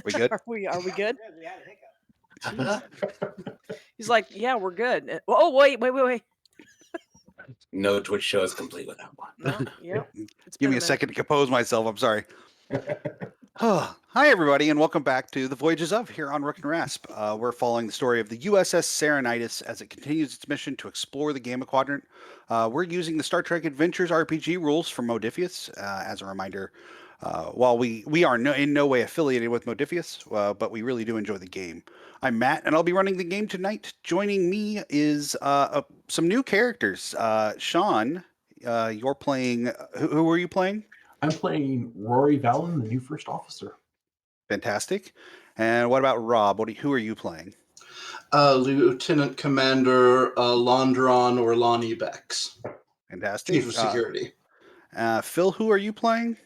We good? Are we good? Uh-huh. He's like, yeah, we're good. Oh, wait. No Twitch show is complete without one. No, yep. It's Give been me a minute. second to compose myself. I'm sorry. Hi, everybody, and welcome back to the Voyages of here on Rook and Rasp. We're following the story of the USS Serenitis as it continues its mission to explore the Gamma Quadrant. We're using the Star Trek Adventures RPG rules from Modiphius. As a reminder, while we are in no way affiliated with Modiphius, but we really do enjoy the game. I'm Matt, and I'll be running the game tonight. Joining me is some new characters. Sean, you're playing. Who are you playing? I'm playing Rory Vallon, the new first officer. Fantastic. And what about Rob? Who are you playing? Lieutenant Commander Londron or Lonnie Bex. Fantastic. Chief of Security. Phil, who are you playing?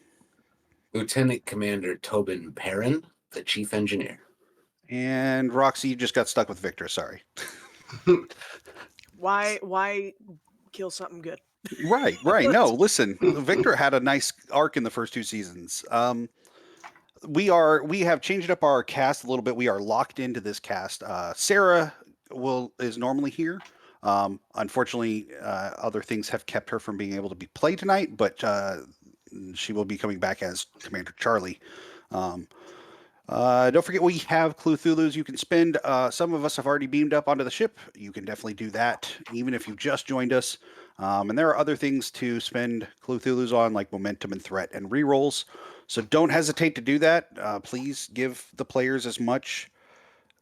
Lieutenant Commander Tobin Perrin, the Chief Engineer. And Roxy, you just got stuck with Victor. Sorry. Why kill something good? Right. No, listen, Victor had a nice arc in the first two seasons. We have changed up our cast a little bit. We are locked into this cast. Sarah is normally here. Unfortunately, other things have kept her from being able to be played tonight, but she will be coming back as Commander Charlie. Don't forget, we have Cthulhu's you can spend. Some of us have already beamed up onto the ship. You can definitely do that, even if you've just joined us. And there are other things to spend Cthulhu's on, like momentum and threat and rerolls. So don't hesitate to do that. Please give the players as much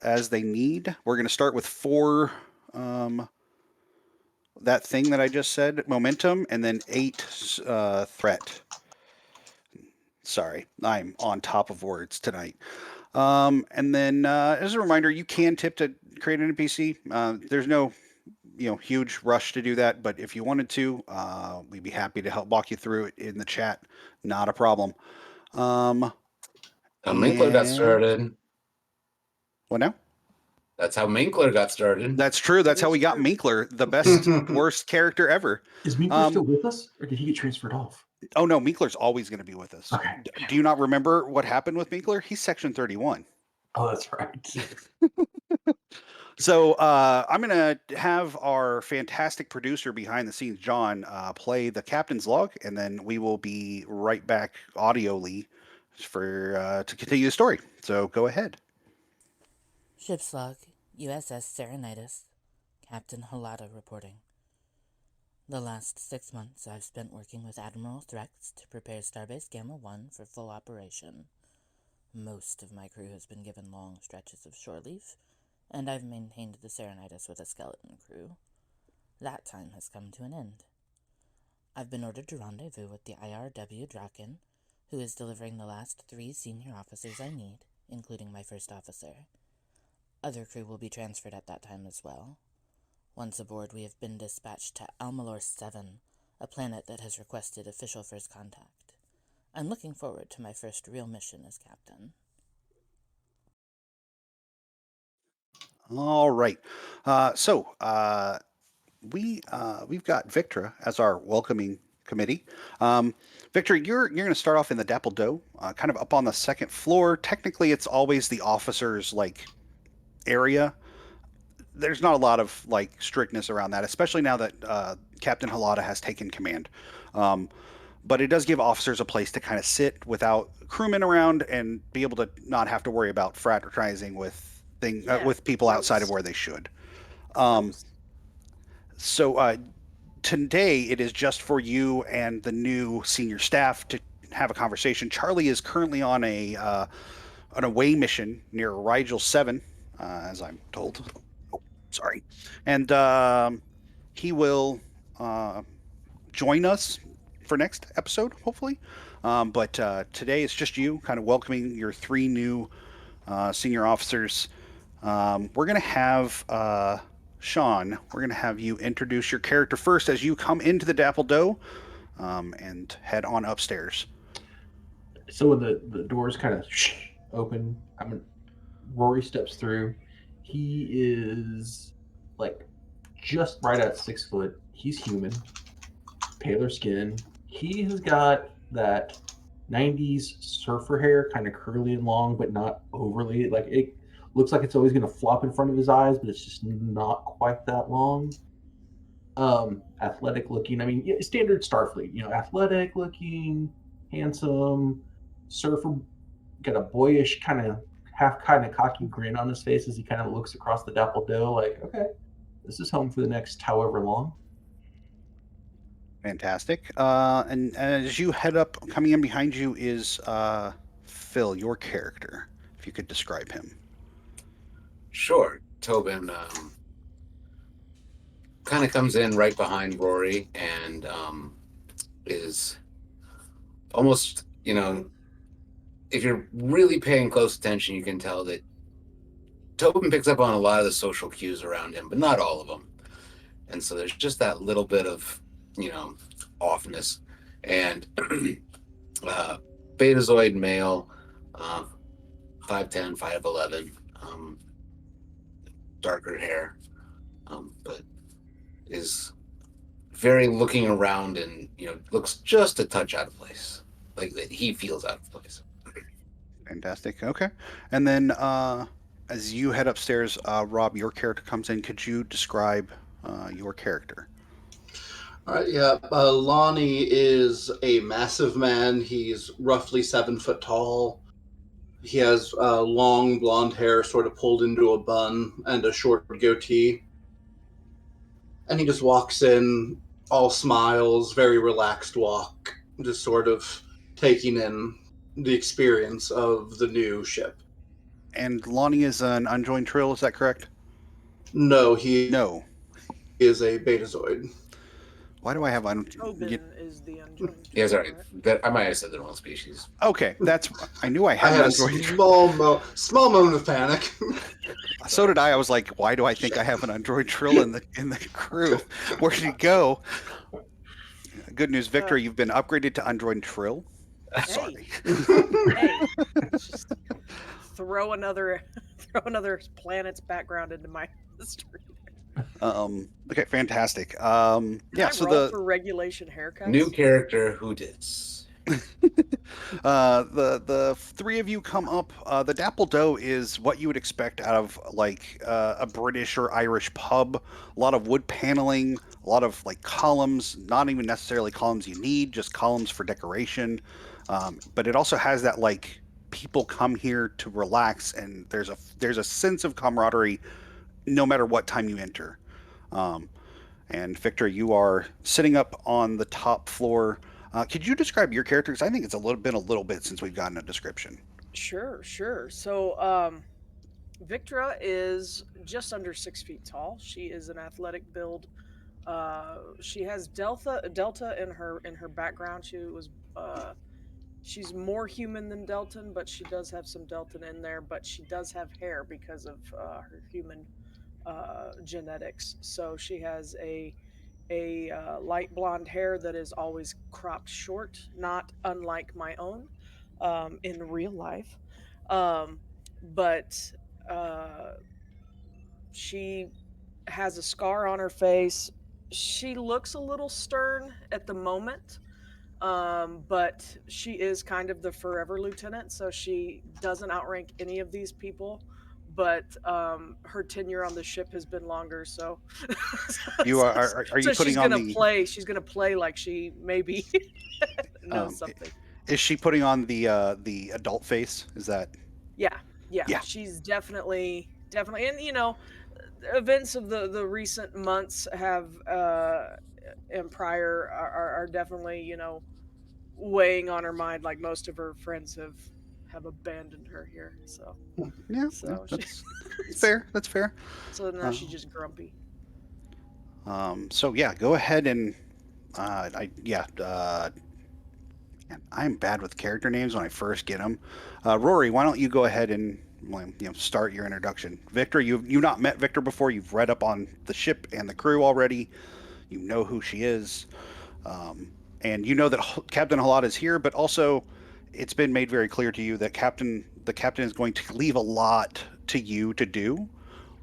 as they need. We're going to start with 4, that thing that I just said, momentum, and then 8 threat. Sorry, I'm on top of words tonight. And then as a reminder, you can tip to create an NPC. There's no huge rush to do that, but if you wanted to, we'd be happy to help walk you through it in the chat. Not a problem. Minkler got started. What now? That's how Minkler got started. That's true. That's how we got Minkler, the best, worst character ever. Is Minkler still with us, or did he get transferred off? Oh, no, Minkler's always going to be with us. Okay. Do you not remember what happened with Minkler? He's Section 31. Oh, that's right. So I'm going to have our fantastic producer behind the scenes, John, play the captain's log, and then we will be right back audioly to continue the story. So go ahead. Ship's log, USS Serenitis, Captain Halata reporting. The last 6 months I've spent working with Admiral Threx to prepare Starbase Gamma 1 for full operation. Most of my crew has been given long stretches of shore leave, and I've maintained the Serenitis with a skeleton crew. That time has come to an end. I've been ordered to rendezvous with the IRW Draken, who is delivering the last 3 senior officers I need, including my first officer. Other crew will be transferred at that time as well. Once aboard, we have been dispatched to Almalor 7, a planet that has requested official first contact. I'm looking forward to my first real mission as captain. All right. We've got Victra as our welcoming committee. Victor, you're going to start off in the Dapple Doe, kind of up on the second floor. Technically, it's always the officers' area. There's not a lot of strictness around that, especially now that Captain Halata has taken command. But it does give officers a place to kind of sit without crewmen around and be able to not have to worry about fraternizing with with people outside of where they should. So today it is just for you and the new senior staff to have a conversation. Charlie is currently on an away mission near Rigel 7, as I'm told. Oh, sorry. And he will join us for next episode, hopefully. But today it's just you, kind of welcoming your 3 new senior officers. We're going to have Sean, we're going to have you introduce your character first as you come into the Dapple Doe and head on upstairs. So when the doors kind of open, Rory steps through. He is just right at 6 foot. He's human, paler skin. He has got that '90s surfer hair, kind of curly and long, but not overly. Like it looks like it's always going to flop in front of his eyes, but it's just not quite that long. Athletic looking. I mean, yeah, standard Starfleet. Athletic looking, handsome, surfer. Got a boyish kind of cocky grin on his face as he kind of looks across the dappled doe, like, okay, this is home for the next however long. Fantastic. And as you head up, coming in behind you is Phil, your character. If you could describe him. Sure. Tobin kind of comes in right behind Rory and is almost, if you're really paying close attention, you can tell that Tobin picks up on a lot of the social cues around him, but not all of them. And so there's just that little bit of, offness. And Betazoid male, 5'10", 5'11", darker hair, but is very looking around and, looks just a touch out of place. Like that he feels out of place. Fantastic. Okay. And then as you head upstairs, Rob, your character comes in. Could you describe your character? All right, yeah. Lonnie is a massive man. He's roughly 7 foot tall. He has long blonde hair sort of pulled into a bun and a short goatee. And he just walks in, all smiles, very relaxed walk, just sort of taking in the experience of the new ship. And Lonnie is an unjoined trill, is that correct? No, he No. is a betazoid. Why do I have Tobin is the unjoined. Yeah, sorry. correct? That I might have said the wrong species. Okay, I knew I I had had an a unjoined trill. small moment of panic. So did I. I was like, why do I think I have an unjoined trill in the crew? Where did he go? Good news, Victor, you've been upgraded to unjoined trill. Sorry. Hey, just throw another planet's background into my history. Okay, fantastic. Can Yeah, I so roll for regulation haircuts? New character, who dis? the three of you come up. The Dapple Doe is what you would expect out of like a British or Irish pub. A lot of wood paneling, a lot of like columns, not even necessarily columns you need, just columns for decoration. But it also has that like people come here to relax, and there's a sense of camaraderie no matter what time you enter. And Victor, you are sitting up on the top floor. Could you describe your character? Because I think it's been a little bit since we've gotten a description. Sure. So, Victra is just under 6 feet tall. She is an athletic build. She has delta in her background. She's more human than Deltan, but she does have some Deltan in there. But she does have hair because of her human genetics. So she has a light blonde hair that is always cropped short, not unlike my own in real life. Um, but she has a scar on her face. She looks a little stern at the moment, but she is kind of the forever lieutenant, so she doesn't outrank any of these people. But her tenure on the ship has been longer, so You are you so putting she's on gonna the? play. She's gonna play like she maybe knows Um, something. is she putting on the adult face? Is that? Yeah. Yeah. She's definitely, and events of the recent months have and prior are definitely weighing on her mind. Like most of her friends have abandoned her here, so Yeah, so she, that's fair. That's fair. so now she's just grumpy. So yeah, go ahead and man, I'm bad with character names when I first get them. Rory, why don't you go ahead and start your introduction? Victor, you've not met Victor before. You've read up on the ship and the crew already. You know who she is, and you know that Captain Halad is here. But also, it's been made very clear to you that the captain is going to leave a lot to you to do,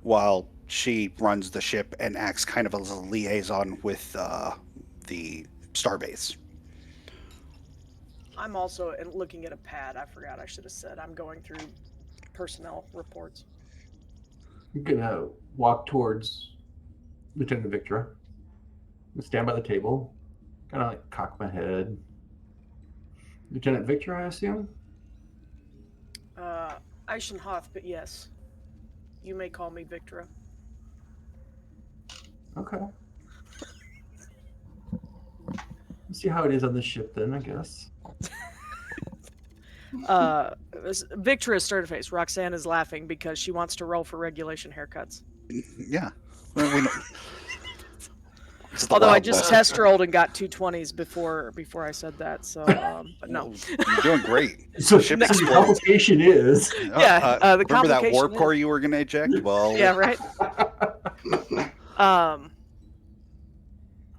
while she runs the ship and acts kind of as a liaison with the starbase. I'm also looking at a pad. I forgot. I should have said I'm going through personnel reports. I'm gonna walk towards Lieutenant Victra. Stand by the table, kind of like cock my head. Lieutenant Victor, I assume? Uh, Eichenhoff, but yes, you may call me Victra. Okay. Let's see how it is on this ship then, I guess. Victra is started face. Roxanne is laughing because she wants to roll for regulation haircuts. Yeah. Well, we know. It's the Although I Wild just West. test rolled and got 220s before I said that, so but no. Well, you're doing great. So, Ship so the exploded. complication is. Yeah, the remember that complication warp core is- you were going to eject? Well, Yeah, right.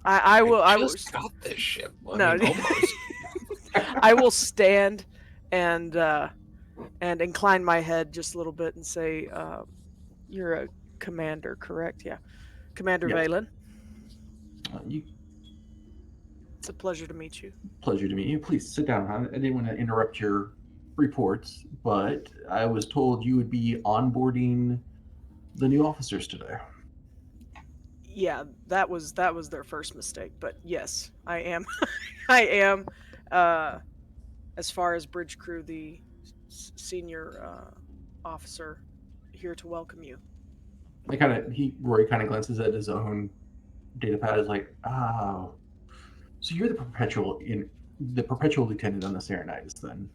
I will. I will. just got this ship. I No. mean, almost. I will stand and incline my head just a little bit and say, "You're a commander, correct? Yeah, Commander Yes. Valen. You, It's a pleasure to meet you." pleasure to meet you. Please sit down. I didn't want to interrupt your reports, but I was told you would be onboarding the new officers today. Yeah, that was their first mistake, but yes, I am. I am. As far as bridge crew, the senior officer here to welcome you. Roy kind of glances at his own data pad. Is like, oh, so you're the perpetual lieutenant on the Serenitis then?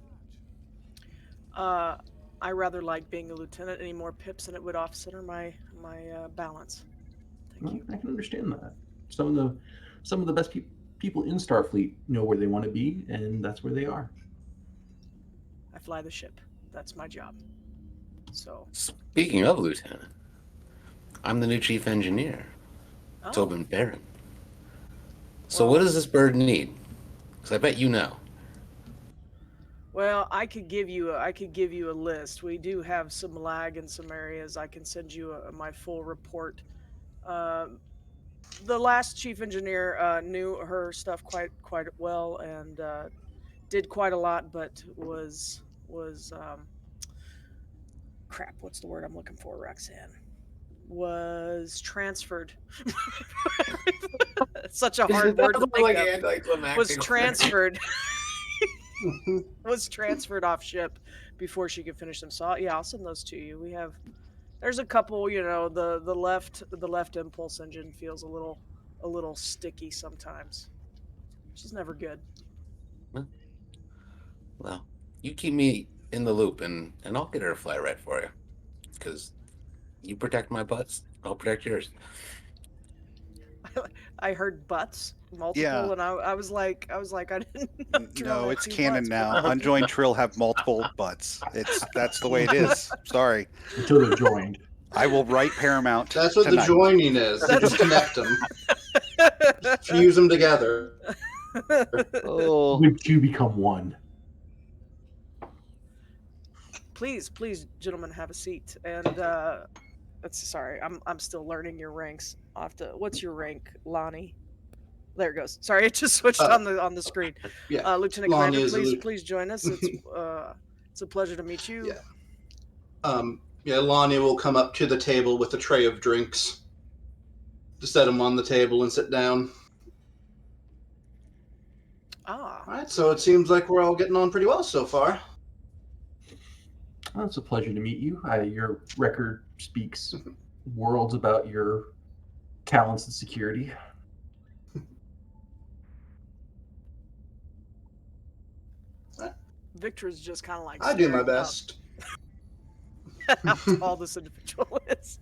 I rather like being a lieutenant. Any more pips and it would offset my balance. Thank Well, you. I can understand that. Some of the best people in Starfleet know where they want to be, and that's where they are. I fly the ship. That's my job. So. Speaking of Lieutenant, I'm the new chief engineer, Oh. Tobin Barron. So Well- what does this bird need? Because I bet you know. Well, I could give you a list. We do have some lag in some areas. I can send you my full report. The last chief engineer knew her stuff quite well and did quite a lot, but was crap. What's the word I'm looking for, Roxanne? Was transferred. Such a hard word to think of. anticlimactic. Was transferred. Was transferred off ship before she could finish them. So yeah, I'll send those to you. There's a couple, the left impulse engine feels a little sticky sometimes. She's never good. Well, you keep me in the loop, and I'll get her a fly right for you. Because you protect my butts, I'll protect yours. I heard butts multiple, Yeah. and I was like I didn't know. Trill no, had it's two canon butts, now. but- Unjoined Trill have multiple butts. That's the way it is. Sorry. Until they're joined. I will write Paramount. That's what tonight. the joining is. They just connect them, fuse them together. Oh. Would you become one? Please, gentlemen, have a seat. And sorry, I'm still learning your ranks. What's your rank, Lonnie? There it goes. Sorry, it just switched on the screen. Yeah, Lieutenant Lonnie Commander, is please join us. It's a pleasure to meet you. yeah. Lonnie will come up to the table with a tray of drinks to set them on the table and sit down. Ah, All right, so it seems like we're all getting on pretty well so far. Well, it's a pleasure to meet you. Your record speaks worlds about your talents and security. Victor's just kind of like I do my staring best. up how tall this individual is.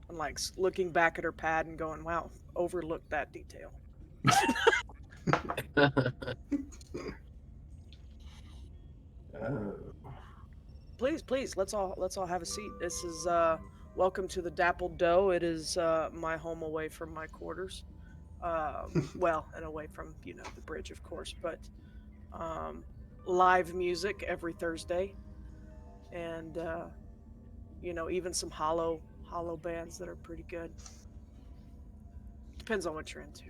I'm like looking back at her pad and going, "Wow, overlooked that detail." Please, let's all have a seat. This is welcome to the Dappled Dough. It is my home away from my quarters. Well, and away from the bridge, of course, but live music every Thursday, and even some hollow bands that are pretty good. Depends on what you're into.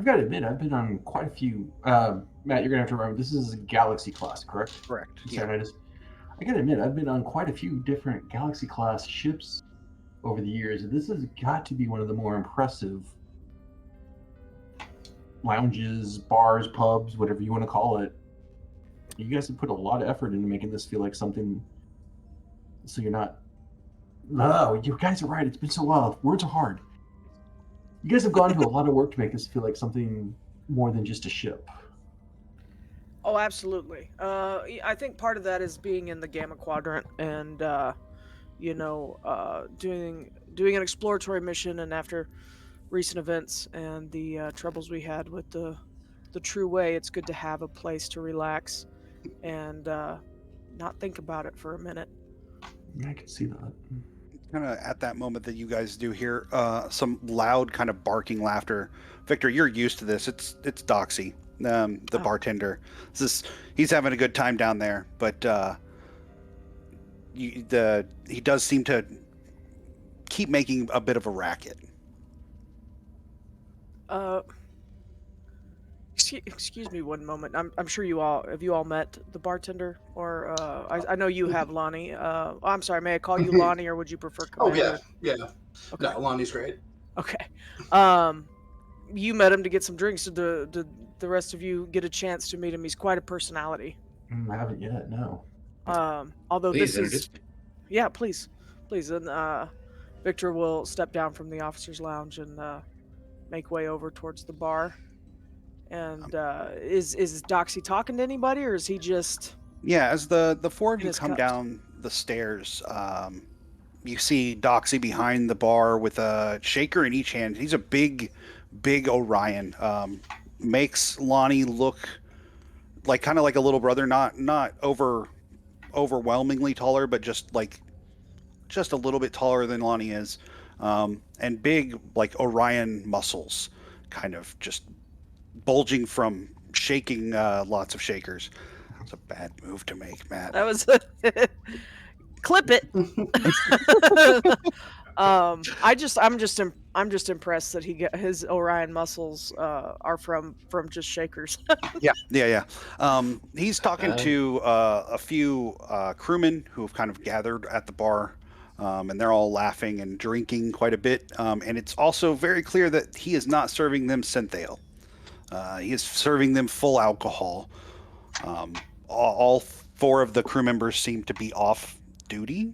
I've got to admit, I've been on quite a few. Matt, you're gonna have to remember this is a Galaxy class, correct? Correct. Yeah. Saranitis. I gotta admit, I've been on quite a few different Galaxy class ships over the years, and this has got to be one of the more impressive lounges, bars, pubs, whatever you want to call it. You guys have put a lot of effort into making this feel like something, so you're not. No, you guys are right. It's been so while. Words are hard. You guys have gone to a lot of work to make this feel like something more than just a ship. Oh, absolutely. I think part of that is being in the Gamma Quadrant and doing an exploratory mission, and after recent events and the troubles we had with the True Way, it's good to have a place to relax and not think about it for a minute. Yeah, I can see that. Kind of at that moment that you guys do hear some loud kind of barking laughter. Victor, you're used to this. It's Doxy, the bartender. He's having a good time down there, but he does seem to keep making a bit of a racket. Excuse me one moment. I'm sure have you all met the bartender, or I know you have, Lonnie. I'm sorry. May I call you Lonnie, or would you prefer Oh Commander? yeah. Okay. No, Lonnie's great. Okay. You met him to get some drinks. Did the rest of you get a chance to meet him? He's quite a personality. I haven't yet. No. Although Please this introduce is, yeah, please, and Victor will step down from the officers' lounge and make way over towards the bar. And is Doxy talking to anybody, or is he just? Yeah, as the four of In you his come cups. down the stairs, you see Doxy behind the bar with a shaker in each hand. He's a big Orion. Makes Lonnie look like kind of like a little brother, not overwhelmingly taller, but just a little bit taller than Lonnie is, and big like Orion muscles, kind of just bulging from shaking lots of shakers. That's a bad move to make, Matt. That was clip it. I'm just impressed that his Orion muscles are from just shakers. Yeah. He's talking to a few crewmen who have kind of gathered at the bar, and they're all laughing and drinking quite a bit. And it's also very clear that he is not serving them synthale. He is serving them full alcohol. All four of the crew members seem to be off duty,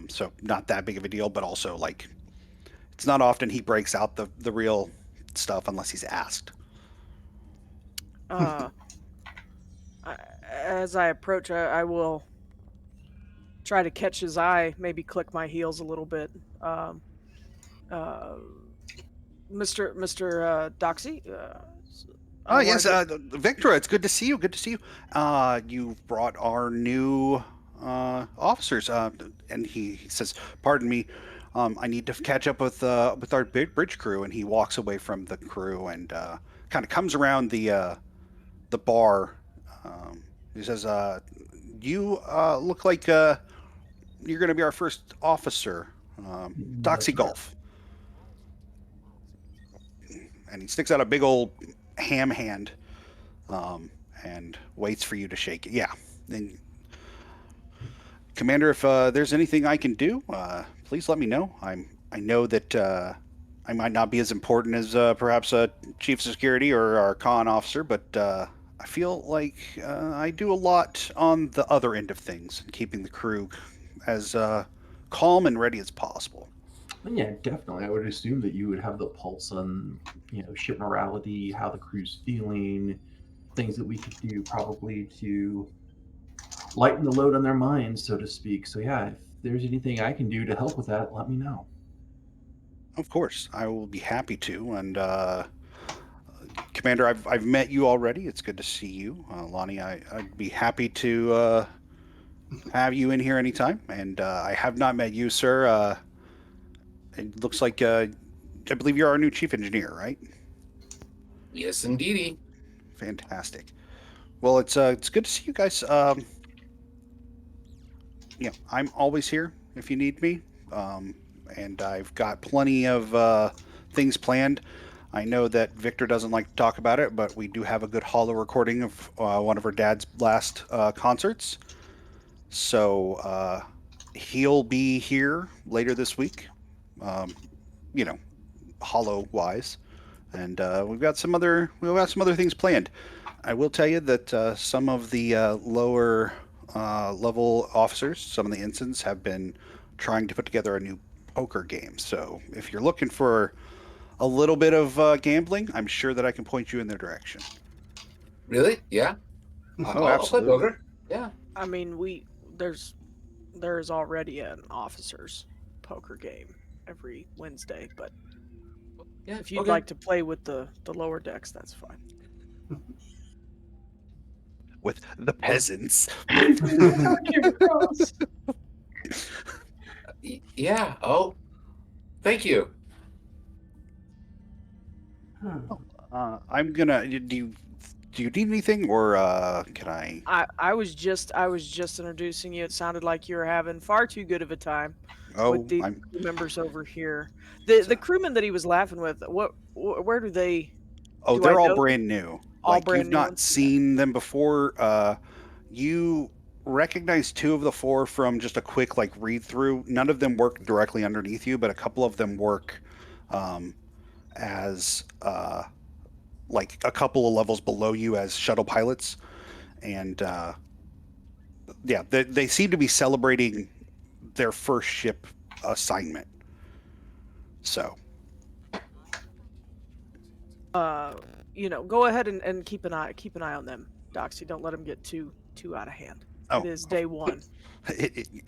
so not that big of a deal. But also, like, it's not often he breaks out the real stuff unless he's asked. As I approach, I will try to catch his eye, maybe click my heels a little bit. Uh, Mr. Doxy. Oh yes, Victor, it's good to see you. Good to see you. You brought our new officers, and he says, "Pardon me, I need to catch up with our bridge crew." And he walks away from the crew and kind of comes around the bar. He says, "You look like you're going to be our first officer, Doxy Golf." And he sticks out a big old ham hand, and waits for you to shake it. Yeah. And Commander, if there's anything I can do, please let me know. I know that I might not be as important as perhaps a chief of security or our con officer, but I feel like I do a lot on the other end of things, keeping the crew as calm and ready as possible. Yeah, definitely. I would assume that you would have the pulse on, ship morality, how the crew's feeling, things that we could do probably to lighten the load on their minds, so to speak. So yeah, if there's anything I can do to help with that, let me know. Of course, I will be happy to. And Commander, I've met you already. It's good to see you, Lonnie. I'd be happy to have you in here anytime. And I have not met you, sir. It looks like I believe you're our new chief engineer, right? Yes, indeedy. Fantastic. Well, it's good to see you guys. I'm always here if you need me, and I've got plenty of things planned. I know that Victor doesn't like to talk about it, but we do have a good hollow recording of one of her dad's last concerts. So he'll be here later this week, um, you know, hollow wise, and we've got some other things planned. I will tell you that some of the lower level officers, some of the ensigns, have been trying to put together a new poker game. So if you're looking for a little bit of gambling, I'm sure that I can point you in their direction. Really? Yeah. Oh, I'll play absolutely. poker. Yeah. I mean, there's there's already an officers poker game every Wednesday, but Yeah. if you'd Okay. like to play with the lower decks, that's fine. With the peasants. Came across. Yeah. Oh, thank you. I'm gonna. Do you need anything, or can I? I was just introducing you. It sounded like you were having far too good of a time with Oh, the I'm. crew members over here. The crewmen that he was laughing with. Where do they? Oh, Do I they're all know them? brand new. All Like brand you've new not ones. Yeah. seen them before. You recognize two of the four from just a quick like read through. None of them work directly underneath you, but a couple of them work um, as like a couple of levels below you as shuttle pilots, and yeah, they seem to be celebrating their first ship assignment. So, Uh, go ahead and keep an eye on them, Doxy. Don't let them get too out of hand. It oh, is day one.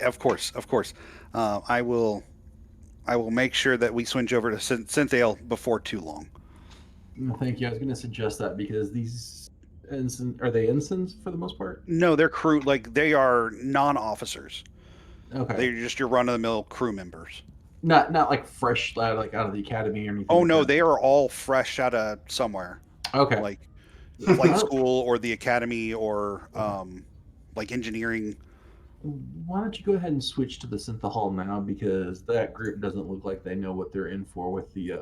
of course, of course, I will. I will make sure that we switch over to Synthale before too long. Thank you. I was going to suggest that because these ensigns are they ensigns for the most part? No, they're crew. Like they are non-officers. Okay. They're just your run-of-the-mill crew members. Not like fresh like out of the academy or anything Oh like no, that. they are all fresh out of somewhere, Okay. like flight Oh, school or the academy or okay. like engineering. Why don't you go ahead and switch to the synthahol now because that group doesn't look like they know what they're in for with the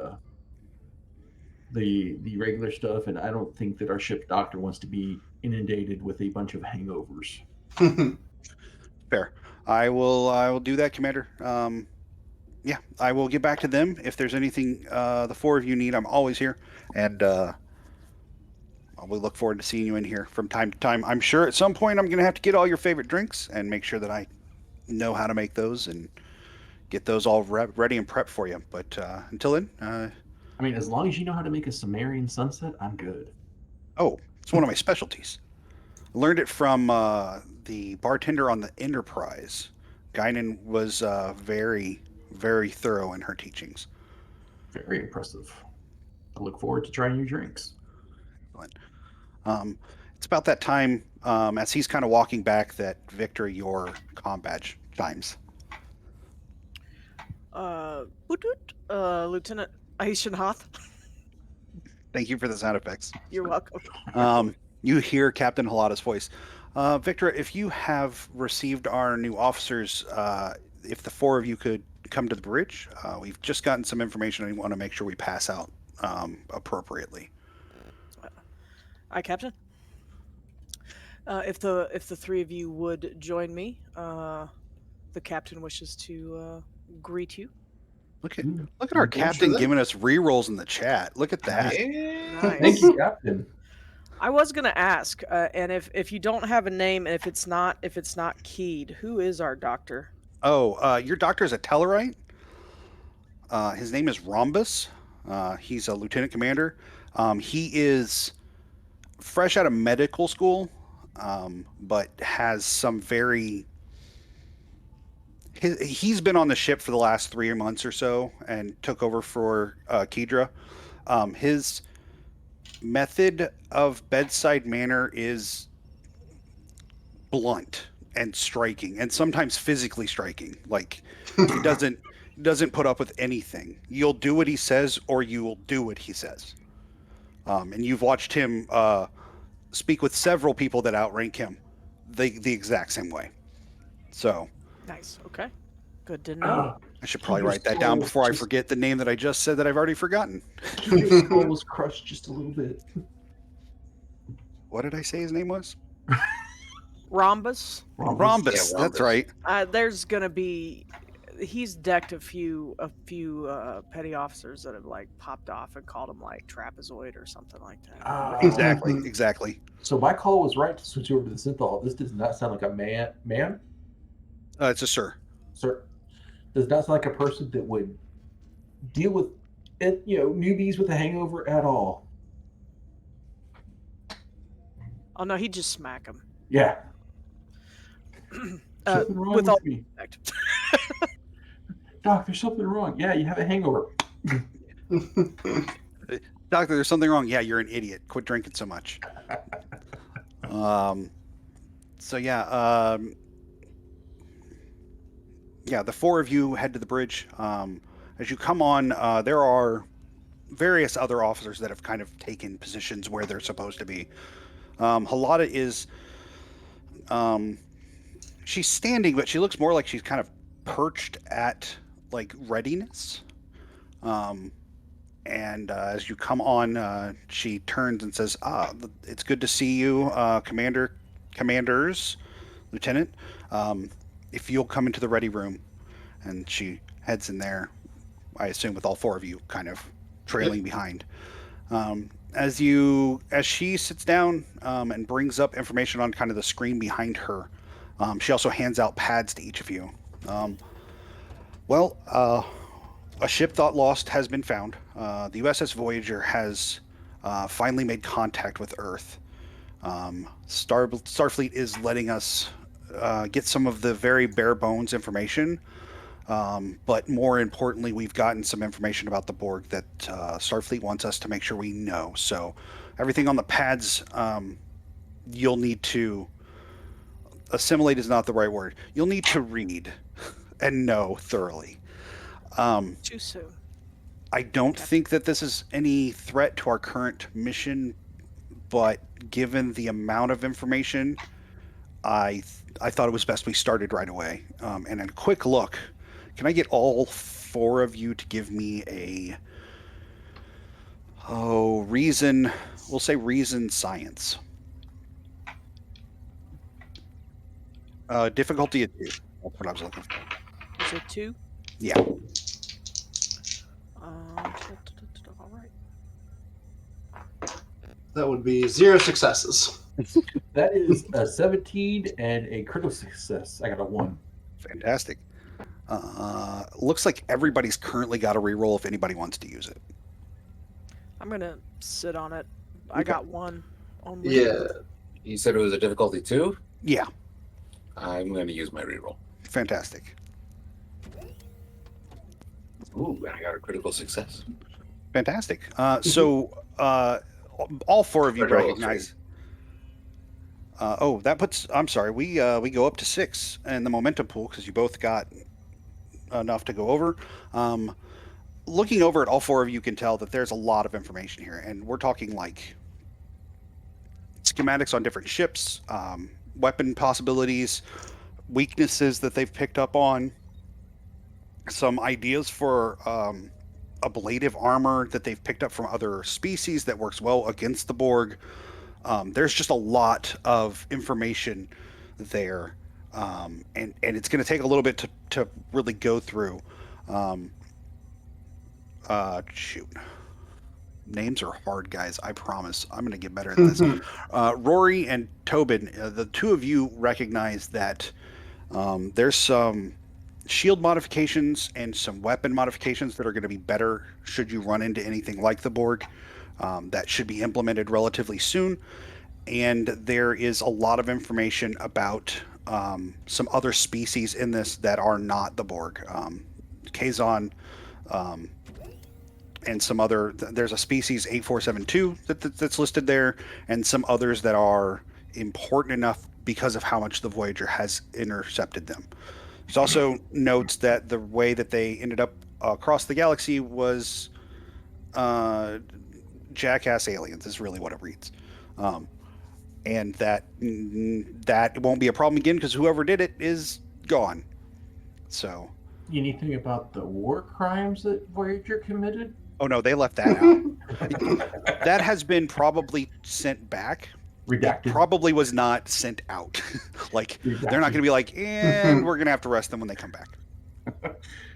regular stuff, and I don't think that our ship doctor wants to be inundated with a bunch of hangovers. Fair. I will do that, Commander. Yeah, I will get back to them if there's anything the four of you need. I'm always here, and we look forward to seeing you in here from time to time. I'm sure at some point I'm going to have to get all your favorite drinks and make sure that I know how to make those and get those all ready and prepped for you. But until then, I mean, as long as you know how to make a Sumerian sunset, I'm good. oh, it's one of my specialties. Learned it from the bartender on the Enterprise. Guinan was very, very thorough in her teachings. Very impressive. I look forward to trying your drinks. Um, it's about that time, as he's kind of walking back, that Victor, your comm badge chimes. Lieutenant Aishenhoth. Thank you for the sound effects. You're welcome. You hear Captain Halada's voice. Victor, if you have received our new officers, if the four of you could come to the bridge, we've just gotten some information and we want to make sure we pass out appropriately. Aye, Captain. If the three of you would join me, the captain wishes to greet you. Look at our captain giving us re-rolls in the chat. Look at that. Nice. Thank you, Captain. I was gonna ask, and if you don't have a name, and if it's not keyed, who is our doctor? Oh, your doctor is a Tellarite. His name is Rhombus. He's a lieutenant commander. He is fresh out of medical school, but has some very. He's been on the ship for the last 3 months or so and took over for Kedra. His method of bedside manner is blunt and striking, and sometimes physically striking. Like he doesn't put up with anything. You'll do what he says, or you will do what he says. And you've watched him speak with several people that outrank him the exact same way. So Nice. Okay. Good to know. I should probably write that down before I forget the name that I just said that I've already forgotten. His skull was crushed just a little bit. What did I say his name was? Rhombus. Rhombus. Yeah, That's Rhombus. right. There's gonna be. He's decked a few petty officers that have like popped off and called him like trapezoid or something like that. Exactly. So my call was right to switch over to the synthol. This does not sound like a man. It's a sir. Sir, does not sound like a person that would deal with newbies with a hangover at all. Oh no, he'd just smack him. Yeah. Something wrong with all me. respect. Doc, there's something wrong. Yeah, you have a hangover. Doctor, there's something wrong. Yeah, you're an idiot. Quit drinking so much. So yeah, the four of you head to the bridge. As you come on, there are various other officers that have kind of taken positions where they're supposed to be. Halada is, she's standing, but she looks more like she's kind of perched at like readiness. And as you come on, she turns and says, it's good to see you, commanders, lieutenant. If you'll come into the ready room. And she heads in there, I assume with all four of you kind of trailing behind. As she sits down and brings up information on kind of the screen behind her, she also hands out pads to each of you. A ship thought lost has been found. The USS Voyager has finally made contact with Earth. Starfleet is letting us get some of the very bare bones information. But more importantly, we've gotten some information about the Borg that Starfleet wants us to make sure we know. So everything on the pads, you'll need to assimilate is not the right word. You'll need to read and know thoroughly. Too soon. I don't think that this is any threat to our current mission, but given the amount of information, I thought it was best we started right away. And a quick look. Can I get all four of you to give me reason? We'll say reason science. Difficulty is 2. That's what I was looking for. Is it 2? Yeah. All right. That would be 0 successes. That is a 17 and a critical success. I got a 1. Fantastic. Looks like everybody's currently got a reroll if anybody wants to use it. I'm gonna sit on it. I got 1 only. Yeah. You said it was a difficulty 2? Yeah. I'm going to use my reroll. Fantastic. Ooh, and I got a critical success. Fantastic. So all four of you recognize. That puts. I'm sorry. We go up to 6 in the momentum pool because you both got enough to go over. Looking over at all four of you can tell that there's a lot of information here, and we're talking like schematics on different ships, weapon possibilities, weaknesses that they've picked up on, some ideas for ablative armor that they've picked up from other species that works well against the Borg. There's just a lot of information there, and it's going to take a little bit to really go through. Names are hard, guys. I promise. I'm going to get better at this. Rory and Tobin, the two of you recognize that there's some shield modifications and some weapon modifications that are going to be better should you run into anything like the Borg. That should be implemented relatively soon. And there is a lot of information about some other species in this that are not the Borg. Kazon, and some other. There's a species 8472 that's listed there, and some others that are important enough because of how much the Voyager has intercepted them. There's also notes that the way that they ended up across the galaxy was jackass aliens is really what it reads. And that won't be a problem again because whoever did it is gone. So Anything about the war crimes that Voyager committed? Oh no, they left that out. That has been probably sent back. It Redacted. probably was not sent out. Like they're not going to be like, and we're going to have to arrest them when they come back.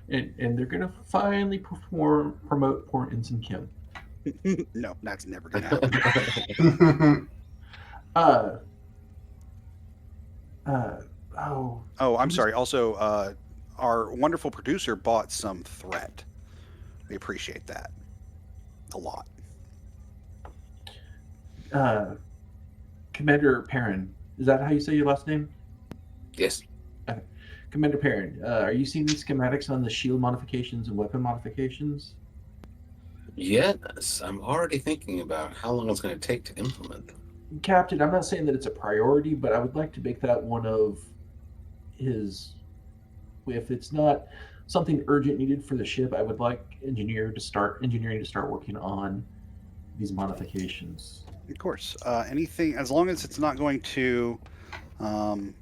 And they're gonna finally promote poor Ensign Kim. No, that's never going to happen. Uh, uh, oh, Oh, I'm sorry. Also, our wonderful producer bought some threat. We appreciate that a lot. Commander Perrin. Is that how you say your last name? Yes. Okay. Commander Perrin, are you seeing these schematics on the shield modifications and weapon modifications? Yes. I'm already thinking about how long it's going to take to implement them. Captain, I'm not saying that it's a priority, but I would like to make that one of his. If it's not something urgent needed for the ship, I would like engineering to start working on these modifications. Of course. Anything, as long as it's not going to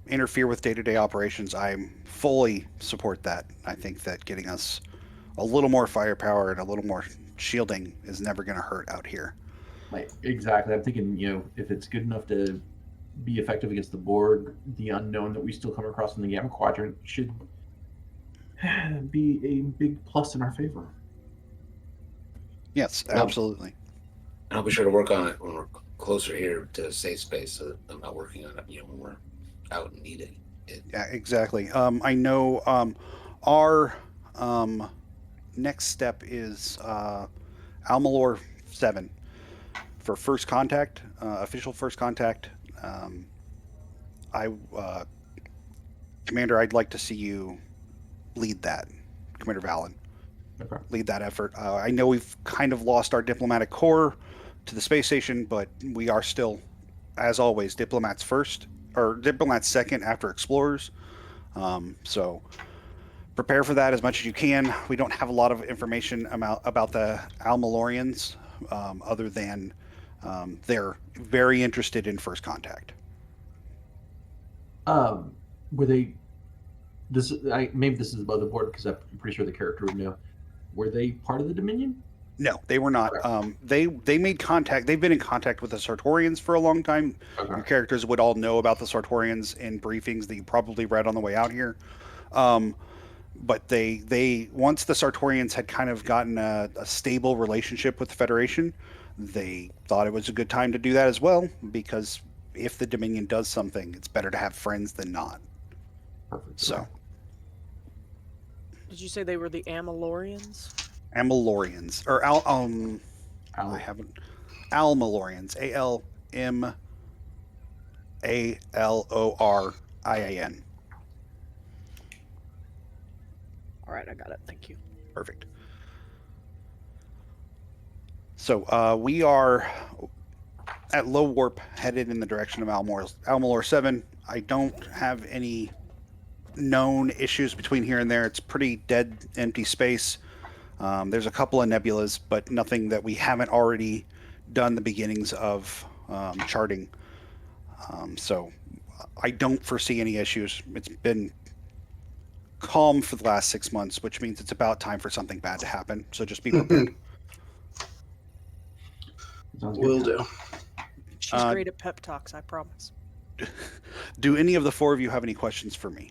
interfere with day-to-day operations, I fully support that. I think that getting us a little more firepower and a little more shielding is never going to hurt out here. Like, exactly. I'm thinking, if it's good enough to be effective against the Borg, the unknown that we still come across in the Gamma Quadrant should be a big plus in our favor. Yes, absolutely. And I'll be sure to work on it when we're closer here to safe space, so that I'm not working on it, when we're out and needing it. Yeah, exactly. I know our next step is Almalor 7 for first contact, official first contact. Commander, I'd like to see you lead that, Commander Valen. Okay. Lead that effort. I know we've kind of lost our diplomatic core to the space station, but we are still, as always, diplomats first, or diplomats second after explorers. So prepare for that as much as you can. We don't have a lot of information about the Almalorians, other than they're very interested in first contact. Were they? Maybe this is above the board because I'm pretty sure the character would know. Were they part of the Dominion? No, they were not. Okay. They made contact. They've been in contact with the Sartorians for a long time. Okay. Your characters would all know about the Sartorians in briefings that you probably read on the way out here. But they once the Sartorians had kind of gotten a stable relationship with the Federation, they thought it was a good time to do that as well, because if the Dominion does something, it's better to have friends than not. Perfect. So, Did you say they were the Amalorians? Amalorians or I haven't Almalorians. Almalorian. All right, I got it. Thank you. Perfect. So we are at low warp, headed in the direction of Almalor 7. I don't have any known issues between here and there. It's pretty dead, empty space. There's a couple of nebulas, but nothing that we haven't already done the beginnings of charting. So I don't foresee any issues. It's been calm for the last 6 months, which means it's about time for something bad to happen. So just be prepared. Will do. She's great at pep talks, I promise. Do any of the four of you have any questions for me?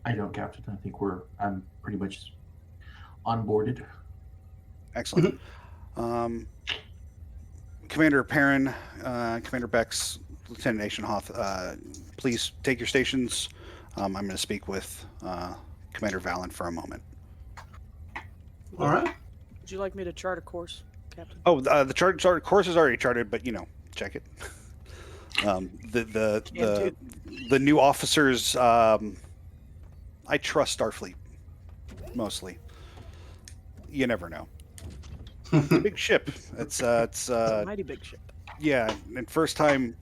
I don't, Captain. I think I'm pretty much onboarded. Excellent. Commander Perrin, Commander Bex, Lieutenant Ationhoff, please take your stations. I'm going to speak with Commander Valen for a moment. All right. Would you like me to chart a course, Captain? Oh, the course is already charted, but check it. The new officers, I trust Starfleet mostly. You never know. It's a big ship. It's a mighty big ship. Yeah, and first time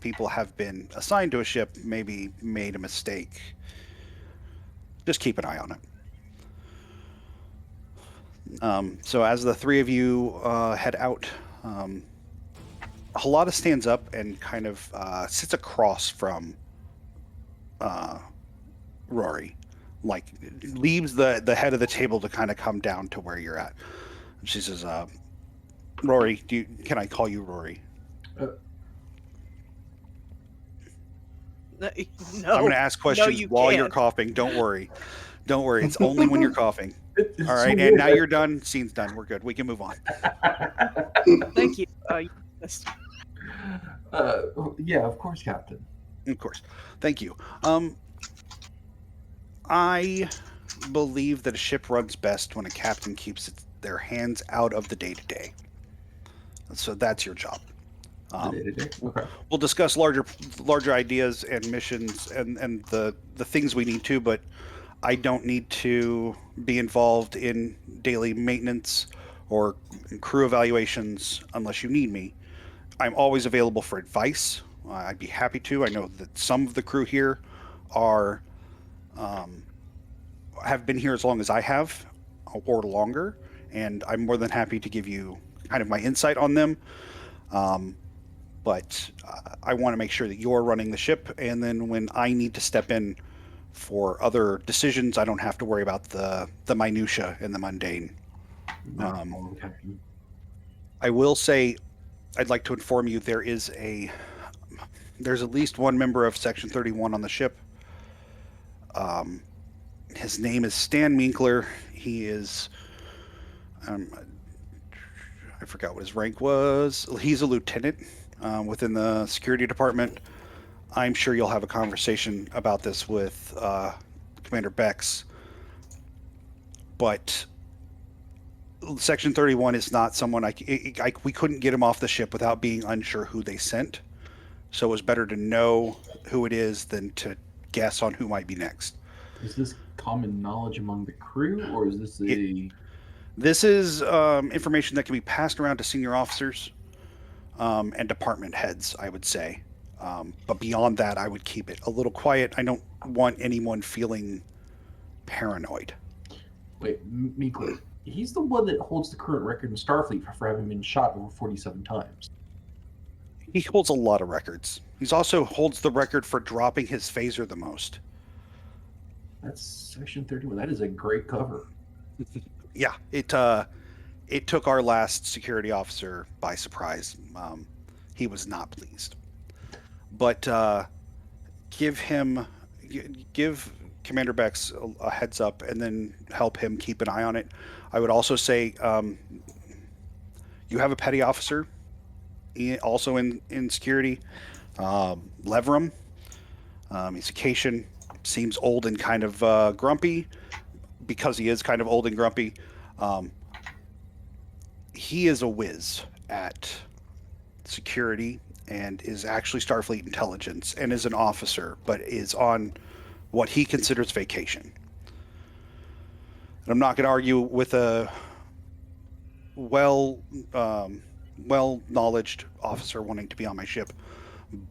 people have been assigned to a ship, maybe made a mistake. Just keep an eye on it. So as the three of you head out, Halada stands up and kind of sits across from Rory, like leaves the head of the table to kind of come down to where you're at. And she says, "Rory, can I call you Rory?" No, I'm going to ask questions you while you're can't. coughing. Don't worry. Don't worry. It's only when you're coughing. It's All so right. And weird, now right? you're done. Scene's done. We're good. We can move on. Thank you. Yes. Yeah, of course, Captain. Of course. Thank you. I believe that a ship runs best when a captain keeps their hands out of the day-to-day. So that's your job. Okay. We'll discuss larger ideas and missions and the things we need to, but I don't need to be involved in daily maintenance or crew evaluations unless you need me. I'm always available for advice. I'd be happy to. I know that some of the crew here are have been here as long as I have, or longer, and I'm more than happy to give you kind of my insight on them. But I want to make sure that you're running the ship, and then when I need to step in for other decisions, I don't have to worry about the minutia and the mundane. Captain. I will say, I'd like to inform you there's at least one member of Section 31 on the ship. His name is Stan Minkler. He is, I forgot what his rank was. He's a lieutenant within the security department. I'm sure you'll have a conversation about this with Commander Bex. But Section 31 is not someone we couldn't get him off the ship without being unsure who they sent. So it was better to know who it is than to guess on who might be next. Is this common knowledge among the crew, or is this This is information that can be passed around to senior officers and department heads, I would say. But beyond that, I would keep it a little quiet. I don't want anyone feeling paranoid. Wait, Meekler. He's the one that holds the current record in Starfleet for having been shot over 47 times. He holds a lot of records. He's also holds the record for dropping his phaser the most. That's Section 31. That is a great cover. Yeah, it took our last security officer by surprise. He was not pleased. But give Commander Bex a heads up, and then help him keep an eye on it. I would also say you have a petty officer also in security, Leverum. He's a Cation, seems old and kind of grumpy. Because he is kind of old and grumpy, he is a whiz at security and is actually Starfleet intelligence and is an officer, but is on what he considers vacation. And I'm not going to argue with a well-knowledged officer wanting to be on my ship,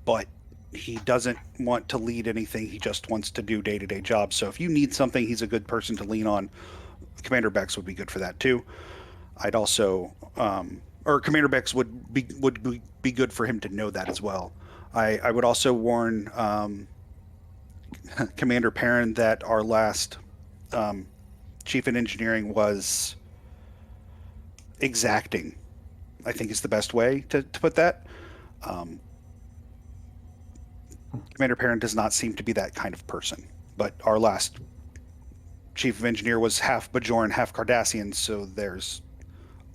but he doesn't want to lead anything. He just wants to do day-to-day jobs. So if you need something, he's a good person to lean on. Commander Bex would be good for that too. I'd also, or Commander Bex would be good for him to know that as well. I would also warn Commander Perrin that our last chief in engineering was exacting, I think is the best way to put that. Commander Perrin does not seem to be that kind of person, but our last chief of engineer was half Bajoran, half Cardassian, so there's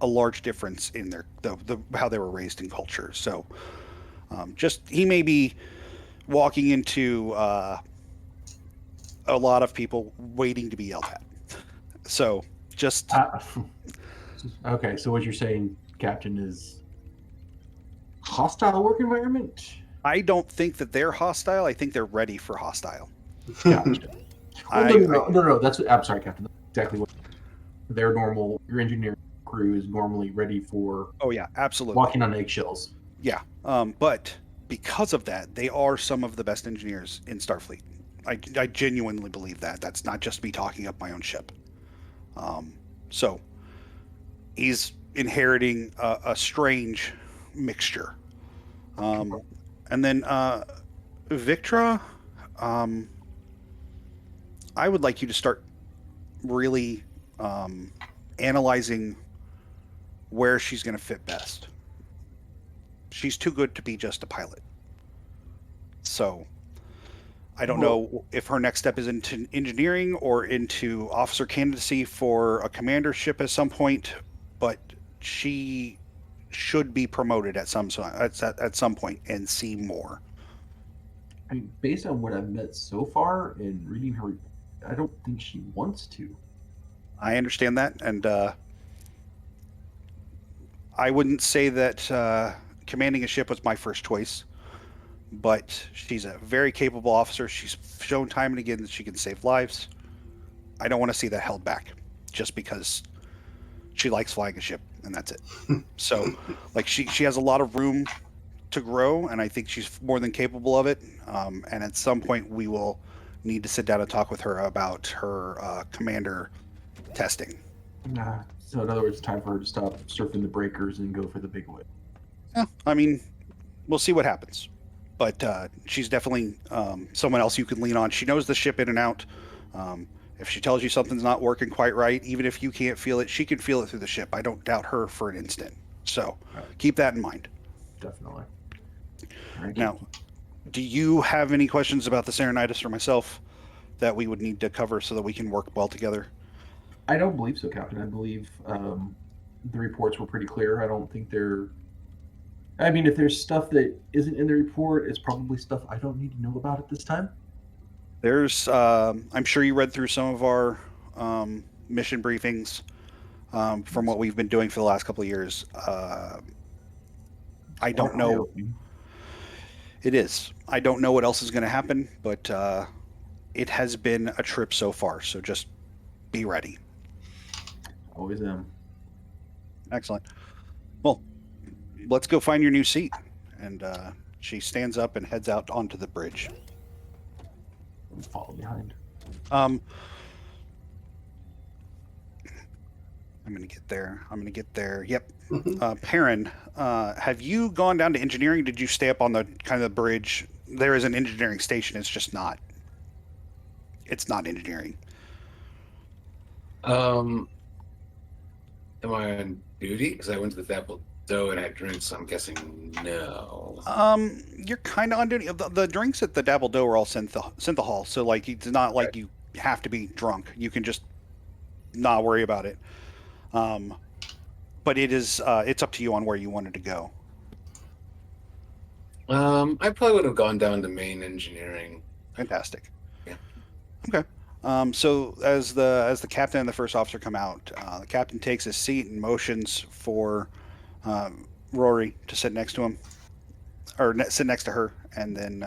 a large difference in their how they were raised in culture. So just he may be walking into a lot of people waiting to be yelled at. So just okay. So what you're saying, Captain, is hostile work environment? I don't think that they're hostile. I think they're ready for hostile. Gotcha. No. I'm sorry, Captain. That's exactly what their normal. Your engineering crew is normally ready for. Oh yeah, absolutely. Walking on eggshells. Yeah, but because of that, they are some of the best engineers in Starfleet. I genuinely believe that. That's not just me talking up my own ship. So he's inheriting a strange mixture And then Victra, I would like you to start really analyzing where she's going to fit best. She's too good to be just a pilot. So I don't know if her next step is into engineering or into officer candidacy for a commandership at some point, but she should be promoted at some point and see more. I mean, based on what I've met so far and reading her, I don't think she wants to. I understand that, and I wouldn't say that commanding a ship was my first choice, but she's a very capable officer. She's shown time and again that she can save lives. I don't want to see that held back just because she likes flying a ship, and that's it. So, like, she has a lot of room to grow, and I think she's more than capable of it. And at some point, we will need to sit down and talk with her about her commander testing. So in other words, it's time for her to stop surfing the breakers and go for the big wave. Yeah, I mean, we'll see what happens. But she's definitely someone else you can lean on. She knows the ship in and out. If she tells you something's not working quite right, even if you can't feel it, she can feel it through the ship. I don't doubt her for an instant. So keep that in mind. Definitely. Now, do you have any questions about the Serenitis or myself that we would need to cover so that we can work well together? I don't believe so, Captain. I believe the reports were pretty clear. I don't think they're... I mean, if there's stuff that isn't in the report, it's probably stuff I don't need to know about at this time. There's, I'm sure you read through some of our mission briefings from what we've been doing for the last couple of years. I don't know. It is. I don't know what else is going to happen, but it has been a trip so far. So just be ready. Always am. Excellent. Well, let's go find your new seat. And she stands up and heads out onto the bridge. Follow behind. I'm going to get there. Yep. Perrin, have you gone down to engineering? Did you stay up on the kind of the bridge? There is an engineering station. It's just not. It's not engineering. Am I on duty? Because I went to the Apple Dough and had drinks, so I'm guessing no. You're kind of on duty. The drinks at the Dabble Dough are all synthahol, so like it's not like you have to be drunk. You can just not worry about it. But it is it's up to you on where you wanted to go. I probably would have gone down to main engineering. Fantastic. Yeah. Okay. So as the captain and the first officer come out, the captain takes his seat and motions for Rory to sit next to him, or sit next to her, and then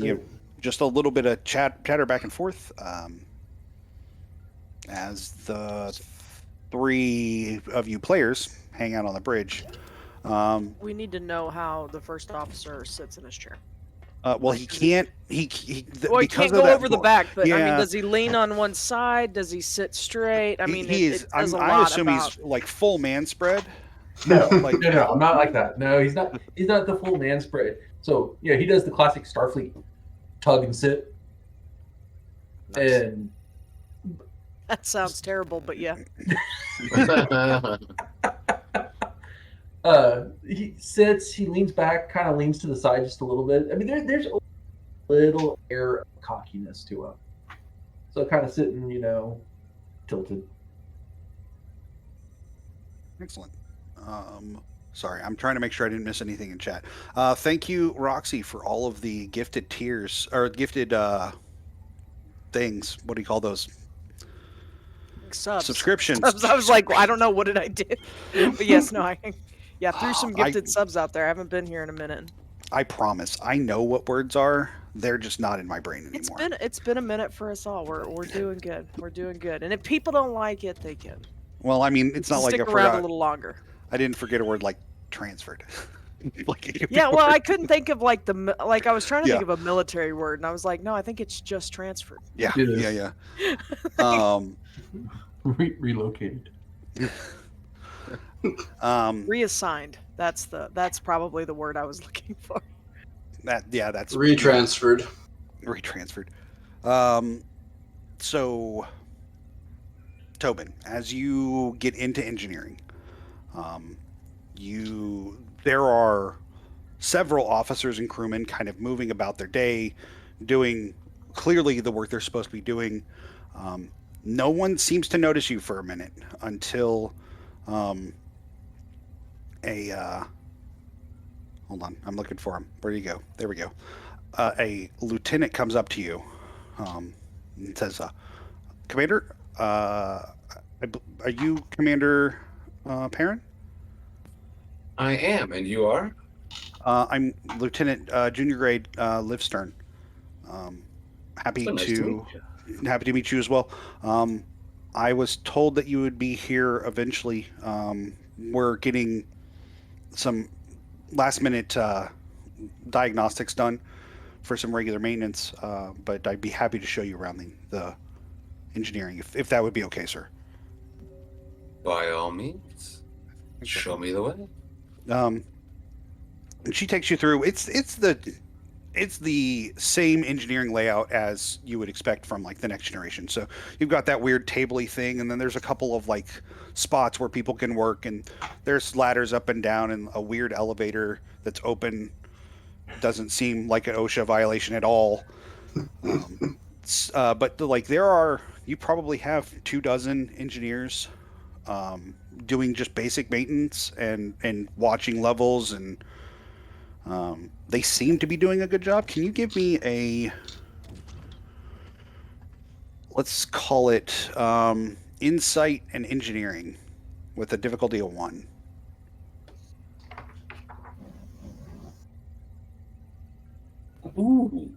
you just a little bit of chatter back and forth as the three of you players hang out on the bridge. We need to know how the first officer sits in his chair. Well, he can't. He Well, he can't go over the back, but I mean, Yeah. does he lean on one side? Does he sit straight? I mean, it says a I lot assume about... he's like full man spread. No, Like- no, I'm not like that. No, he's not. He's not the full man spread. So yeah, he does the classic Starfleet tug and sit, and That sounds terrible, but yeah. he sits. He leans back, kind of leans to the side just a little bit. I mean, there's a little air of cockiness to him. So kind of sitting, tilted. Excellent. Sorry, I'm trying to make sure I didn't miss anything in chat. Thank you, Roxy, for all of the gifted tiers or gifted things. What do you call those? Subs. Subscriptions. Subs. I was like, well, I don't know, what did I do? But yes, no, I threw some gifted subs out there. I haven't been here in a minute. I promise. I know what words are. They're just not in my brain anymore. It's been a minute for us all. We're doing good. We're doing good. And if people don't like it, they can. Well, I mean, it's not like I stick around forgot. a little longer. I didn't forget a word like transferred. Yeah, well, I couldn't think of I was trying to think of a military word, and I was like, no, I think it's just transferred. Yeah, It is. yeah. Relocated. Reassigned. That's probably the word I was looking for. That's Retransferred. retransferred. So Tobin, as you get into engineering, um, there are several officers and crewmen kind of moving about their day, doing clearly the work they're supposed to be doing. Um, no one seems to notice you for a minute until um, a hold on, I'm looking for him. Where do you go? There we go. A lieutenant comes up to you and says, "Commander, are you Commander Perrin?" I am, and you are? I'm Lieutenant Junior Grade Liv Stern. Um, happy So nice to meet to you. happy to meet you as well. I was told that you would be here eventually. We're getting some last minute diagnostics done for some regular maintenance, but I'd be happy to show you around the engineering if that would be okay, sir. By all means, show me the way. Um, and she takes you through. It's the same engineering layout as you would expect from like the next generation. So you've got that weird tabley thing, and then there's a couple of like spots where people can work, and there's ladders up and down, and a weird elevator that's open. Doesn't seem like an OSHA violation at all. But like you probably have 24 engineers doing just basic maintenance and watching levels, and they seem to be doing a good job. Can you give me let's call it insight and engineering with a difficulty of 1? Ooh.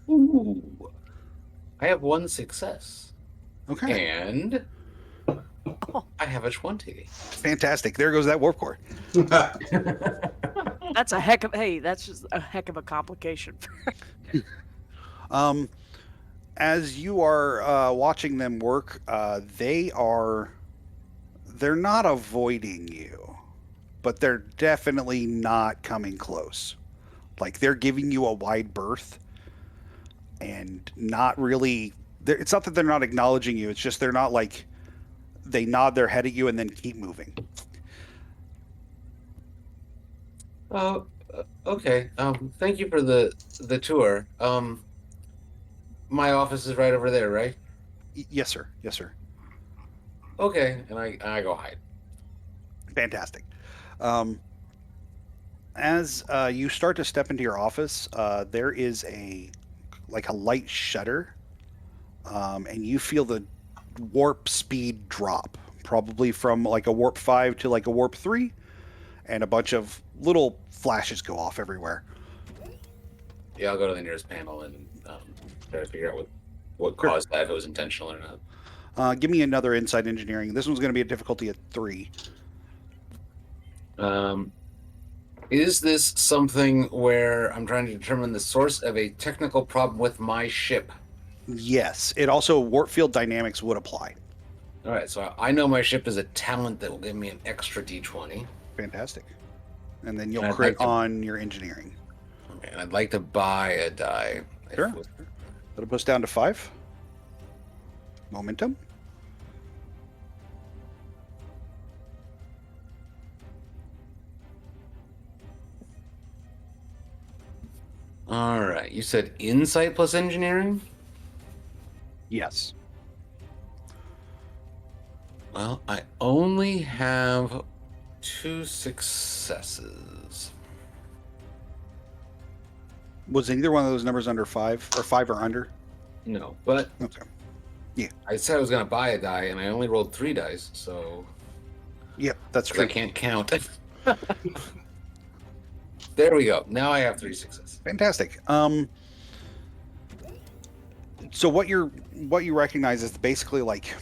Ooh. I have 1 success. Okay. And I have a 20. Fantastic. There goes that warp core. That's just a heck of a complication. As you are watching them work, they're not avoiding you, but they're definitely not coming close. Like they're giving you a wide berth and not really. It's not that they're not acknowledging you. It's just they're not like they nod their head at you and then keep moving. Oh, okay. Thank you for the tour. My office is right over there, right? Yes, sir. Yes, sir. Okay, and I go hide. Fantastic. As you start to step into your office, there is a light shutter, and you feel the warp speed drop, probably from like a warp 5 to like a warp 3, and a bunch of little flashes go off everywhere. Yeah, I'll go to the nearest panel and try to figure out what caused that, if it was intentional or not. Give me another insight engineering. This one's going to be a difficulty of 3. Is this something where I'm trying to determine the source of a technical problem with my ship? Yes. It also warp field dynamics would apply. All right, so I know my ship is a talent that will give me an extra D20. Fantastic. And then you'll And I'd crit like to- on your engineering. Okay, and I'd like to buy a die. Sure. That'll push down to 5. Momentum. All right, you said insight plus engineering? Yes. Well, I only have 2 successes. Was either one of those numbers under 5 or 5 or under? No, but Okay. I said I was going to buy a die, and I only rolled 3 dice, so Yep, that's 'cause true. I can't count. There we go. Now I have 3 successes. Fantastic. So what you recognize is basically like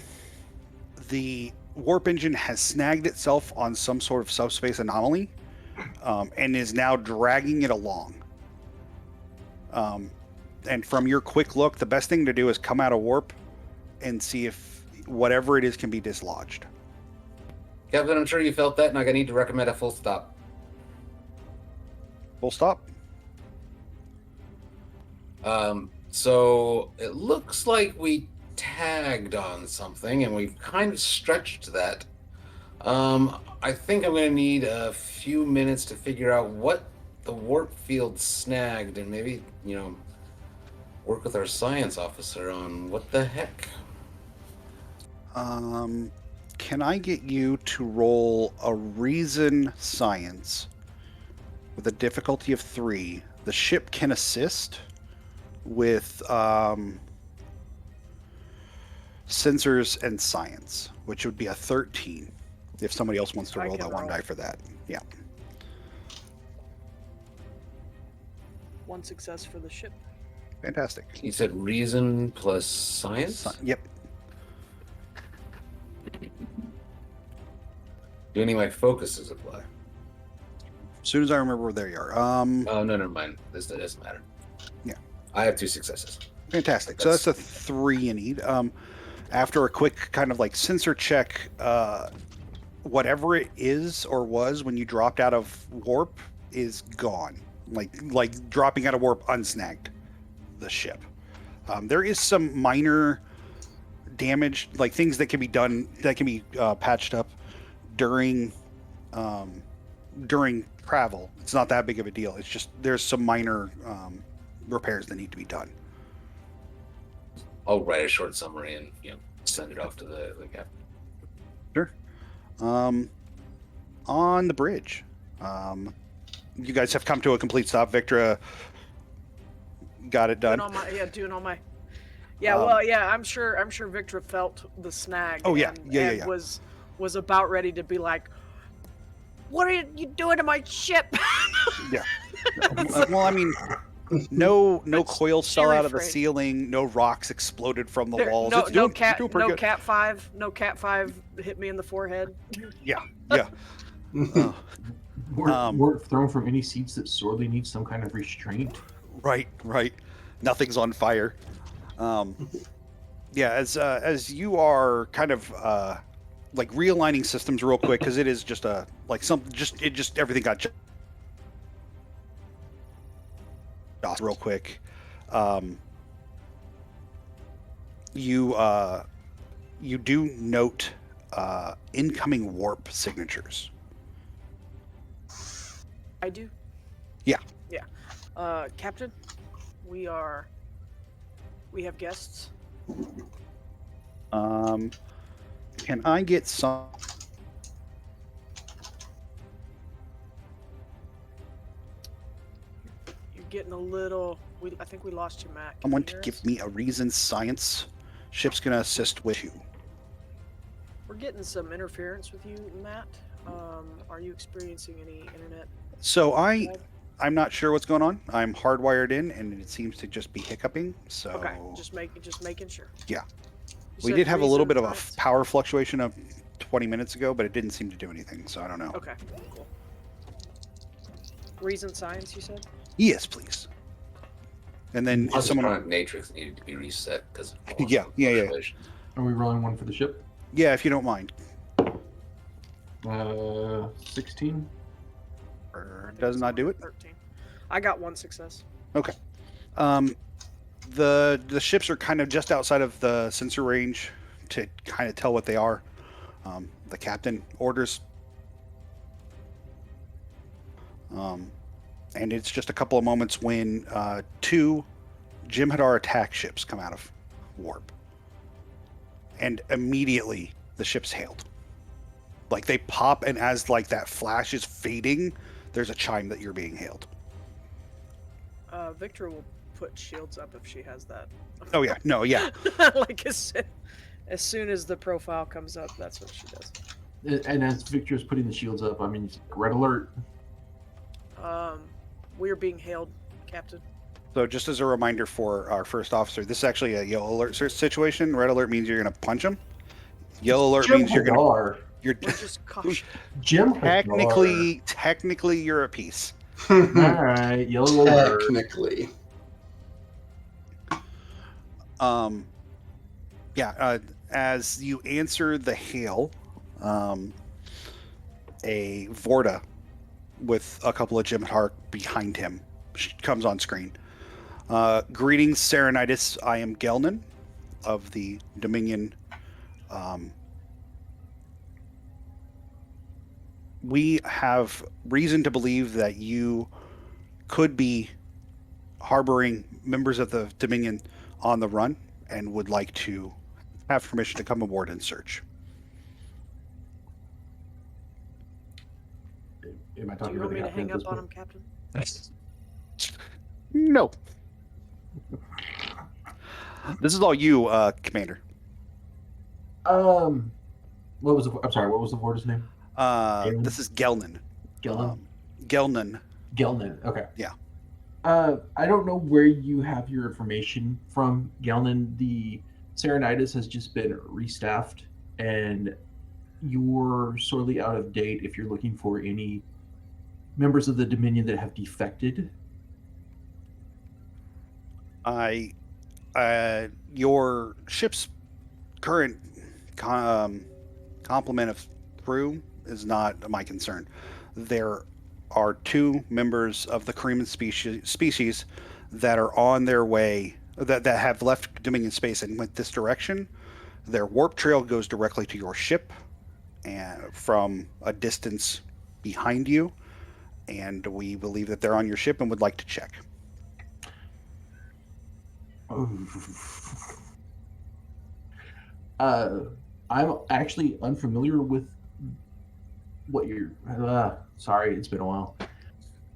the warp engine has snagged itself on some sort of subspace anomaly, and is now dragging it along. And from your quick look, the best thing to do is come out of warp and see if whatever it is can be dislodged. Captain, I'm sure you felt that, and I need to recommend a full stop. Full stop. So it looks like we tagged on something, and we've kind of stretched that. I think I'm going to need a few minutes to figure out what the warp field snagged, and maybe, work with our science officer on what the heck. Can I get you to roll a reason science with a difficulty of 3? The ship can assist with sensors and science, which would be a 13 if somebody else wants to roll that one die for that. Yeah. 1 success for the ship. Fantastic. You said reason plus science? Yep. Do any of my focuses apply? As soon as I remember where they are. Oh, no, never mind. This doesn't matter. Yeah. I have 2 successes. Fantastic. So that's a 3 you need. After a quick kind of like sensor check, whatever it is or was when you dropped out of warp is gone. Like dropping out of warp unsnagged the ship. There is some minor damage, like things that can be done, that can be patched up during travel. It's not that big of a deal. It's just there's some minor repairs that need to be done. I'll write a short summary and send it off to the captain. Sure. On the bridge, you guys have come to a complete stop. Victra got it done. Doing all my. Yeah, I'm sure Victor felt the snag. Oh, yeah. And was about ready to be like, "What are you doing to my ship?" Yeah. Well, I mean, no coils she fell out of the refrained. ceiling. No rocks exploded from the walls. It's No doing pretty good. Cat 5 hit me in the forehead. Yeah. Weren't thrown from any seats that sorely need some kind of restraint. Right. Nothing's on fire. Yeah, as you are kind of like realigning systems real quick, because it is just everything got real quick. You do note incoming warp signatures. I do. Yeah. Captain, we have guests. Can I get some? You're getting a little. I think we lost you, Matt. Can Someone you to hear give us? me a reason science. Ship's gonna assist with you. We're getting some interference with you, Matt. Are you experiencing any internet? So lag? I'm not sure what's going on. I'm hardwired in, and it seems to just be hiccuping. So Okay, just making sure. Yeah. You We said did have a little reason bit of a science? power fluctuation of 20 minutes ago, but it didn't seem to do anything. So I don't know. Okay, cool. Reason science, you said? Yes, please. And then if someone, Positronic matrix needed to be reset because Yeah. Are we rolling one for the ship? Yeah, if you don't mind. 16. Or does not do it. 13. I got 1 success. Okay. The ships are kind of just outside of the sensor range to kind of tell what they are. The captain orders. And it's just a couple of moments when 2 Jim'Hadar attack ships come out of warp. And immediately the ship's hailed. Like they pop, and as like that flash is fading, there's a chime that you're being hailed. Victor will put shields up if she has that. Oh yeah, no, yeah. Like as soon as the profile comes up, that's what she does. And as Victor's putting the shields up, I mean, red alert. We are being hailed, Captain. So just as a reminder for our first officer, this is actually a yellow alert situation. Red alert means you're going to punch him. Yellow alert means you're going to. Hadar. You're We're just cautious. Jim technically you're a piece. All right, yellow alert. Technically. As you answer the hail, a Vorta with a couple of Jim'Har behind him. She comes on screen. Greetings, Serenitis. I am Gelnan of the Dominion. We have reason to believe that you could be harboring members of the Dominion on the run and would like to have permission to come aboard and search. Am I Do talking you to want the me to captain hang at this up on him, point? Captain? No. This is all you, Commander. What was I'm sorry, what was the Vorta's name? This is Gelnan. Gelnan? Gelnan. Gelnan, okay. Yeah. I don't know where you have your information from, Gelnan. The Serenitis has just been restaffed, and you're sorely out of date if you're looking for any members of the Dominion that have defected. Your ship's current complement of crew is not my concern. There are 2 members of the Kremen species that are on their way, that have left Dominion space and went this direction. Their warp trail goes directly to your ship and from a distance behind you, and we believe that they're on your ship and would like to check. I'm actually unfamiliar with what you're. Sorry, it's been a while.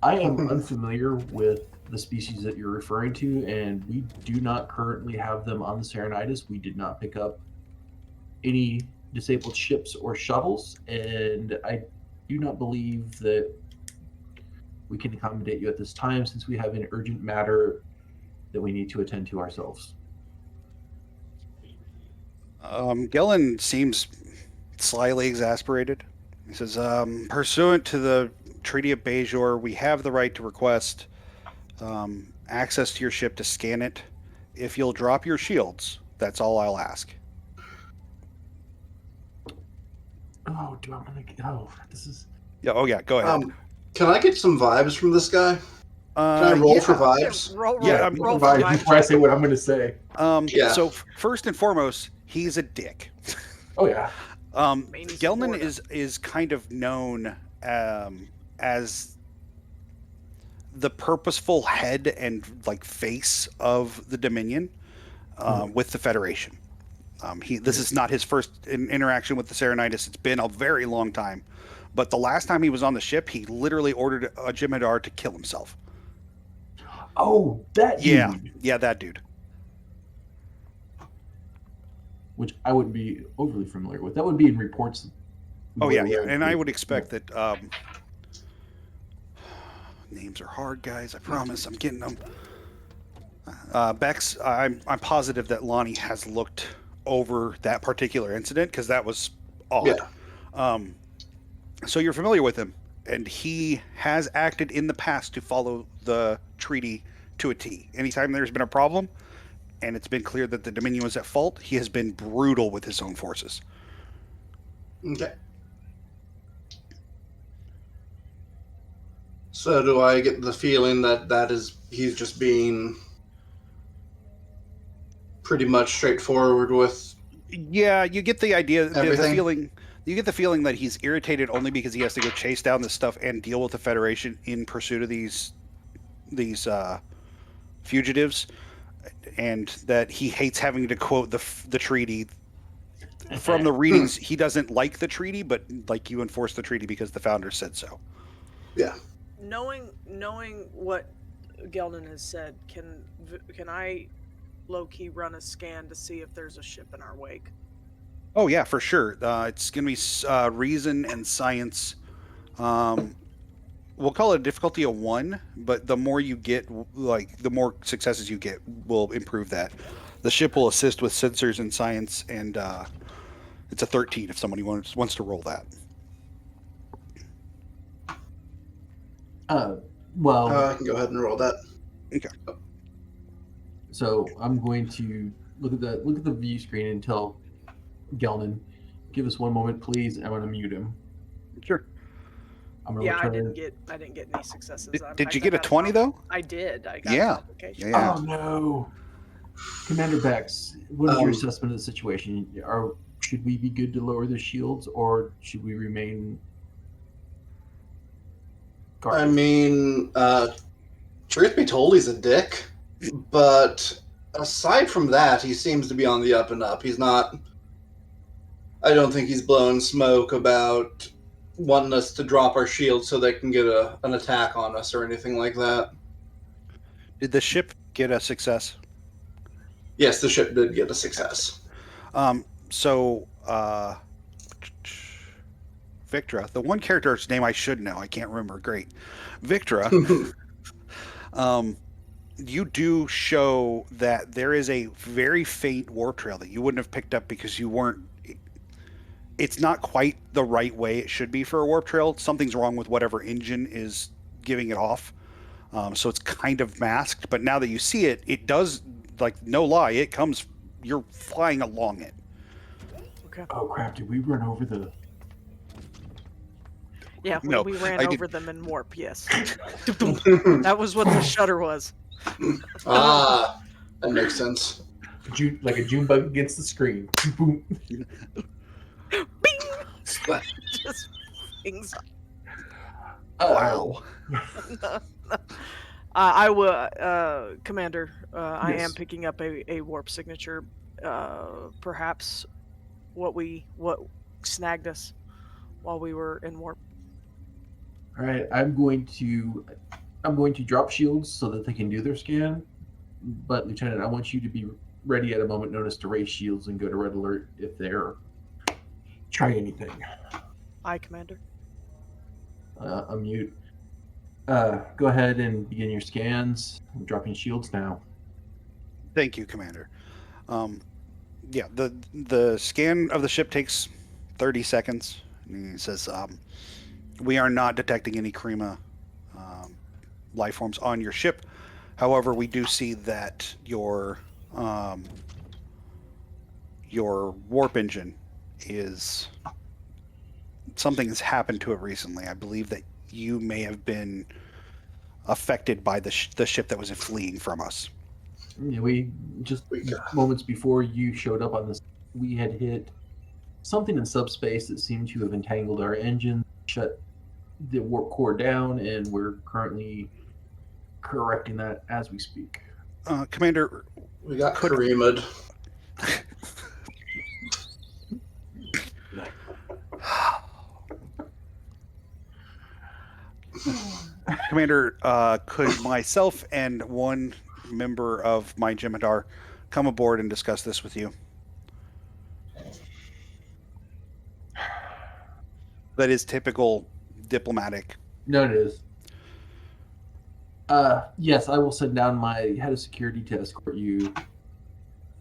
I am unfamiliar with the species that you're referring to, and we do not currently have them on the Serenitis. We did not pick up any disabled ships or shuttles, and I do not believe that we can accommodate you at this time since we have an urgent matter that we need to attend to ourselves. Gillen seems slightly exasperated. He says, pursuant to the Treaty of Bajor, we have the right to request access to your ship to scan it. If you'll drop your shields, that's all I'll ask. Oh, do I want to? Oh, this is. Yeah. Oh, yeah. Go ahead. Can I get some vibes from this guy? Can I roll for vibes? Roll for Vibes vibes. before I say what I'm going to say. Yeah. So first and foremost, he's a dick. Oh yeah. Gelman is kind of known as the purposeful head and like face of the Dominion with the Federation. This is not his first interaction with the Serenitis. It's been a very long time. But the last time he was on the ship, he literally ordered a Jim'Hadar to kill himself. Oh, that dude. Yeah, that dude. Which I wouldn't be overly familiar with. That would be in reports. Oh, yeah. And I would expect that... names are hard, guys. I promise. I'm getting them. Bex, I'm positive that Lonnie has looked over that particular incident because that was odd. Yeah. So you're familiar with him, and he has acted in the past to follow the treaty to a T. Anytime there's been a problem, and it's been clear that the Dominion was at fault, he has been brutal with his own forces. Okay. So do I get the feeling that he's just being pretty much straightforward with? Yeah, you get the idea, the feeling. You get the feeling that he's irritated only because he has to go chase down this stuff and deal with the Federation in pursuit of these fugitives, and that he hates having to quote the treaty. From the readings, he doesn't like the treaty, but like you enforce the treaty because the founders said so. Yeah. Knowing what Gelden has said, can I low-key run a scan to see if there's a ship in our wake? Oh yeah, for sure. It's going to be reason and science. We'll call it a difficulty of 1, but the more you get, like the more successes you get, will improve that. The ship will assist with sensors and science, and it's a 13 if somebody wants to roll that. Well, I can go ahead and roll that. Okay. So I'm going to look at the view screen and tell Gelman, give us one moment, please. I'm going to mute him. Sure. I'm gonna Yeah, return. I didn't get any successes. Did you get a 20 though? though? I did. I got a Yeah. complication. Yeah. Oh no, Commander Bex, what is your assessment of the situation? Should we be good to lower the shields, or should we remain guarded? I mean, truth be told, he's a dick. But aside from that, he seems to be on the up and up. He's not. I don't think he's blowing smoke about wanting us to drop our shields so they can get an attack on us or anything like that. Did the ship get a success? Yes, the ship did get a success. So, Victra, the one character's name I should know, I can't remember. Great. Victra, you do show that there is a very faint warp trail that you wouldn't have picked up because you weren't. It's not quite the right way it should be for a warp trail. Something's wrong with whatever engine is giving it off. So it's kind of masked. But now that you see it, it does, like, no lie, it comes, you're flying along it. Okay. Oh crap! Did we run over the? Yeah, No, we ran I over them in warp. Yes, that was what the shutter was. Ah, that makes sense. Like a June bug against the screen. Boom. Bing! Just things. Wow. I will, Commander. I am Yes. picking up a warp signature. Perhaps what snagged us while we were in warp. All right, I'm going to drop shields so that they can do their scan. But Lieutenant, I want you to be ready at a moment notice to raise shields and go to red alert if they're trying anything. Aye, Commander. Unmute. Go ahead and begin your scans. I'm dropping shields now. Thank you, Commander. Yeah, the scan of the ship takes 30 seconds. And he says, we are not detecting any Krima life forms on your ship. However, we do see that your warp engine is... Something has happened to it recently. I believe that you may have been affected by the ship that was fleeing from us. Yeah, we just moments before you showed up on this, we had hit something in subspace that seemed to have entangled our engine, shut the warp core down, and we're currently correcting that as we speak. Commander, We got Kareema'd. Commander, could myself and one member of my Jem'Hadar come aboard and discuss this with you? That is typical diplomatic. No, it is. Yes, I will send down my head of security to escort you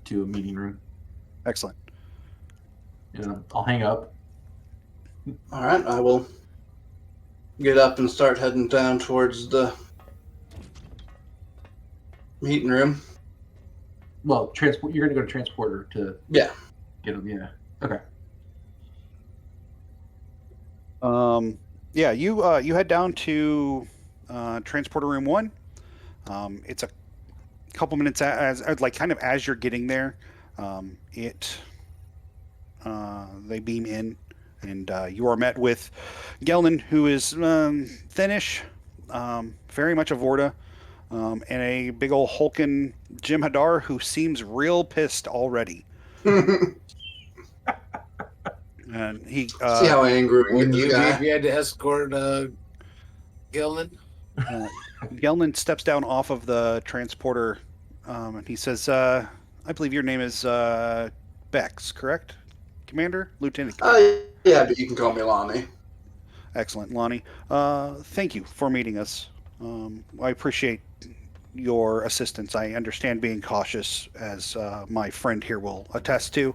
to a meeting room. Excellent. I'll hang up. All right, I will get up and start heading down towards the meeting room. Well, transport. You're going to go to transporter to Yeah. get them. Yeah. Okay. Yeah, you head down to transporter room 1. It's a couple minutes as you're getting there. They beam in, and you are met with Gelman, who is thinnish, very much a Vorta, and a big old hulking Jem'Hadar who seems real pissed already. And he See how angry we Wouldn't get you this be guy. if you had to escort Gilman? Gelman steps down off of the transporter, and he says, I believe your name is Bex, correct? Commander? Lieutenant Commander. Yeah, but you can call me Lonnie. Excellent, Lonnie. Thank you for meeting us. I appreciate your assistance. I understand being cautious, as my friend here will attest to.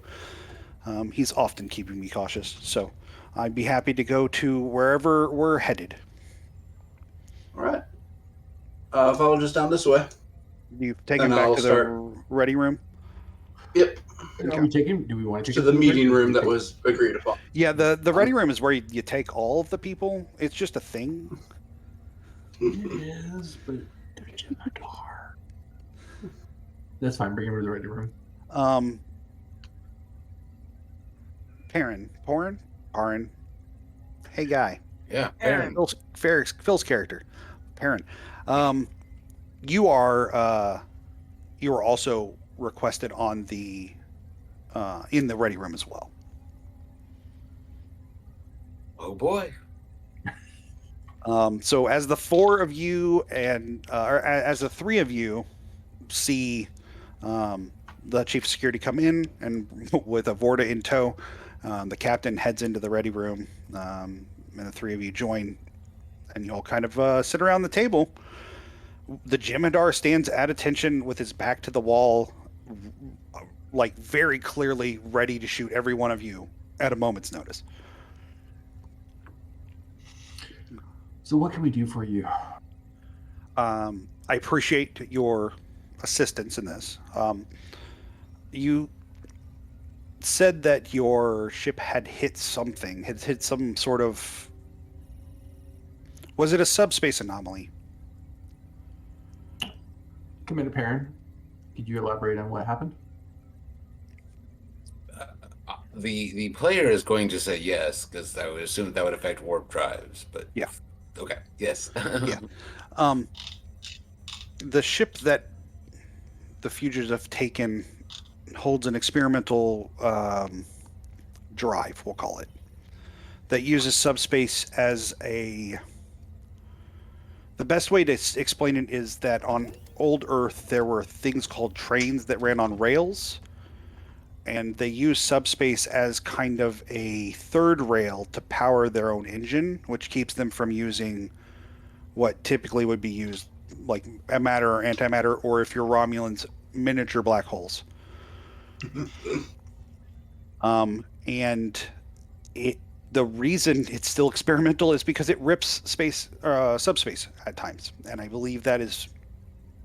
He's often keeping me cautious, so I'd be happy to go to wherever we're headed. All right. Follow just down this way. You take him And back I'll to start. the ready room? Yep. Are we taking? Do we want to take To it the bridge, meeting or room we that take- was agreed upon. Yeah, the ready room is where you take all of the people. It's just a thing. It is, but they're Jem'Hadar. That's fine. Bring him to the ready room. Perrin. Hey, guy. Yeah, Aaron. Baron. Phil's character, Perrin. You are also requested on the in the ready room as well. Oh boy. So as the four of you and or as the three of you see the chief of security come in and with a Vorta in tow, the captain heads into the ready room, and the three of you join, and you all kind of sit around the table. The Jem'Hadar stands at attention with his back to the wall, like very clearly ready to shoot every one of you at a moment's notice. So what can we do for you? I appreciate your assistance in this. You said that your ship had hit something, had hit some sort of... Was it a subspace anomaly? Commander Perrin, could you elaborate on what happened? The player is going to say yes, because I would assume that would affect warp drives, but... Yeah. Okay, yes. Yeah. The ship that the fugitives have taken holds an experimental drive, we'll call it, that uses subspace as a... The best way to explain it is that on old Earth there were things called trains that ran on rails, and they use subspace as kind of a third rail to power their own engine, which keeps them from using what typically would be used, like matter or antimatter, or if you're Romulans, miniature black holes. And the reason it's still experimental is because it rips subspace at times, and I believe that is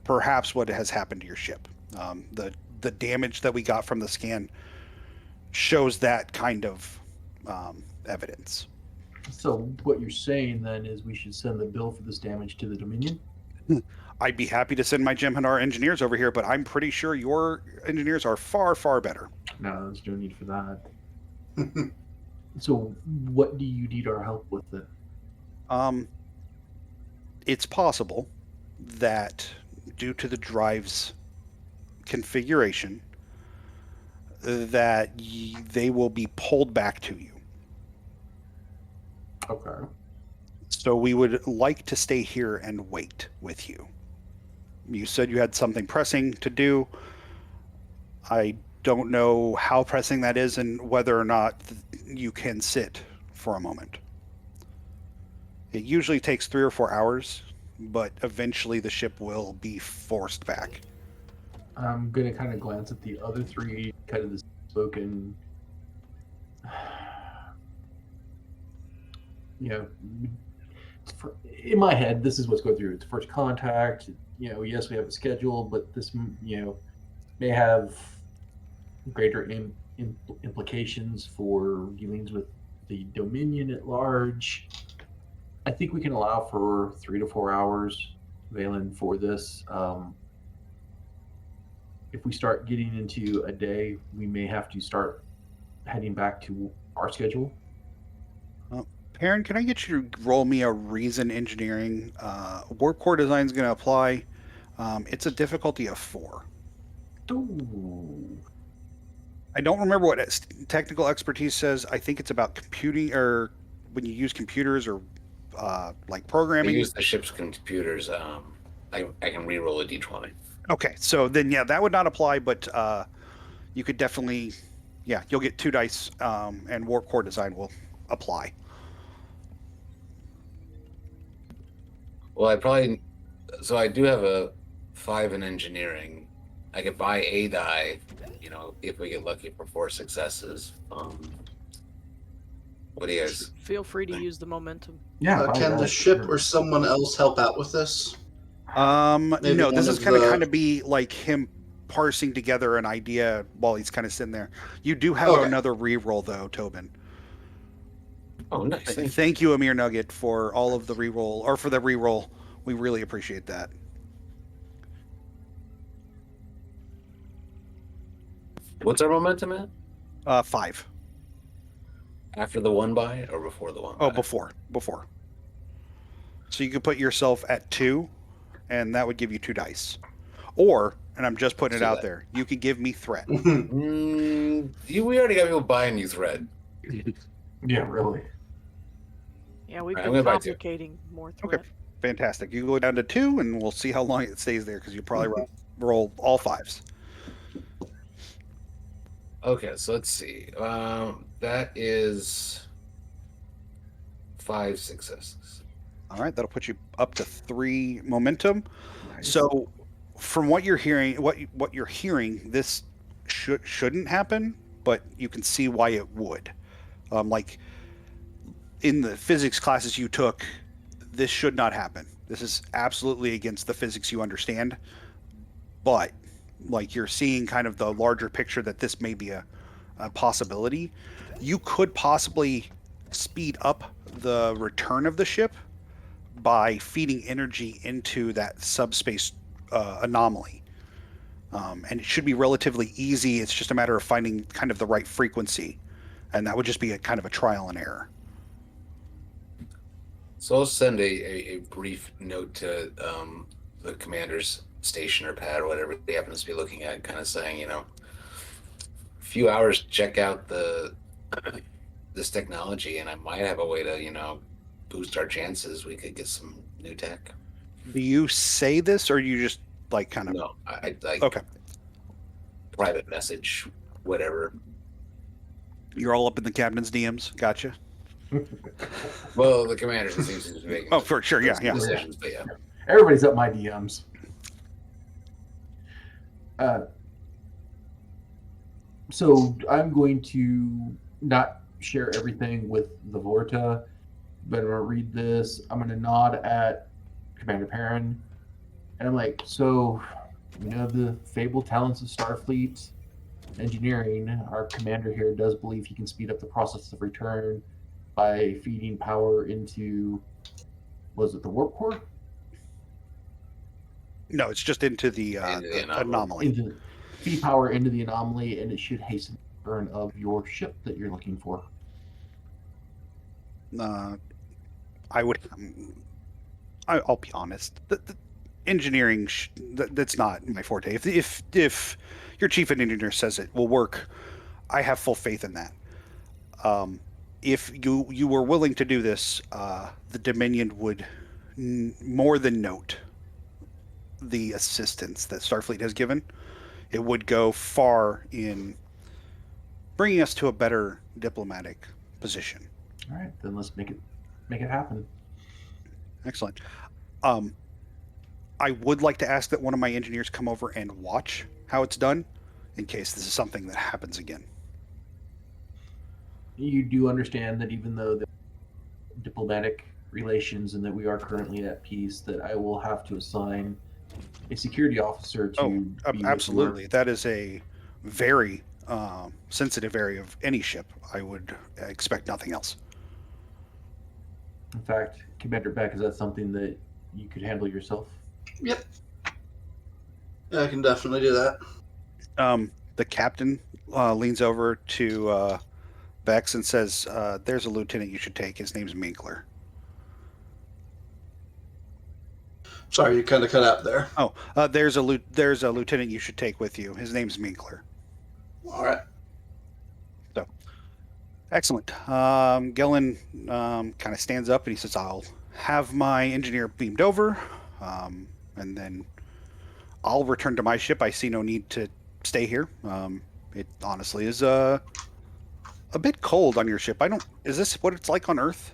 perhaps what has happened to your ship. The damage that we got from the scan shows that kind of evidence. So what you're saying then is we should send the bill for this damage to the Dominion? I'd be happy to send my Jem'Hadar engineers over here, but I'm pretty sure your engineers are far, far better. No, there's no need for that. So what do you need our help with then? It's possible that due to the drive's configuration, that they will be pulled back to you. Okay. So we would like to stay here and wait with you. You said you had something pressing to do. I don't know how pressing that is and whether or not you can sit for a moment. It usually takes 3 or 4 hours, but eventually the ship will be forced back. I'm going to kind of glance at the other three, kind of the spoken... In my head, this is what's going through. It's first contact. Yes, we have a schedule, but this, may have greater implications for dealings with the Dominion at large. I think we can allow for 3 to 4 hours, Valen, for this. If we start getting into a day, we may have to start heading back to our schedule. Perrin, can I get you to roll me a reason engineering? Warp core design is going to apply. It's a difficulty of 4. Ooh. I don't remember what technical expertise says. I think it's about computing, or when you use computers, or like I programming. use the ship's computers. I can re-roll a d20. Okay, so then yeah, that would not apply, but you could definitely, you'll get 2 dice, and warp core design will apply. Well, I do have a 5 in engineering. I could buy a die, if we get lucky for 4 successes. What do you guys? Feel free to use the momentum. Yeah. Can the ship or someone else help out with this? No, this is going to kind of be like him parsing together an idea while he's kind of sitting there. You do have Okay. another re-roll though, Tobin. Oh, nice. Thank you. Thank you, Amir Nugget, for all of the re-roll, or for the re-roll. We really appreciate that. What's our momentum at? 5. After the one by or before the one by? Oh, before. So you could put yourself at 2, and that would give you 2 dice. Or, and I'm just putting it out there, you could give me threat. We already got people buying you thread. Yeah, really. Yeah, we've Alright, I'm been gonna buy 2. complicating more Okay. threat. Fantastic. You go down to 2, and we'll see how long it stays there, because you probably roll all 5s. Okay, so let's see. That is 5 successes. All right, that'll put you up to 3 momentum. Nice. So, from what you're hearing, this shouldn't happen, but you can see why it would. Like in the physics classes you took, this should not happen. This is absolutely against the physics you understand. But like you're seeing kind of the larger picture that this may be a possibility. You could possibly speed up the return of the ship by feeding energy into that subspace anomaly. And it should be relatively easy. It's just a matter of finding kind of the right frequency. And that would just be a kind of a trial and error. So I'll send a brief note to the commander's station or pad or whatever they happen to be looking at, kind of saying, a few hours to check out this technology, and I might have a way to, boost our chances. We could get some new tech. Do you say this, or you just like kind of? No, I like Okay. private message, whatever. You're all up in the captain's DMs. Gotcha. Well, the commander seems to be making. Oh, for sure. Yeah. Decisions, but yeah. Everybody's up my DMs. So I'm going to not share everything with the Vorta, but I'm going to read this. I'm going to nod at Commander Perrin, and I'm like, so, the fabled talents of Starfleet engineering, our commander here does believe he can speed up the process of return by feeding power into, was it the warp core? No, it's just into the anomaly. Feed power into the anomaly, and it should hasten the return of your ship that you're looking for. I would. I'll be honest. The engineering that's not my forte. If your chief engineer says it will work, I have full faith in that. If you were willing to do this, the Dominion would more than note the assistance that Starfleet has given. It would go far in bringing us to a better diplomatic position. All right, then let's make it happen. Excellent. I would like to ask that one of my engineers come over and watch how it's done, in case this is something that happens again. You do understand that even though the diplomatic relations and that we are currently at peace, that I will have to assign a security officer to be absolutely. That is a very sensitive area of any ship. I would expect nothing else. In fact, Commander Beck, is that something that you could handle yourself? Yep. Yeah, I can definitely do that. The captain leans over to Bex and says, there's a lieutenant you should take. His name's Minkler. Sorry, you kind of cut out there. Oh, there's a lieutenant you should take with you. His name's Minkler. All right. So, excellent. Gillen kind of stands up and he says, I'll have my engineer beamed over, and then I'll return to my ship. I see no need to stay here. It honestly is a bit cold on your ship. Is this what it's like on Earth?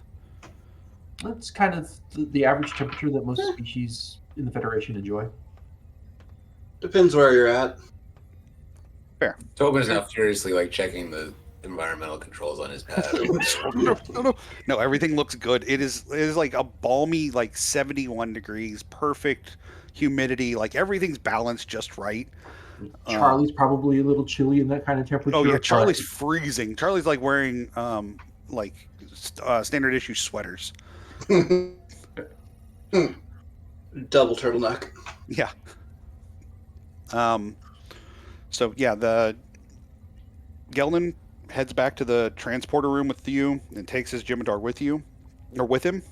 That's kind of the average temperature that most species in the Federation enjoy. Depends where you're at. Fair. Tobin is now furiously checking the environmental controls on his pad. No, everything looks good. It is like a balmy 71 degrees, perfect humidity. Like everything's balanced just right. Charlie's probably a little chilly in that kind of temperature. Oh yeah, but- Charlie's freezing. Charlie's like wearing standard issue sweaters. Double turtleneck. Yeah. So yeah, the Gelman heads back to the transporter room with you and takes his Jim'Hadar with him.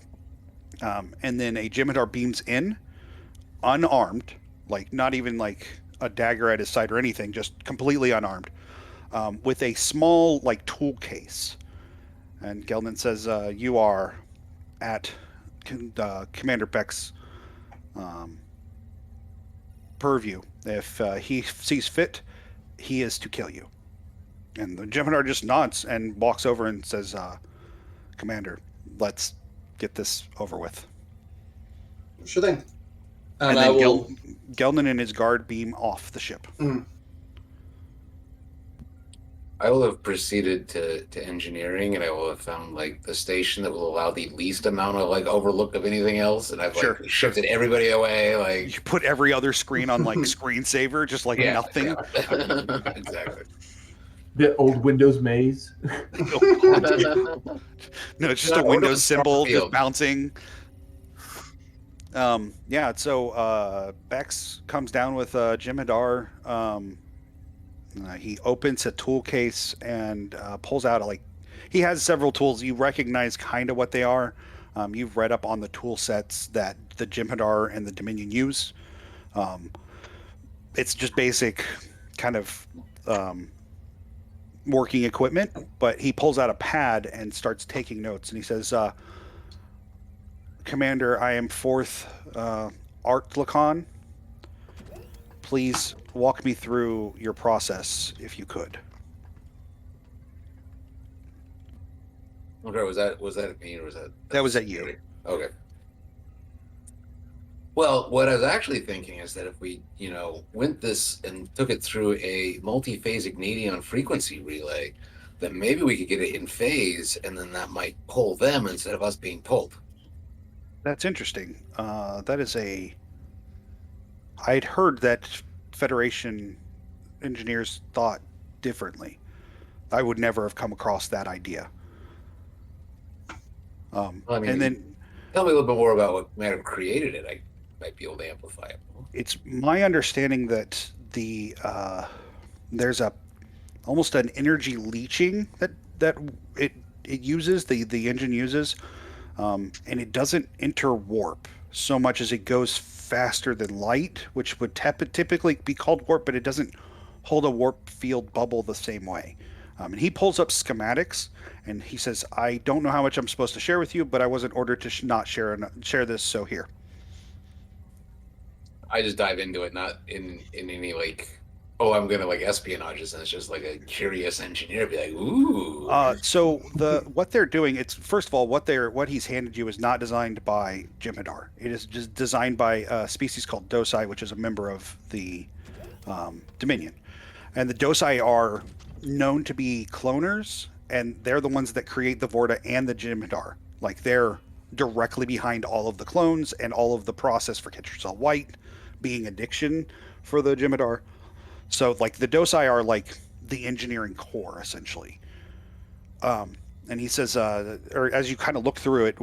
And then a Jim'Hadar beams in, unarmed, like not even like a dagger at his side or anything, just completely unarmed, with a small like tool case. And Gelman says, "You are at Commander Beck's purview. If he sees fit, he is to kill you." And the Jem'Hadar just nods and walks over and says, "Commander, let's get this over with." Sure thing. And I then will. Gelman and his guard beam off the ship. I will have proceeded to engineering, and I will have found like the station that will allow the least amount of like overlook of anything else, and I've Sure. like shifted everybody away. Like You put every other screen on like screensaver, just like nothing. Yeah. Exactly. The old Windows maze. No, it's just No, a Windows Windows symbol just Starfield. bouncing. Yeah, so Bex comes down with Jim'Hadar. He opens a tool case and pulls out he has several tools. You recognize kind of what they are. You've read up on the tool sets that the Jim'Hadar and the Dominion use. It's just basic kind of working equipment, but he pulls out a pad and starts taking notes, and he says, "Commander, I am 4th Artlacon. Please walk me through your process, if you could." Okay, was that at me or was that? That was at you. Okay. Well, what I was actually thinking is that if we, went this and took it through a multi-phase Ignatian frequency relay, then maybe we could get it in phase, and then that might pull them instead of us being pulled. That's interesting. That is I'd heard that Federation engineers thought differently. I would never have come across that idea. And then tell me a little bit more about what might have created it. I might be able to amplify it. It's my understanding that there's almost an energy leaching that it uses, the engine uses, and it doesn't enter warp so much as it goes faster than light, which would typically be called warp, but it doesn't hold a warp field bubble the same way. And he pulls up schematics and he says, "I don't know how much I'm supposed to share with you, but I wasn't ordered to not share this, so here." I just dive into it, not in any like, oh, I'm gonna like espionage this, and it's just like a curious engineer be like, ooh. So what they're doing, it's first of all what he's handed you is not designed by Jim'Hadar. It is just designed by a species called Dosai, which is a member of the Dominion, and the Dosai are known to be cloners, and they're the ones that create the Vorta and the Jim'Hadar. Like they're directly behind all of the clones and all of the process for Catcher Cell White being addiction for the Jim'Hadar. So like the Dosai are like the engineering core essentially. And he says, or as you kind of look through it,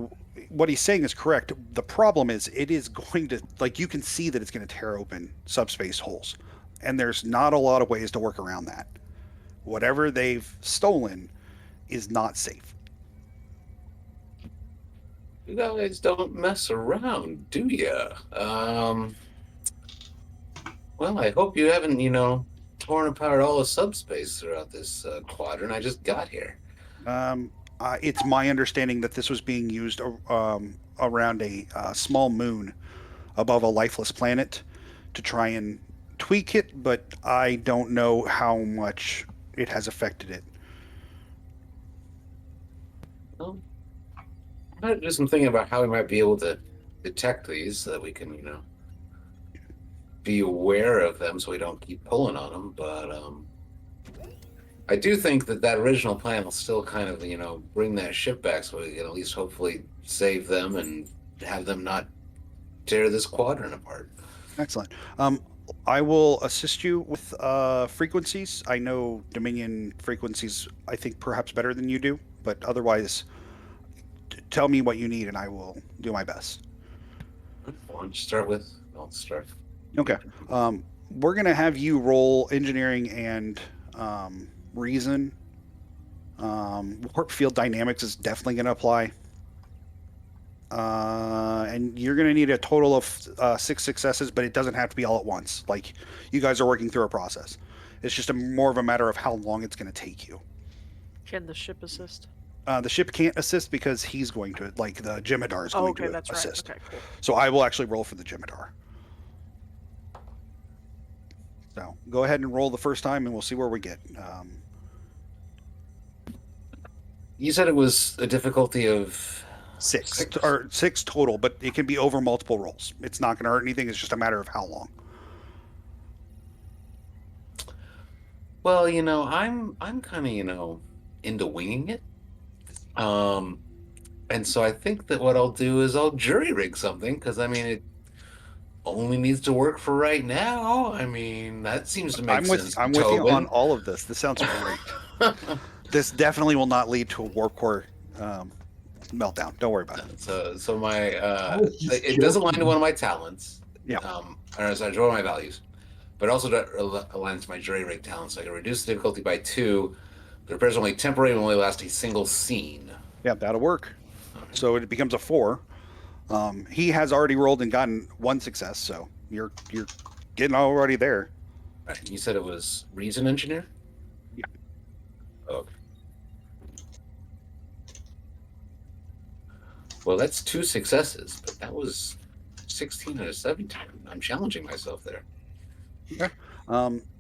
what he's saying is correct. The problem is it is going to, like, you can see that it's going to tear open subspace holes, and there's not a lot of ways to work around that. Whatever they've stolen is not safe. You guys don't mess around, do ya? Well, I hope you haven't, torn apart all the subspace throughout this quadrant. I just got here. It's my understanding that this was being used around a small moon above a lifeless planet to try and tweak it, but I don't know how much it has affected it. Well, I might do some thinking about how we might be able to detect these so that we can, be aware of them so we don't keep pulling on them. But I do think that original plan will still kind of, bring that ship back so we can at least hopefully save them and have them not tear this quadrant apart. Excellent. I will assist you with frequencies. I know Dominion frequencies, I think perhaps better than you do, but otherwise, tell me what you need and I will do my best. Why don't you start with? I'll start. Okay. We're going to have you roll engineering and reason. Warp field dynamics is definitely going to apply. And you're going to need a total of 6 successes, but it doesn't have to be all at once. Like, you guys are working through a process. It's just more of a matter of how long it's going to take you. Can the ship assist? The ship can't assist because he's going to, like, the Jemadar is going okay, to that's assist. right. Okay, cool. So I will actually roll for the Jemadar. So go ahead and roll the first time, and we'll see where we get. You said it was a difficulty of Six or six total, but it can be over multiple rolls. It's not going to hurt anything. It's just a matter of how long. Well, I'm kind of, into winging it. And so I think that what I'll do is I'll jury rig something because I mean it only needs to work for right now. I mean, that seems to make sense to I'm with you on Tobin. all of this. This sounds great. This definitely will not lead to a warp core meltdown. Don't worry about it. So my I was just it does align to joking. one of my talents. Yeah. Or sorry, one of my values, but also aligns to my jury rig talent. So I can reduce the difficulty by 2. The repairs are only temporary and only last a single scene. Yeah, that'll work. Okay. So it becomes a 4. He has already rolled and gotten 1 success, so you're getting already there. Right. You said it was reason engineer? Yeah. Okay. Well, that's 2 successes, but that was 16 and a 17. I'm challenging myself there. Okay.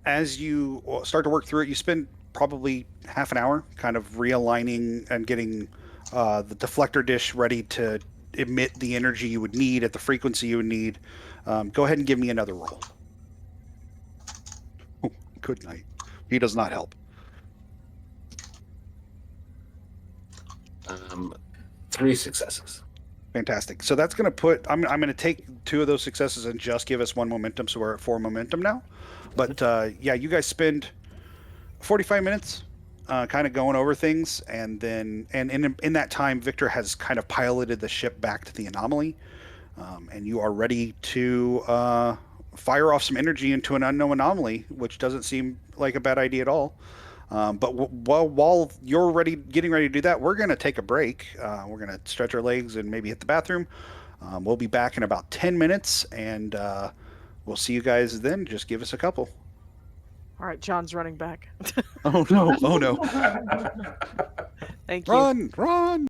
As you start to work through it, you spend probably half an hour kind of realigning and getting the deflector dish ready to emit the energy you would need at the frequency you would need. Go ahead and give me another roll. Oh, good night. He does not help. 3 successes. Fantastic. So that's going to put. I'm going to take 2 of those successes and just give us 1 momentum. So we're at 4 momentum now. But yeah, you guys spend 45 minutes kind of going over things, and then in that time, Victor has kind of piloted the ship back to the anomaly, and you are ready to fire off some energy into an unknown anomaly, which doesn't seem like a bad idea at all. But while you're getting ready to do that, we're going to take a break. We're going to stretch our legs and maybe hit the bathroom. We'll be back in about 10 minutes, and we'll see you guys then. Just give us a couple. All right, John's running back. Oh no! Oh no! Thank you. Run! Run!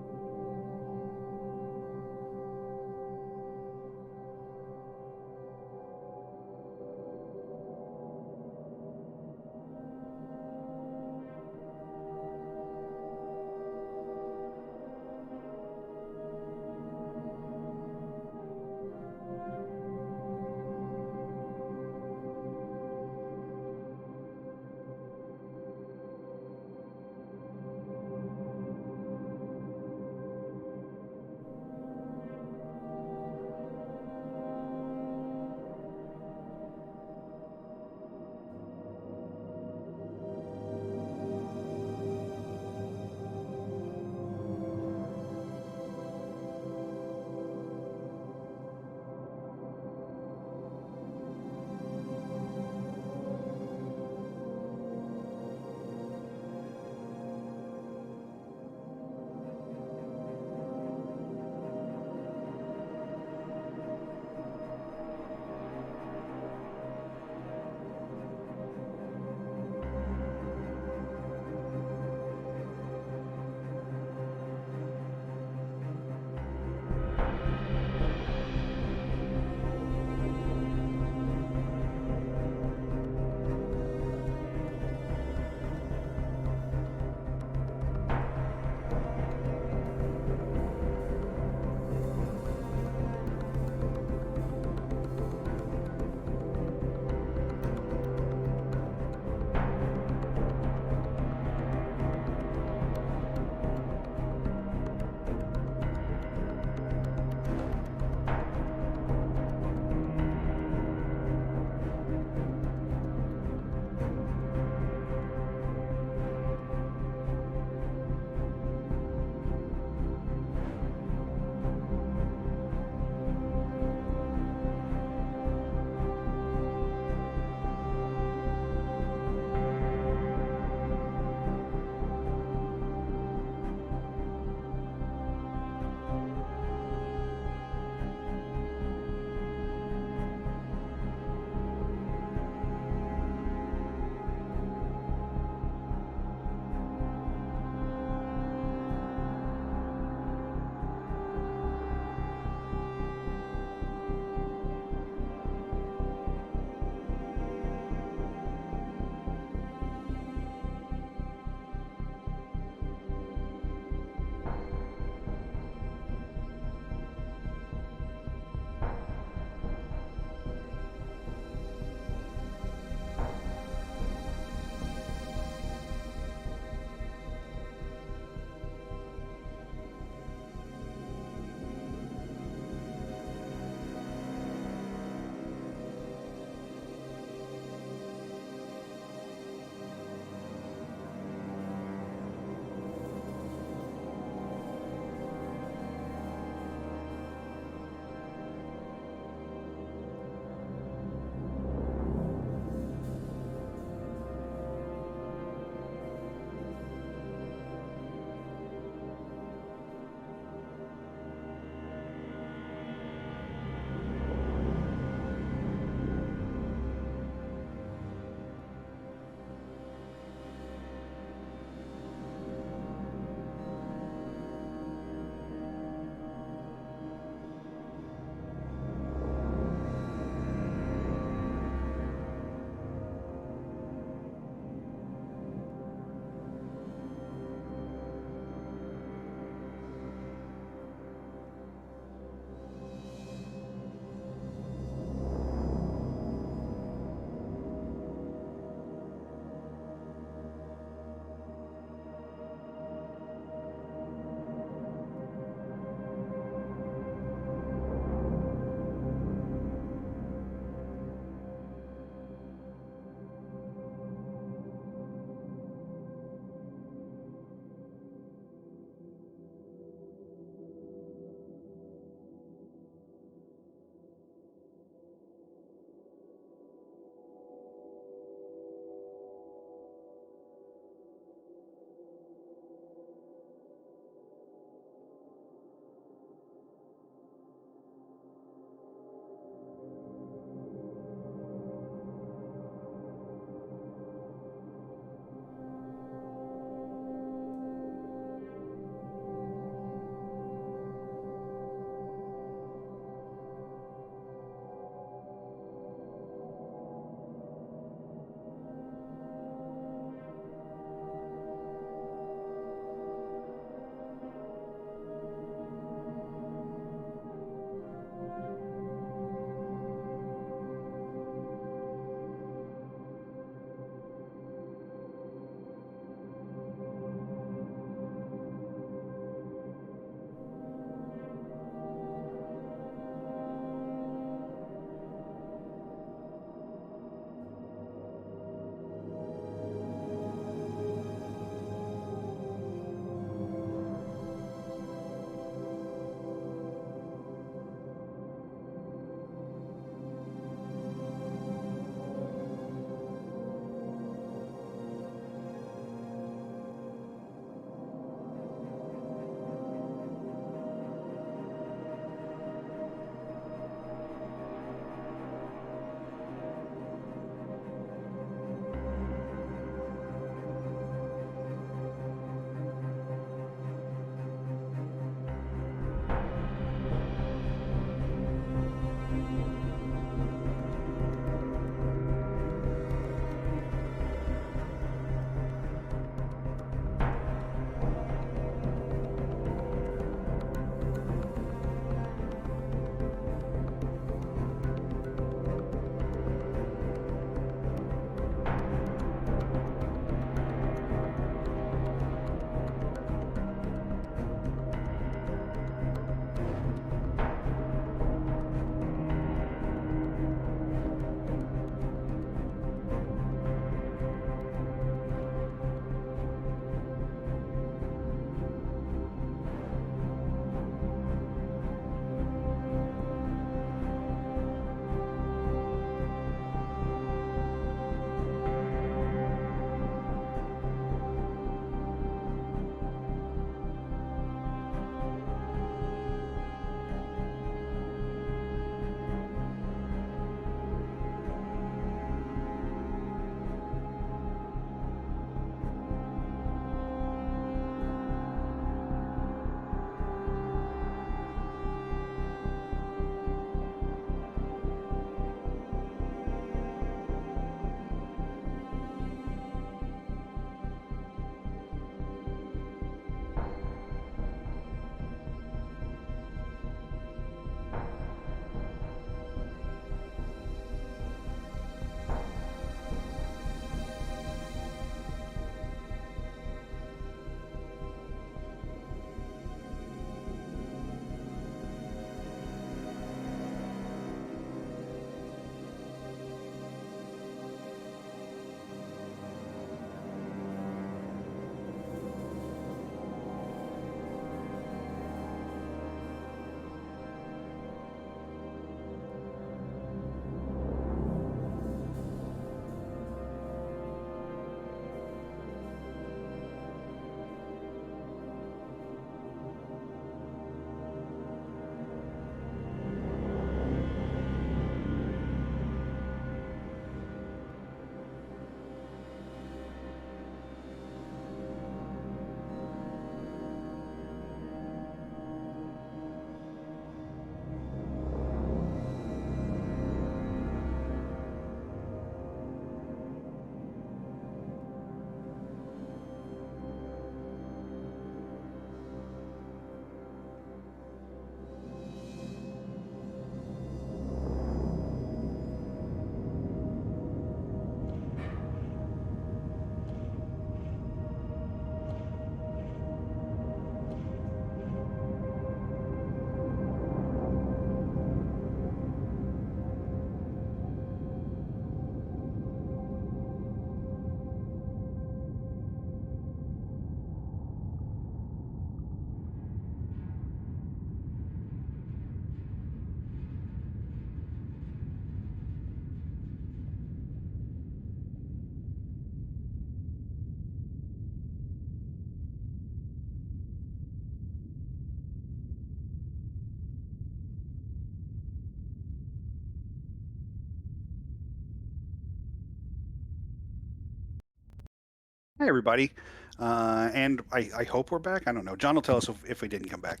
Hi, everybody. And I hope we're back. I don't know. John will tell us if we didn't come back.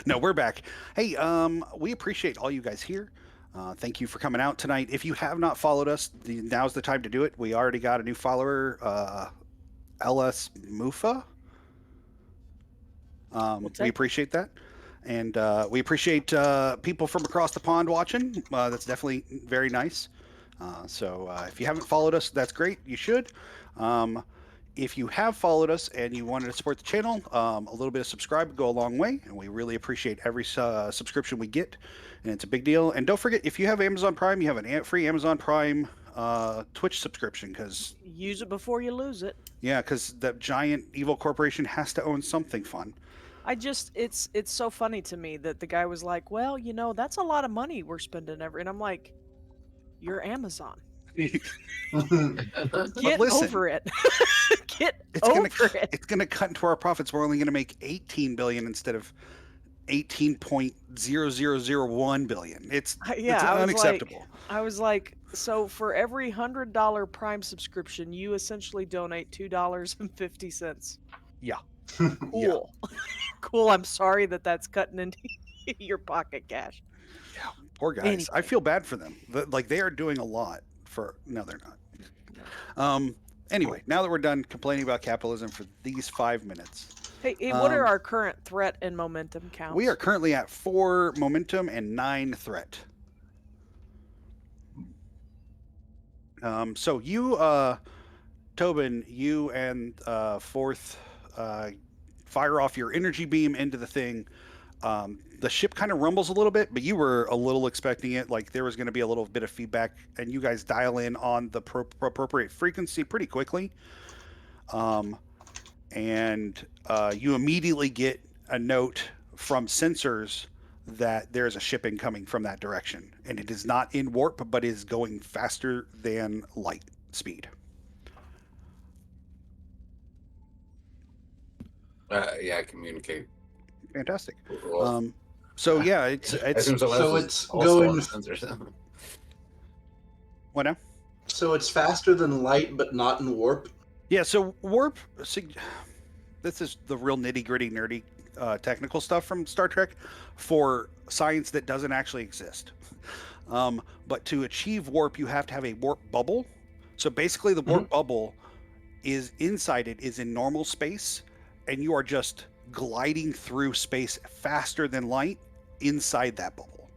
No, we're back. Hey, we appreciate all you guys here. Thank you for coming out tonight. If you have not followed us, now's the time to do it. We already got a new follower, LS Mufa. We'll We take appreciate that. And we appreciate people from across the pond watching. That's definitely very nice. So if you haven't followed us, that's great. You should. If you have followed us and you wanted to support the channel, a little bit of subscribe would go a long way, and we really appreciate every subscription we get, and it's a big deal. And don't forget, if you have Amazon Prime, you have an free Amazon Prime Twitch subscription, because use it before you lose it. because that giant evil corporation has to own something fun. It's so funny to me that the guy was like, "Well, that's a lot of money we're spending and I'm like, "You're Amazon. Get listen, over it. Get It's over gonna it." it's gonna cut into our profits. We're only gonna make 18 billion instead of 18.0001 billion. It's unacceptable. I was like, so for every $100 Prime subscription, you essentially donate $2.50. Yeah. Cool. Cool. I'm sorry that that's cutting into your pocket cash. Yeah. Poor guys. Anyway. I feel bad for them. Like they are doing a lot for. No, they're not. Anyway, now that we're done complaining about capitalism for these 5 minutes, Hey, what are our current threat and momentum counts? we are currently at 4 momentum and 9 threat. So you, Tobin, you and Fourth fire off your energy beam into the thing. The ship kind of rumbles a little bit, but you were a little expecting it. Like there was going to be a little bit of feedback, and you guys dial in on the appropriate frequency pretty quickly. And you immediately get a note from sensors that there's a ship incoming from that direction, and it is not in warp, but is going faster than light speed. Yeah, communicate. Fantastic. Well, So yeah, it's going. What now? So it's faster than light, but not in warp. Yeah. So warp. This is the real nitty gritty, nerdy, technical stuff from Star Trek for science that doesn't actually exist. But to achieve warp, you have to have a warp bubble. So basically, the warp bubble is inside it is in normal space, and you are just gliding through space faster than light inside that bubble.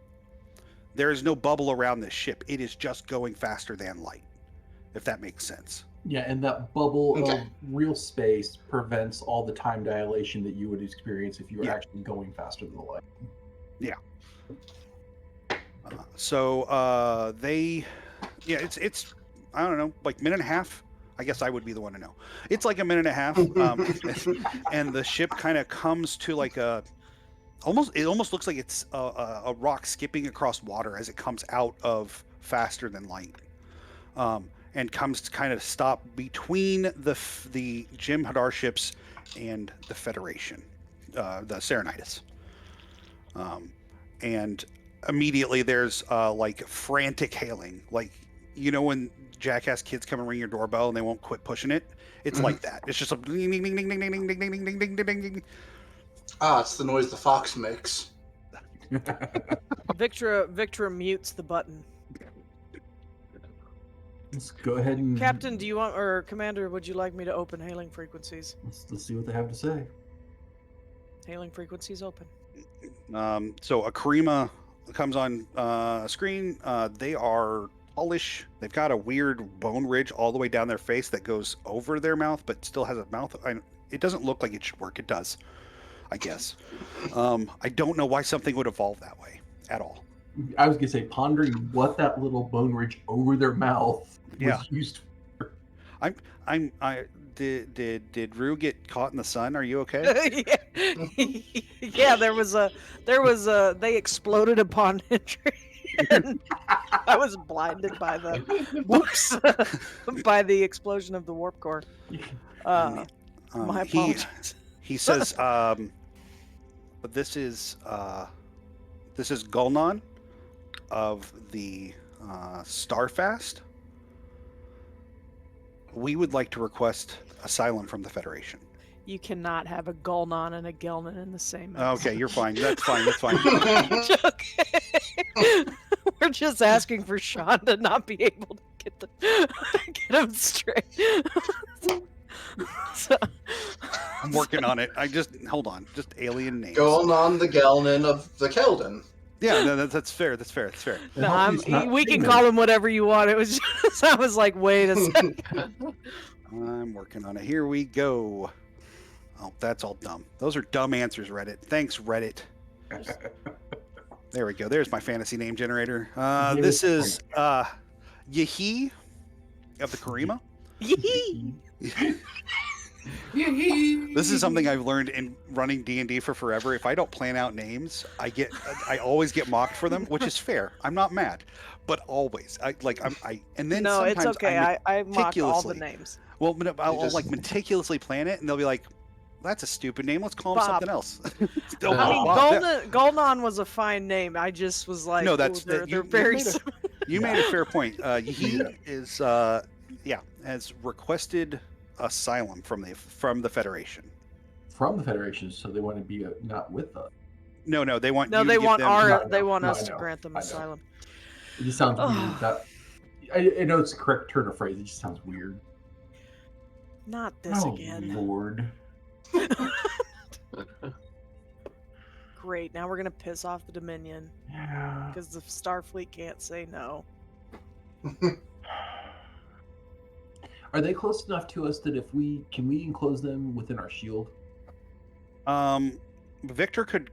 There is no bubble around this ship. It is just going faster than light, if that makes sense. Yeah, and that bubble of real space prevents all the time dilation that you would experience if you were actually going faster than the light. Yeah. It's I don't know, like minute and a half. I guess I would be the one to know. It's like a minute and a half, and the ship kind of comes to like it almost looks like it's a rock skipping across water as it comes out of faster than light, and comes to kind of stop between the Jim Hadar ships and the Federation, the Serenitis, and immediately there's like frantic hailing, like when jackass kids come and ring your doorbell and they won't quit pushing it. It's like that. It's just a ding ding ding ding ding ding ding ding ding ding ding ding. Ah, it's the noise the fox makes. Victra mutes the button. Let's go ahead and Captain, do you want, or Commander, would you like me to open hailing frequencies? let's see what they have to say. Hailing frequencies open. So Akarima comes on screen. They are tallish. They've got a weird bone ridge all the way down their face that goes over their mouth, but still has a mouth. It doesn't look like it should work. It does, I guess. I don't know why something would evolve that way at all. I was gonna say, pondering what that little bone ridge over their mouth was used for. Did Rue get caught in the sun? Are you okay? Yeah, there was they exploded upon entry. And I was blinded by by the explosion of the warp core. My apologies. He says, this is Gulnon of the Starfast. we would like to request asylum from the Federation. You cannot have a Gulnon and a Gelnon in the same Okay, you're fine. That's fine. That's fine. Okay. We're just asking for Sean to not be able to get him straight. So, I'm working on it. Hold on. Just alien names. Going on the Gelnin of the Keldon. Yeah, no, that's fair. That's fair. That's fair. no, we can call him whatever you want. It was just, I was like, wait a second. I'm working on it. Here we go. Oh, that's all dumb. Those are dumb answers, Reddit. Thanks, Reddit. There we go. There's my fantasy name generator. This is Yahi of the Karima. This is something I've learned in running D&D for forever. If I don't plan out names, I always get mocked for them, which is fair. I'm not mad, but always and then No, it's sometimes okay. I mock all the meticulously- names. Well, I'll just- like meticulously plan it, and they'll be like, "That's a stupid name. Let's call him Bob. something else." I mean, Bob, yeah. Golden was a fine name. I just was like, No, that's they're you very made a- similar. You made a fair point. He is has requested asylum from the Federation. From the Federation, so they want to be not with us. No, they want No, you to they give want them- they want No, us I to know. grant them I know. asylum. It just sounds Ugh. weird. I know it's the correct turn of phrase. It just sounds weird. Not this Oh again. Lord. Great. Now we're gonna piss off the Dominion Yeah. because the Starfleet can't say no. Are they close enough to us that can we enclose them within our shield? Victor could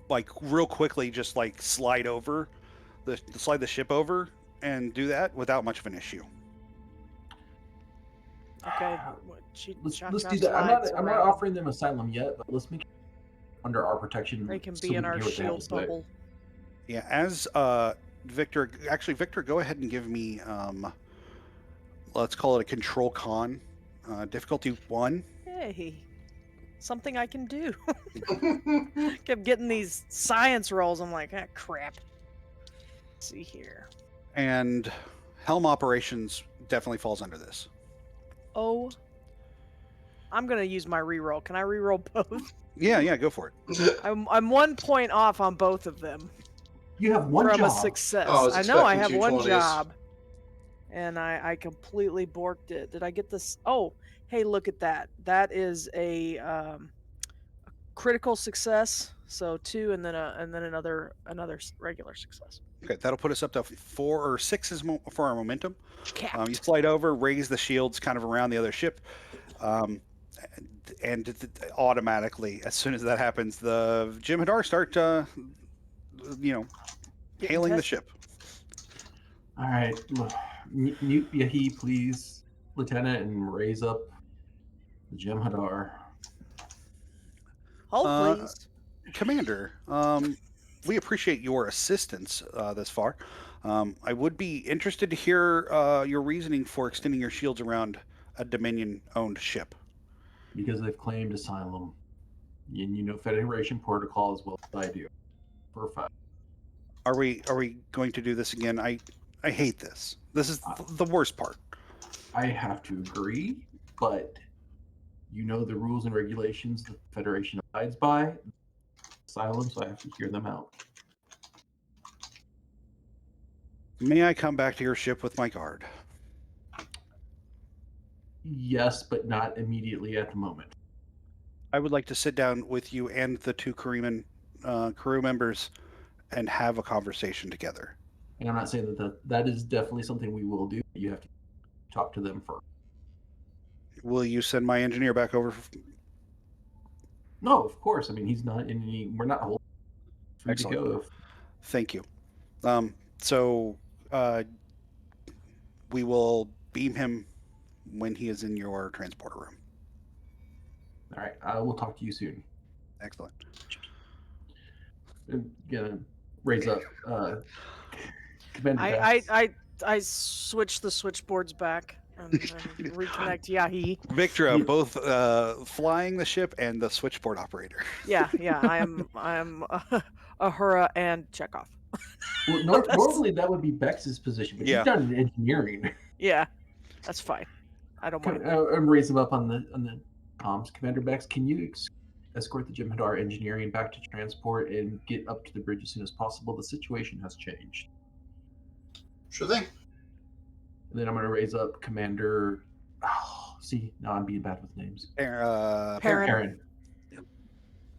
like real quickly just like slide the ship over and do that without much of an issue. Okay. Let's Cha-cha do that. slides I'm not around. offering them asylum yet, but let's make it under our protection. They can so be we in our hear what they have shield to say. bubble. Yeah, as Victor, go ahead and give me let's call it a control con, difficulty 1. Hey, something I can do. Kept getting these science rolls. I'm like, ah, crap. Let's see here. And helm operations definitely falls under this. Oh, I'm gonna use my reroll. Can I reroll both? Yeah, go for it. I'm 1 point off on both of them You have one from job. a success. Oh, I was I know I have expecting one 2 20s. job, and I completely borked it. Did I get this? Oh, hey, look at that. That is a critical success. So 2, and then another regular success. Okay, that'll put us up to 4 or 6 for our momentum. Capped. You slide over, raise the shields kind of around the other ship, and automatically, as soon as that happens, the Jem'Hadar start, Getting hailing the tested. ship. All right, mute Yahi, please, Lieutenant, and raise up the Jem'Hadar. Hold, please. Commander, we appreciate your assistance thus far. I would be interested to hear your reasoning for extending your shields around a Dominion-owned ship. Because they've claimed asylum. And you know Federation protocol as well as I do. For a fact. Are we going to do this again? I hate this. This is the worst part. I have to agree, but you know the rules and regulations the Federation abides by. Asylum, so I have to hear them out. May I come back to your ship with my guard? Yes, but not immediately at the moment. I would like to sit down with you and the 2 Kariman crew members and have a conversation together. And I'm not saying that is definitely something we will do. You have to talk to them first. Will you send my engineer back over? No, of course. I mean, he's not in any. We're not holding. Free to Excellent. go. Thank you. So we will beam him when he is in your transporter room. All right, I will talk to you soon. Excellent. I'm gonna raise up. Commander Dax. I switch the switchboards back and reconnect Yahi. Victor, both flying the ship and the switchboard operator. Yeah, I am Ahura and Chekhov. Well, normally that would be Bex's position, but Yeah. he's done engineering. Yeah, that's fine. I don't mind. And raise him up on the comms. Commander Bex, can you escort the Jem'Hadar engineering back to transport and get up to the bridge as soon as possible? The situation has changed. Sure thing. And then I'm going to raise up Commander. Oh, see, now I'm being bad with names. Perrin. Perrin. Yep.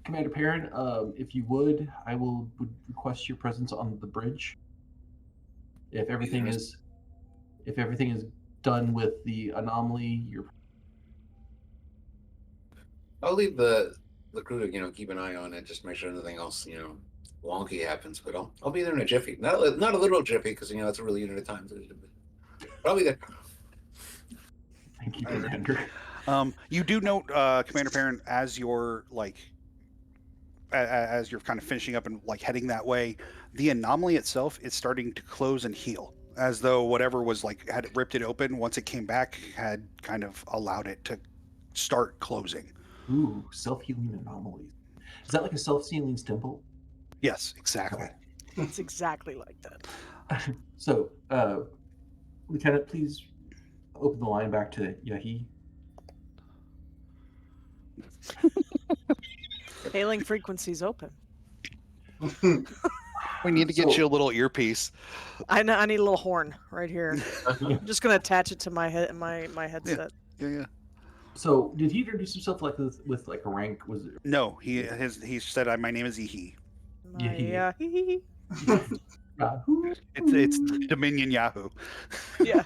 Commander Perrin, if you would request your presence on the bridge. If everything is done with the anomaly, I'll leave the crew to keep an eye on it, just make sure nothing else wonky happens. But I'll be there in a jiffy, not a literal jiffy, because it's a real unit of time. But I'll be there. Thank you, Commander. You do note, Commander Perrin, as you're as you're kind of finishing up and heading that way, the anomaly itself is starting to close and heal, as though whatever was had ripped it open, once it came back, had kind of allowed it to start closing. Ooh, self-healing anomalies. Is that like a self-healing stimple? Yes, exactly. It's exactly like that. So, Lieutenant, please open the line back to Yahi. Hailing frequencies open. We need to get you a little earpiece. I need a little horn right here. I'm just gonna attach it to my head, my headset. Yeah. So, did he introduce himself with a rank? Was it? No, he said, "My name is Ihi." Yahi. It's Dominion Yahoo. Yeah,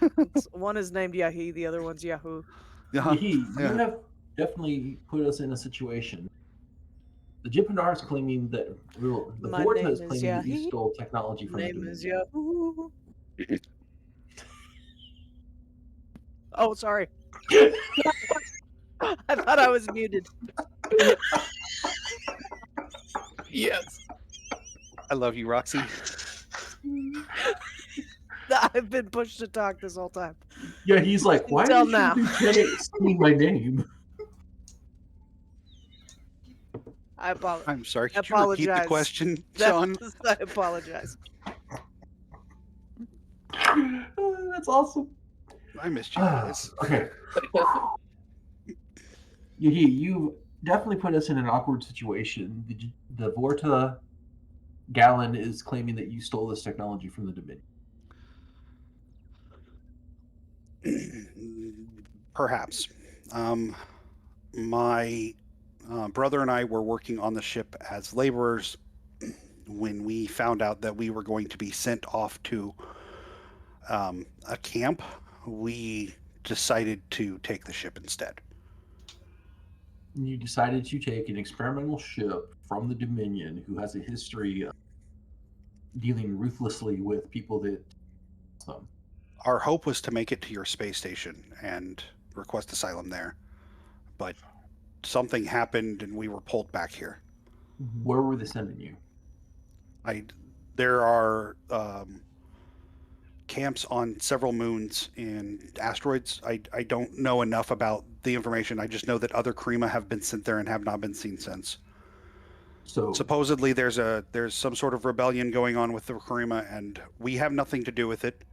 one is named Yahi, the other one's Yahoo. Yahi, you have definitely put us in a situation. The Jem'Hadar is claiming that the Vorta is claiming that you stole technology from the name is Yahoo. Oh, sorry. I thought I was muted. Yes. I love you, Roxy. I've been pushed to talk this whole time. Yeah, he's like, why Until did now. you saying my name? I apologize. I'm sorry. Could you repeat the question, Sean? I apologize. That's awesome. I missed you guys. Okay. You definitely put us in an awkward situation. The Vorta Gallon is claiming that you stole this technology from the Dominion. Perhaps. My brother and I were working on the ship as laborers when we found out that we were going to be sent off to a camp. We decided to take the ship instead. You decided to take an experimental ship from the Dominion who has a history of dealing ruthlessly with people that them. Our hope was to make it to your space station and request asylum there, but something happened and we were pulled back here. Where were they sending you? There are camps on several moons and asteroids. I don't know enough about the information. I just know that other Karima have been sent there and have not been seen since. So supposedly there's some sort of rebellion going on with the Karima, and we have nothing to do with it,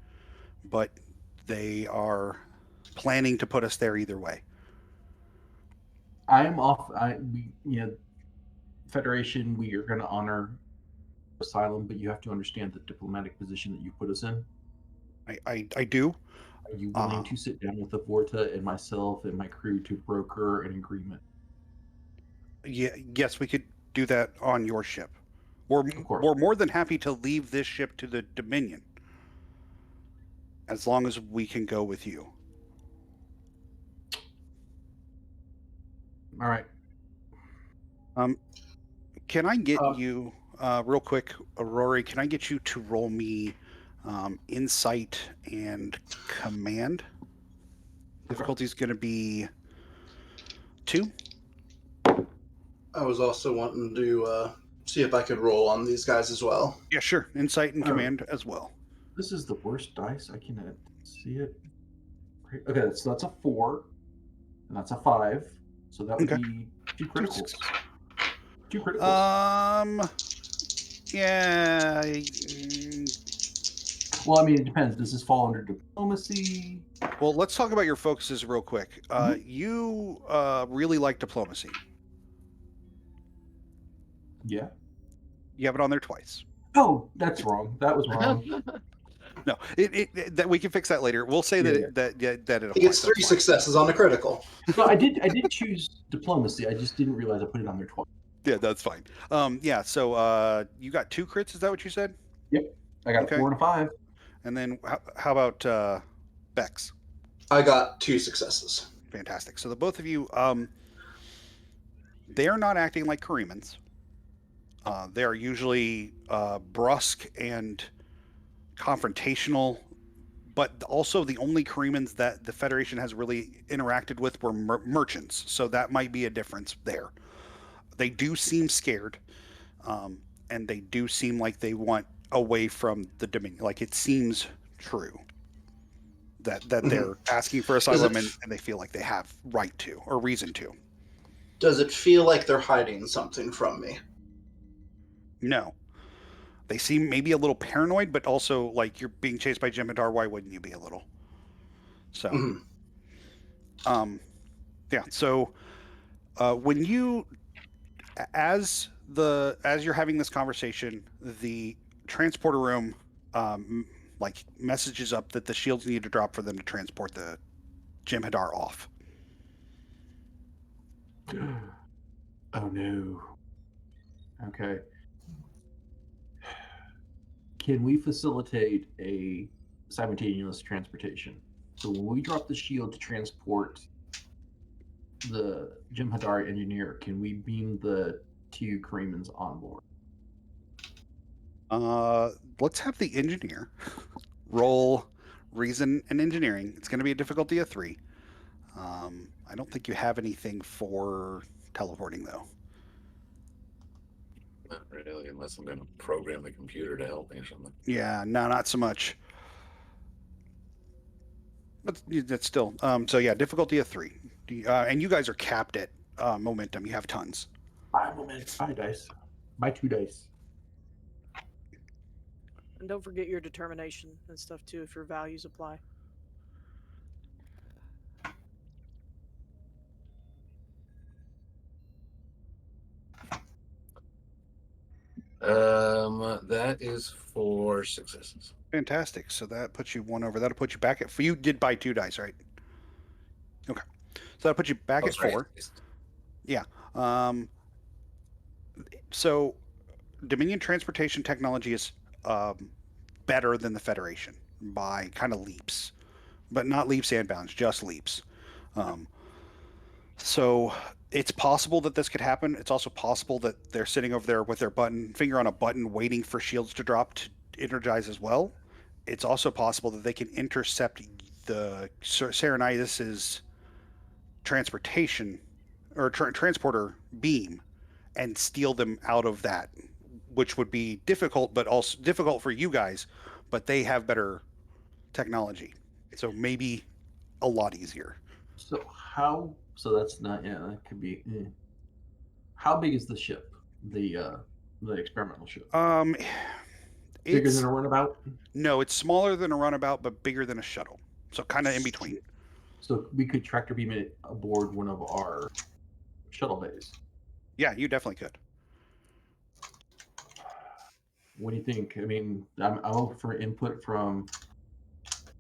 but they are planning to put us there either way. I'm off. Federation, we are going to honor asylum, but you have to understand the diplomatic position that you put us in. I do. Are you willing to sit down with the Vorta and myself and my crew to broker an agreement? Yes, we could do that on your ship. We're more than happy to leave this ship to the Dominion, as long as we can go with you. All right. Can I get you, real quick, Rory, can I get you to roll me insight and command? Difficulty is going to be 2. I was also wanting to see if I could roll on these guys as well. Yeah, sure. Insight and command as well. This is the worst dice. I cannot see it. Okay, so that's a 4, and that's a 5. So that would be 2 criticals. 2 criticals. Yeah. Well, I mean, it depends. Does this fall under diplomacy? Well, let's talk about your focuses real quick. You really like diplomacy. Yeah. You have it on there twice. Oh, that's wrong. That was wrong. No, that we can fix that later. We'll say Yeah. that it applies. He gets 3 That's fine. successes on the critical. No, I did choose diplomacy. I just didn't realize I put it on there twice. Yeah, that's fine. Yeah. So you got 2 crits. Is that what you said? Yep. I got Okay. a 4 and a 5. And then how about Bex? I got 2 successes. Fantastic. So the both of you, they are not acting like Kareemans. They are usually brusque and confrontational, but also the only Kareemans that the Federation has really interacted with were merchants. So that might be a difference there. They do seem scared, and they do seem like they want away from the Dominion. Like it seems true that they're asking for asylum and they feel like they have right to or reason to. Does it feel like they're hiding something from me? No. They seem maybe a little paranoid, but also like you're being chased by Jem'Hadar. Why wouldn't you be a little? So, yeah. So, when you, as you're having this conversation, the transporter room, like messages up that the shields need to drop for them to transport the Jem'Hadar off. Oh no. Okay. Can we facilitate a simultaneous transportation? So when we drop the shield to transport the Jem'Hadar engineer, can we beam the 2 Kareemans on board? Let's have the engineer roll reason and engineering. It's going to be a difficulty of 3. I don't think you have anything for teleporting though. Not really, unless I'm going to program the computer to help me or something. Yeah, no, not so much. But that's still. So yeah, difficulty of 3. And you guys are capped at momentum. You have tons. 5 momentum, 5 dice. Buy 2 dice. And don't forget your determination and stuff too if your values apply. That is 4 successes. Fantastic. So that puts you 1 over. That'll put you back at. You did buy 2 dice, right? Okay. So that'll put you back at 4. Yeah. So Dominion transportation technology is better than the Federation by kind of leaps, but not leaps and bounds, just leaps. So it's possible that this could happen. It's also possible that they're sitting over there with their finger on a button, waiting for shields to drop to energize as well. It's also possible that they can intercept the Serenides's transportation or transporter beam and steal them out of that, which would be difficult, but also difficult for you guys. But they have better technology, so maybe a lot easier. So how? So that's not. Yeah, that could be. How big is the ship? The experimental ship. Bigger than a runabout? No, it's smaller than a runabout, but bigger than a shuttle. So kind of in between. So we could tractor beam it aboard one of our shuttle bays. Yeah, you definitely could. What do you think? I mean, I'm open for input from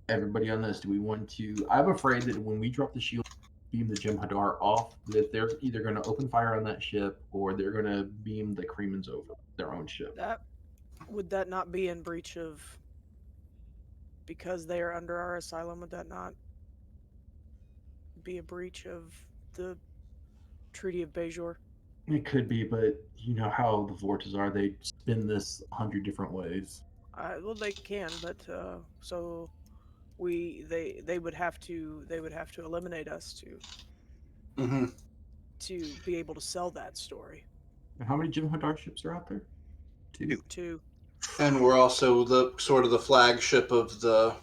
everybody on this. Do we want to? I'm afraid that when we drop the shield, beam the Jem'Hadar off, that they're either going to open fire on that ship or they're going to beam the Kareemans over their own ship. Would that not be in breach of, because they are under our asylum, would that not be a breach of the Treaty of Bajor? It could be, but you know how the Vortas are. They spin this 100 different ways. Well, they can, but so they would have to eliminate us to be able to sell that story. And how many Jem'Hadar ships are out there? 2. And we're also the sort of the flagship of the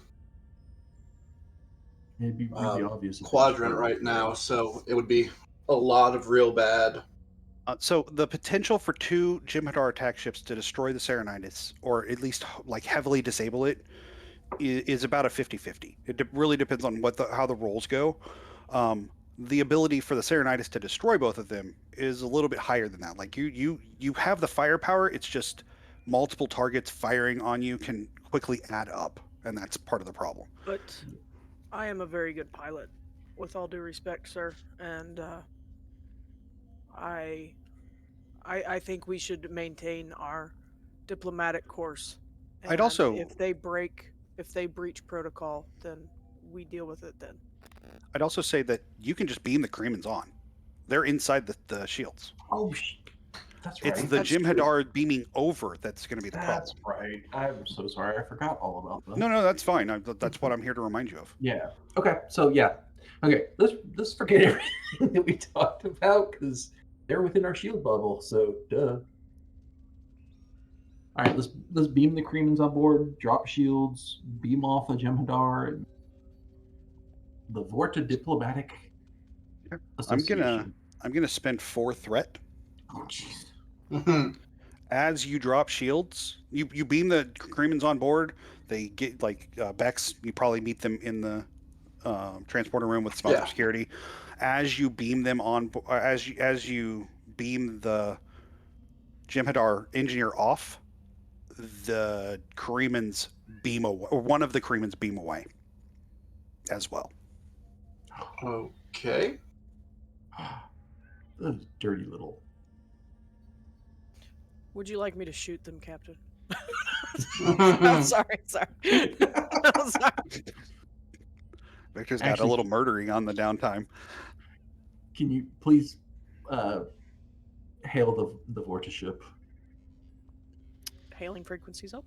Maybe really obvious quadrant right now, so it would be a lot of real bad. So the potential for 2 Jem'Hadar attack ships to destroy the Serenites, or at least like heavily disable it, is about a 50-50. It really depends on how the rolls go. The ability for the Serenitis to destroy both of them is a little bit higher than that. Like you have the firepower. It's just multiple targets firing on you can quickly add up, and that's part of the problem. But I am a very good pilot, with all due respect, sir, and I, I think we should maintain our diplomatic course. I'd And also if they breach protocol, then we deal with it then. I'd also say that you can just beam the Kremens on. They're inside the shields. Oh, that's right. It's the That's Jim true. Hadar beaming over that's going to be the That's problem. right. I'm so sorry. I forgot all about that. No, that's fine. That's what I'm here to remind you of. Yeah. Okay. So yeah. Okay. Let's forget everything that we talked about because they're within our shield bubble. So duh. All right. Let's beam the Kremens on board. Drop shields. Beam off the Jem'Hadar. And the Vorta Diplomatic Association. I'm gonna spend 4 threat. Oh jeez. As you drop shields, you beam the Kremens on board. They get like Bex. You probably meet them in the transporter room with sponsored security. As you beam them on, as you beam the Jem'Hadar engineer off, the Kremens beam away, or one of the Kremens beam away as well. Okay. Those dirty little. Would you like me to shoot them, Captain? I'm sorry. I'm sorry. Victor's got a little murdering on the downtime. Can you please hail the Vorta ship? Hailing frequencies up.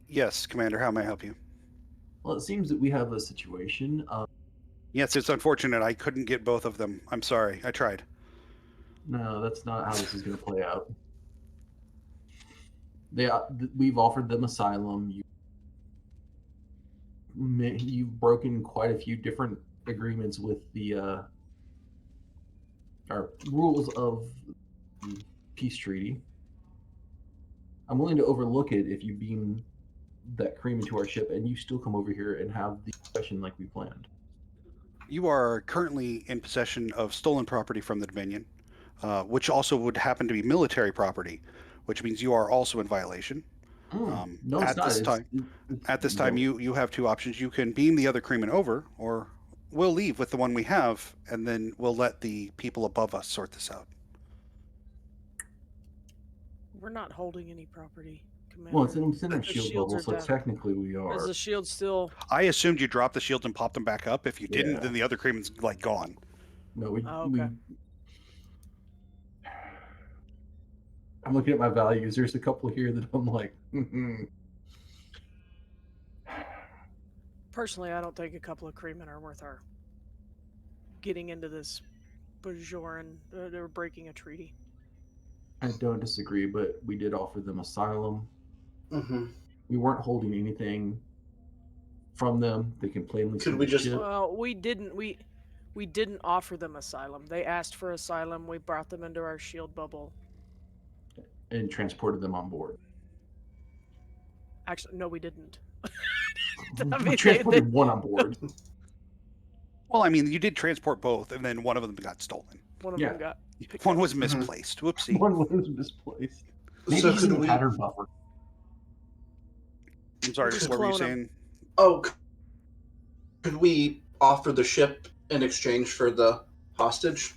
Yes, Commander. How may I help you? Well, it seems that we have a situation. Yes, it's unfortunate. I couldn't get both of them. I'm sorry. I tried. No, that's not how this is going to play out. We've offered them asylum. You've broken quite a few different agreements with the our rules of the peace treaty. I'm willing to overlook it if you beam that cream into our ship and you still come over here and have the discussion like we planned. You are currently in possession of stolen property from the Dominion, which also would happen to be military property, which means you are also in violation. No, it's not. At this time, you have 2 options. You can beam the other Kremen over, or we'll leave with the one we have, and then we'll let the people above us sort this out. We're not holding any property, Commander. Well, it's in our shield bubble, so down. technically we are. Is the shield still? I assumed you dropped the shields and popped them back up. If you didn't, then the other Kremen's like gone. No, we. Okay. I'm looking at my values. There's a couple here that I'm like, Personally, I don't think a couple of Kremen are worth our getting into this Bajoran. They're breaking a treaty. I don't disagree, but we did offer them asylum. Mm-hmm. We weren't holding anything from them. They can plainly see the ship. Well, we didn't offer them asylum. They asked for asylum. We brought them into our shield bubble and transported them on board. Actually, no, we didn't. We transported one on board. Well, I mean, you did transport both, and then one of them got stolen. One of them got. One was misplaced. Whoopsie. One was misplaced. Maybe So he's in could the we- pattern buffer. I'm sorry, Just what were you clone 'em. saying? Oh, could we offer the ship in exchange for the hostage?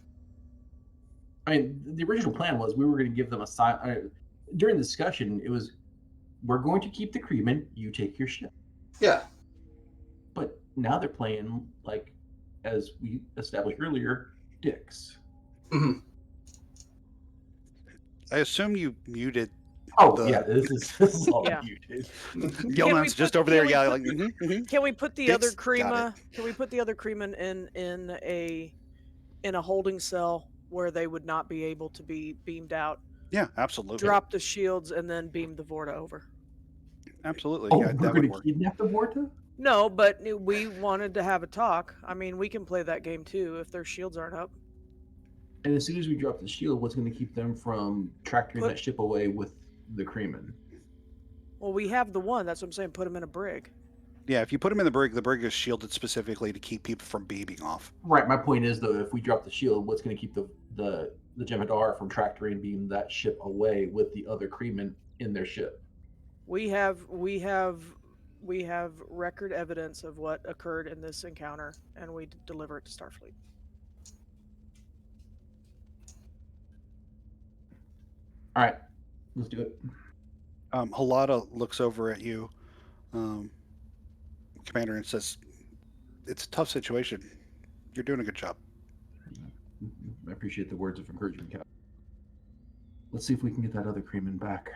I mean, the original plan was we were going to give them asylum. During the discussion, it was, we're going to keep the Kremen, you take your ship. Yeah. But now they're playing, like, as we established earlier, dicks. Mm-hmm. I assume you muted. This is all muted. Yeoman's just over there yelling. Can we put the other Got Krema? Can we put the other Kremen in a holding cell where they would not be able to be beamed out? Yeah, absolutely. Drop the shields and then beam the Vorta over. Absolutely. Oh, yeah, we're going to kidnap the Vorta? No, but we wanted to have a talk. I mean, we can play that game too if their shields aren't up. And as soon as we drop the shield, what's going to keep them from tractoring that ship away with the Kremen? Well, we have the one. That's what I'm saying. Put him in a brig. Yeah, if you put him in the brig is shielded specifically to keep people from beaming off. Right. My point is though, if we drop the shield, what's going to keep the Jem'Hadar from tractoring beam that ship away with the other crewmen in their ship? We have record evidence of what occurred in this encounter, and we deliver it to Starfleet. All right, let's do it. Halada looks over at you, Commander, and says, "It's a tough situation. You're doing a good job." I appreciate the words of encouragement, Captain. Let's see if we can get that other crewman back.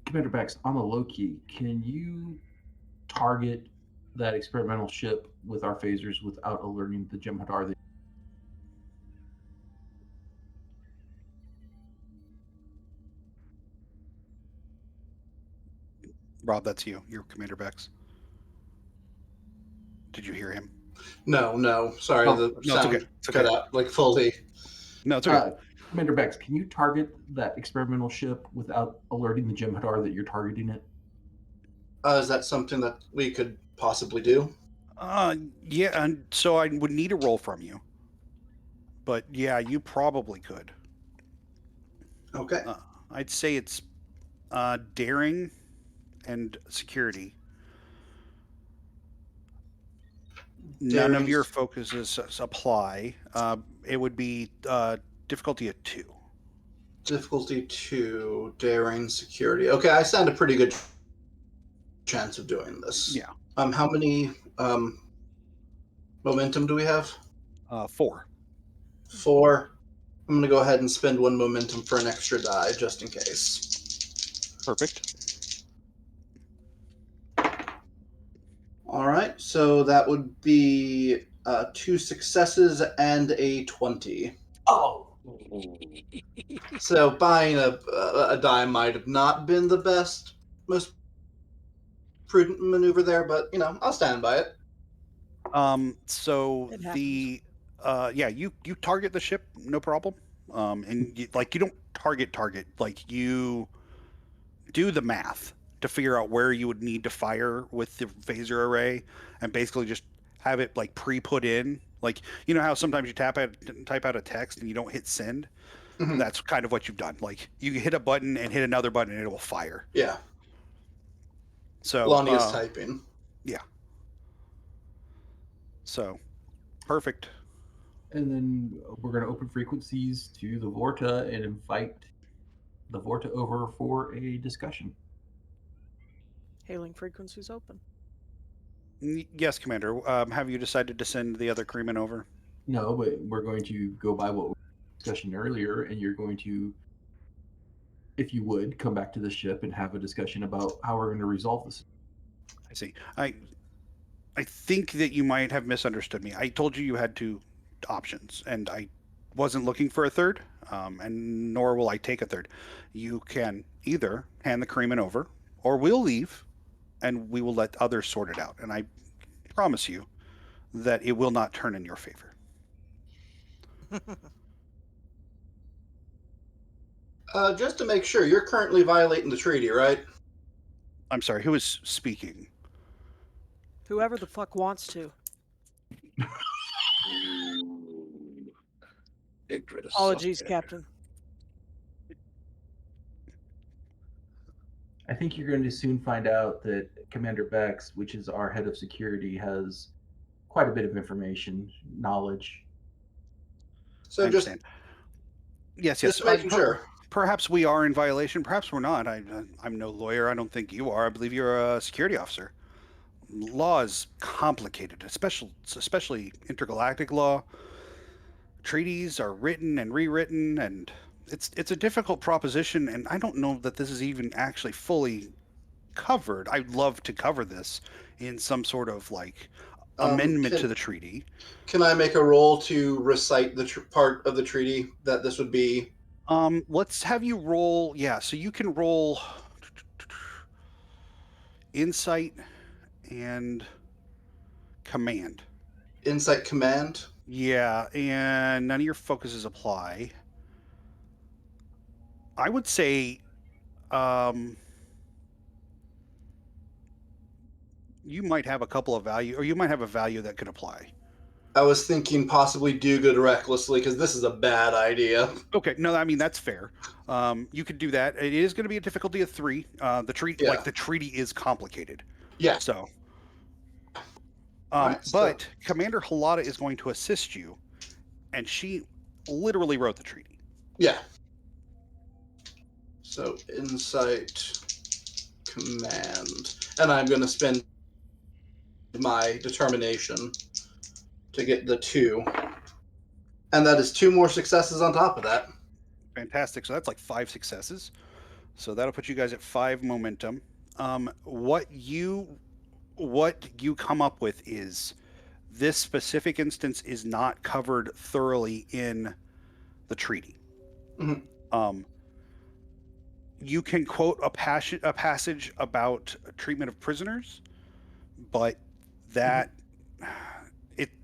Commander Bex, on the low key, can you target that experimental ship with our phasers without alerting the Jem'Hadar? Rob, that's you. You're Commander Bex. Did you hear him? No. Sorry, Oh, the No, it's sound okay. It's cut okay. out like fully. No, it's okay. Commander Bex, can you target that experimental ship without alerting the Jem'Hadar that you're targeting it? Is that something that we could possibly do? Yeah, and so I would need a roll from you. But yeah, you probably could. Okay. I'd say it's daring and security. None of Daring- your focuses apply. It would be difficulty at 2. Difficulty 2, daring, security. Okay, I stand a pretty good chance of doing this. Yeah. How many momentum do we have? 4. 4. I'm going to go ahead and spend 1 momentum for an extra die, just in case. Perfect. All right, so that would be 2 successes and a 20. Oh! So buying a die might have not been the most prudent maneuver there, but, I'll stand by it. So It the yeah, you target the ship, no problem. And you don't target, like you do the math to figure out where you would need to fire with the phaser array, and basically just have it like pre-put in. Like, you know how sometimes you type out a text and you don't hit send. Mhm. That's kind of what you've done. Like, you hit a button and hit another button and it will fire. Yeah, So Lonnie is typing. yeah. So perfect. And then we're going to open frequencies to the Vorta and invite the Vorta over for a discussion. Hailing frequencies open. Yes, Commander. Have you decided to send the other crewmen over? No, but we're going to go by what we discussed earlier, and you're going to, if you would, come back to the ship and have a discussion about how we're going to resolve this. I see. I think that you might have misunderstood me. I told you you had 2 options, and I wasn't looking for a third, and nor will I take a third. You can either hand the crewmen over, or we'll leave, and we will let others sort it out. And I promise you that it will not turn in your favor. Just to make sure, you're currently violating the treaty, right? I'm sorry, who is speaking? Whoever the fuck wants to. Apologies, Captain. I think you're going to soon find out that Commander Bex, which is our head of security, has quite a bit of information, knowledge. So I just understand. Yes. just making sure. Perhaps we are in violation. Perhaps we're not. I'm no lawyer. I don't think you are. I believe you're a security officer. Law is complicated, especially intergalactic law. Treaties are written and rewritten, and it's a difficult proposition. And I don't know that this is even actually fully covered. I'd love to cover this in some sort of like amendment to the treaty. Can I make a roll to recite the part of the treaty that this would be? Let's have you roll. Yeah, so you can roll insight and command. Insight command. Yeah, and none of your focuses apply. I would say you might have a couple of value, or you might have a value that could apply. I was thinking possibly do good recklessly because this is a bad idea. Okay, no, I mean that's fair. You could do that. It is going to be a difficulty of 3. The treaty, Yeah. like the treaty, is complicated. Yeah. So, Alright, but Commander Halada is going to assist you, and she literally wrote the treaty. Yeah. So insight command, and I'm going to spend my determination to get the 2, and that is 2 more successes on top of that. Fantastic. So that's like 5 successes. So that'll put you guys at 5 momentum. What you come up with is this specific instance is not covered thoroughly in the treaty. Mhm. You can quote a passage about treatment of prisoners, but that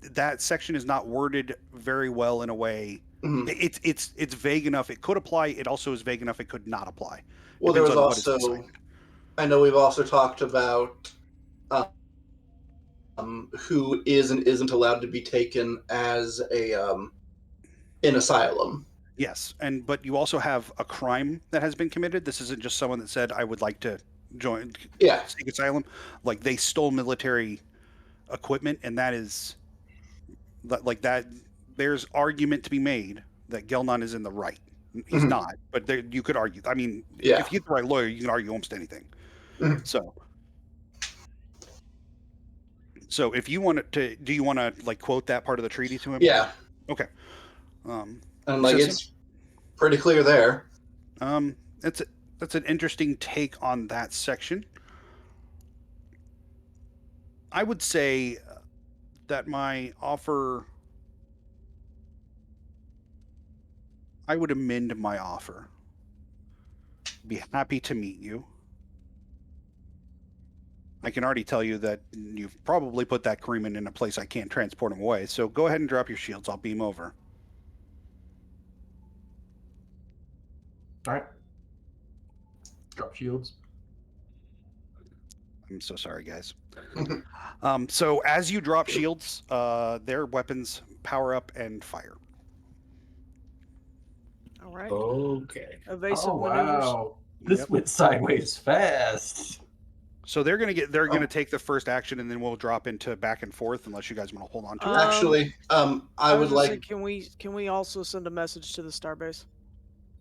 that section is not worded very well in a way. Mhm. It's vague enough it could apply. It also is vague enough it could not apply. Well, there was Depends on what is also, decided. I know we've also talked about who is and isn't allowed to be taken as a in asylum. Yes, but you also have a crime that has been committed. This isn't just someone that said, I would like to seek asylum. Like, they stole military equipment, and that is like that. There's argument to be made that Gelnon is in the right. He's not, but you could argue. I mean, if you get the right lawyer, you can argue almost anything. So if you want to, do you want to like quote that part of the treaty to him? Yeah. Okay. And like it's pretty clear there. That's an interesting take on that section. I would say that my offer, I would amend my offer. Be happy to meet you. I can already tell you that you've probably put that crewman in a place I can't transport him away. So go ahead and drop your shields. I'll beam over. All right. Drop shields. I'm so sorry, guys. So as you drop shields, their weapons power up and fire. All right. Okay. Evasive maneuvers. Wow. This went sideways fast. So they're gonna take the first action, and then we'll drop into back and forth unless you guys want to hold on to it. Actually, I would like. Can we also send a message to the starbase?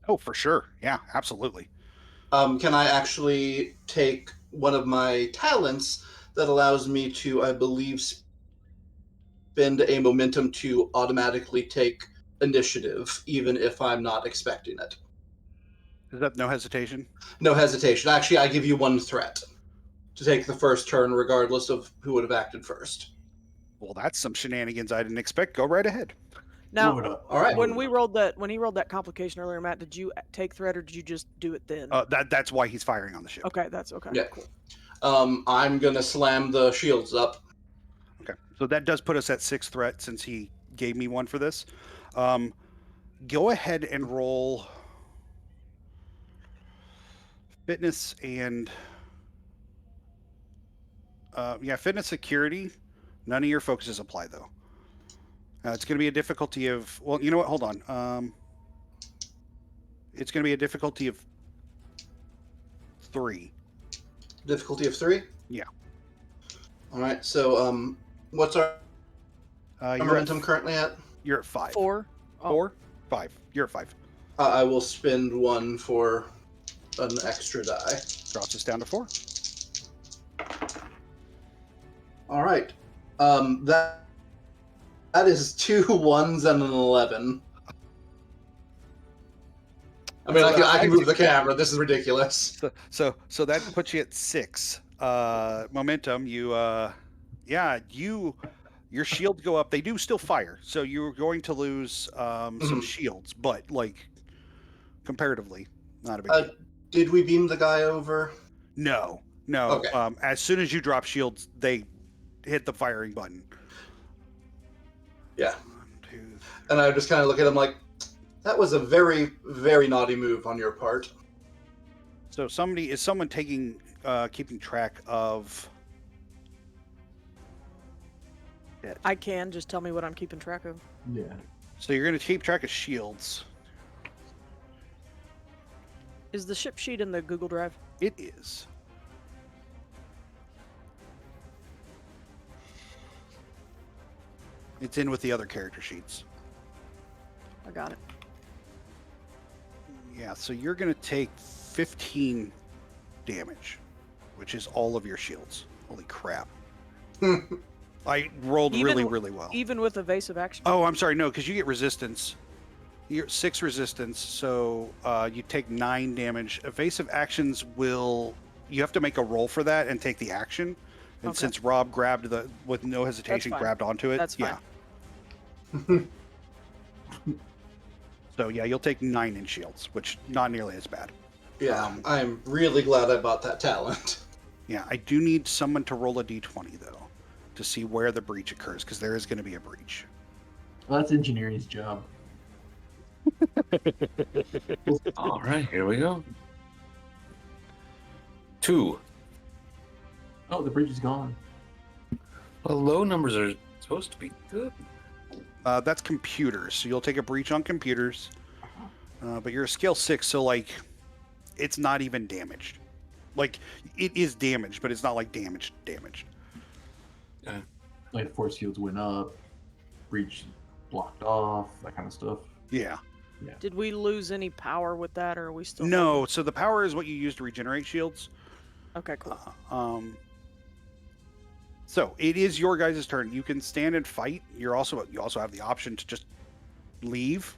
Oh, for sure. Yeah, absolutely. Can I actually take one of my talents that allows me to, I believe, spend a momentum to automatically take initiative, even if I'm not expecting it? Is that no hesitation? No hesitation. Actually, I give you 1 threat to take the first turn, regardless of who would have acted first. Well, that's some shenanigans I didn't expect. Go right ahead. Now, all right. When he rolled that complication earlier, Matt, did you take threat or did you just do it then? That's why he's firing on the ship. Okay, that's okay. Yeah. Cool. I'm gonna slam the shields up. Okay, so that does put us at 6 threat since he gave me 1 for this. Go ahead and roll fitness and fitness security. None of your focuses apply though. It's going to be a difficulty of, well, you know what? Hold on. It's going to be a difficulty of 3. Difficulty of 3? Yeah. All right. So, what's our momentum currently at? You're at 5. 4. 4? 5. You're at 5. I will spend 1 for an extra die. Drops us down to 4. All right. That is 2 1s and an 11. I mean, I can move the camera. This is ridiculous. So that puts you at 6 momentum. Your shields go up. They do still fire, so you're going to lose some shields, but like comparatively, not a big deal. Did we beam the guy over? No. Okay. As soon as you drop shields, they hit the firing button. Yeah. 1, 2, 3. And I just kind of look at him like, That was a very, very naughty move on your part. So someone taking keeping track of it? I can just tell me what I'm keeping track of. Yeah. So you're going to keep track of shields. Is the ship sheet in the Google Drive? It is. It's in with the other character sheets. I got it. Yeah, so you're going to take 15 damage, which is all of your shields. Holy crap. I rolled really, really well. Even with evasive action? Oh, I'm sorry. No, because you get resistance. You're 6 resistance, so you take 9 damage. Evasive actions will... You have to make a roll for that and take the action. And Okay. since Rob grabbed with no hesitation, fine. grabbed onto it. That's fine. Yeah. So yeah, you'll take 9 in shields, which not nearly as bad. Yeah, I'm really glad I bought that talent. Yeah, I do need someone to roll a d20 though, to see where the breach occurs, because there is going to be a breach. Well, that's engineering's job. All right, here we go. 2. Oh, the bridge is gone. Well, low numbers are supposed to be good. That's computers, so you'll take a breach on computers. But you're a scale 6, so like, it's not even damaged. Like, it is damaged, but it's not like damaged. Like force fields went up, breach blocked off, that kind of stuff. Yeah. Did we lose any power with that, or are we still... No, so the power is what you use to regenerate shields. Okay, cool. So it is your guys' turn. You can stand and fight. You also have the option to just leave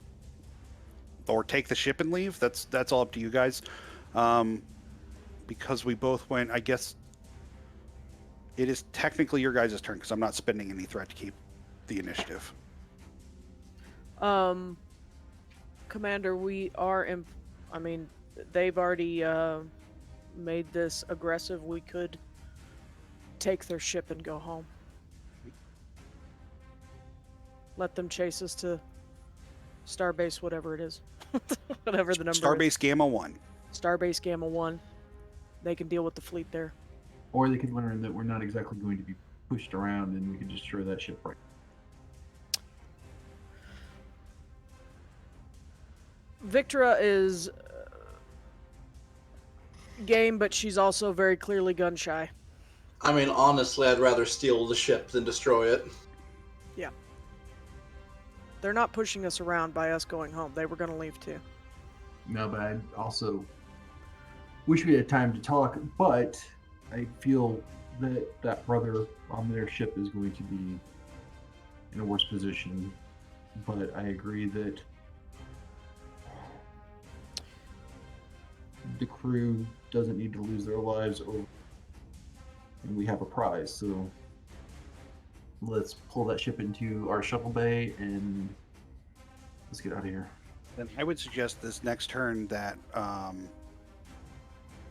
or take the ship and leave. That's all up to you guys. Because we both went, I guess it is technically your guys' turn because I'm not spending any threat to keep the initiative. Commander, we are I mean, they've already made this aggressive. We could take their ship and go home. Let them chase us to Starbase, whatever it is. Whatever the number is. Starbase Gamma 1. Starbase Gamma 1. They can deal with the fleet there. Or they could learn that we're not exactly going to be pushed around and we could destroy that ship right. Victra is game, but she's also very clearly gun shy. I mean, honestly, I'd rather steal the ship than destroy it. Yeah. They're not pushing us around by us going home. They were going to leave too. No, but I also wish we had time to talk, but I feel that that brother on their ship is going to be in a worse position. But I agree that the crew doesn't need to lose their lives over, and we have a prize, so let's pull that ship into our shuttle bay and let's get out of here. Then I would suggest this next turn that I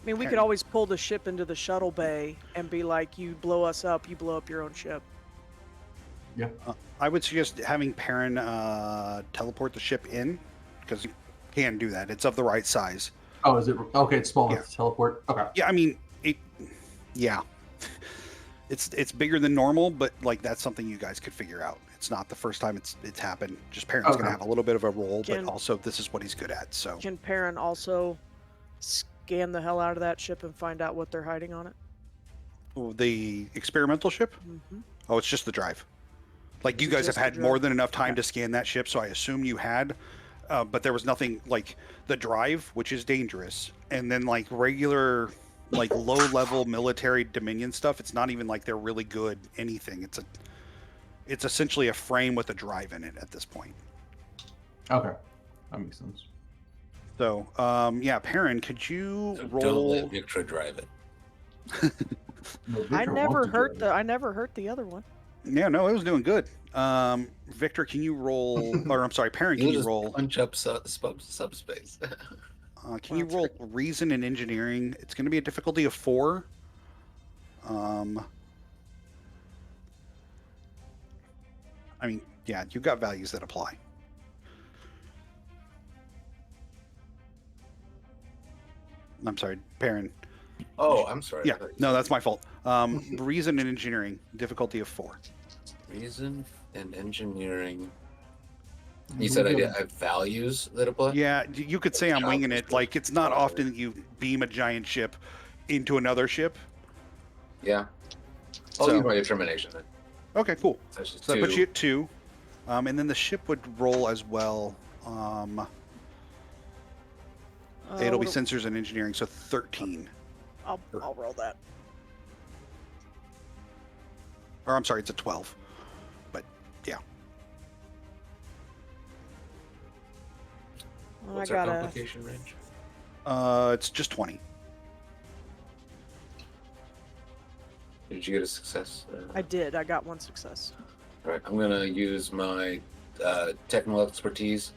mean, we could always pull the ship into the shuttle bay and be like, you blow us up, you blow up your own ship. Yeah. I would suggest having Perrin teleport the ship in, because you can do that. It's of the right size. Oh, is it? Okay, it's small enough Yeah. to teleport. Okay. Yeah, I mean, yeah. It's bigger than normal, but like that's something you guys could figure out. It's not the first time it's happened. Just Perrin's Okay. gonna have a little bit of a role, Can- but also this is what he's good at. So Can Perrin also scan the hell out of that ship and find out what they're hiding on it? the experimental ship. Mm-hmm. Oh, it's just the drive. Like you Is it guys have just the had drive? more than enough time to scan that ship, so I assume you had. But there was nothing like the drive, which is dangerous, and then like regular, like low-level military Dominion stuff. It's not even like they're really good anything. It's essentially a frame with a drive in it at this point. Okay. That makes sense. So, yeah, Perrin, could you So roll? don't let Victra drive it. No, I Victor never wants to hurt drive I never hurt the other one. Yeah, no, it was doing good. Victor, can you roll? Or I'm sorry, Perrin, can You'll you just roll? punch up subspace. Can you roll reason and engineering? It's going to be a difficulty of 4. I mean, yeah, you've got values that apply. I'm sorry, Perrin. Oh, I'm sorry. Yeah, no, that's my fault. Reason and engineering, difficulty of 4. Reason and engineering. And You we said I give- have values that apply? Yeah, you could say I'm winging it. Like, it's not often that you beam a giant ship into another ship. Yeah. I'll So- use my determination then. Okay, cool. That's just So that puts 2. you at 2. And then the ship would roll as well. It'll be what sensors and engineering, so 13. I'll roll that. Or I'm sorry, it's a 12. But yeah. Well, What's I our got complication range? It's just 20. Did you get a success? I did. I got 1 success. All right, I'm gonna use my technical expertise.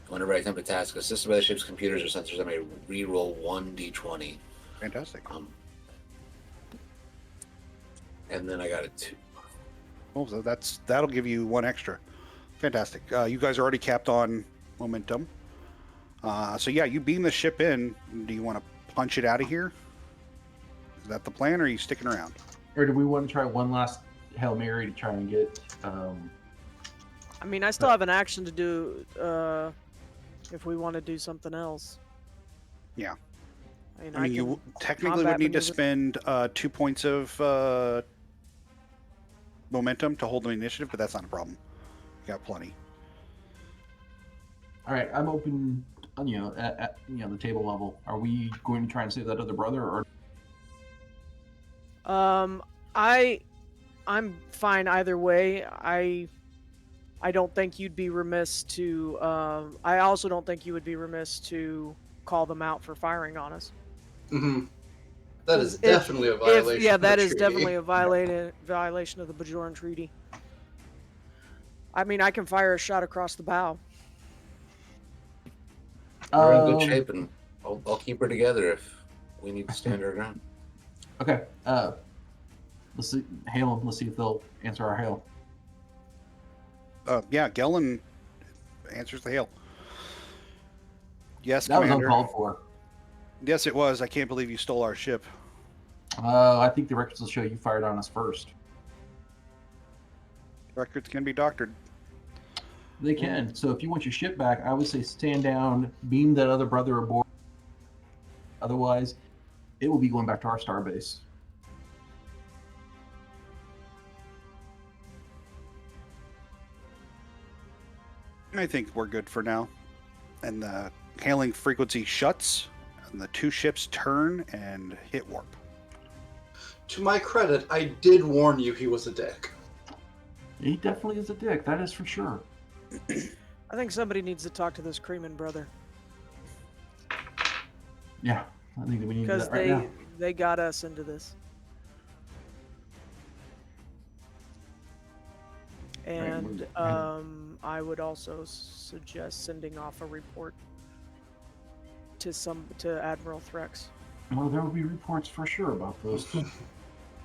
Whenever I attempt a task assisted by the ship's computers or sensors, I may re-roll 1d20. Fantastic. And then I got a 2. Oh, so that'll give you 1 extra. Fantastic. You guys are already capped on momentum. So yeah, you beam the ship in. Do you want to punch it out of here? Is that the plan, or are you sticking around? Or do we want to try one last Hail Mary to try and get? I mean, I still have an action to do if we want to do something else. Yeah. I I mean, you can technically would combat need to maneuver- spend 2 points of momentum to hold the initiative, but that's not a problem. You got plenty. All right, I'm open. At the table level. Are we going to try and save that other brother, or? I'm fine either way. I don't think you'd be remiss to. I also don't think you would be remiss to call them out for firing on us. Hmm. That is If- definitely a violation. Yeah, of the that is treaty. definitely a violation of the Bajoran Treaty. I mean, I can fire a shot across the bow. We're in good shape, and I'll keep her together if we need to stand our ground. Okay. Let's see. Hail them. Let's see if they'll answer our hail. Yeah, Gellin answers the hail. Yes, That was Commander. uncalled for. Yes, it was. I can't believe you stole our ship. I think the records will show you fired on us first. Records can be doctored. They can. So if you want your ship back, I would say stand down, beam that other brother aboard. Otherwise, it will be going back to our starbase. I think we're good for now. And the hailing frequency shuts, and the 2 ships turn and hit warp. To my credit, I did warn you he was a dick. He definitely is a dick. That is for sure. I think somebody needs to talk to this Creeman brother Yeah, I think that we need to do because that right now. they got us into this. And I would also suggest sending off a report to Admiral Threx. Well, there will be reports for sure about those.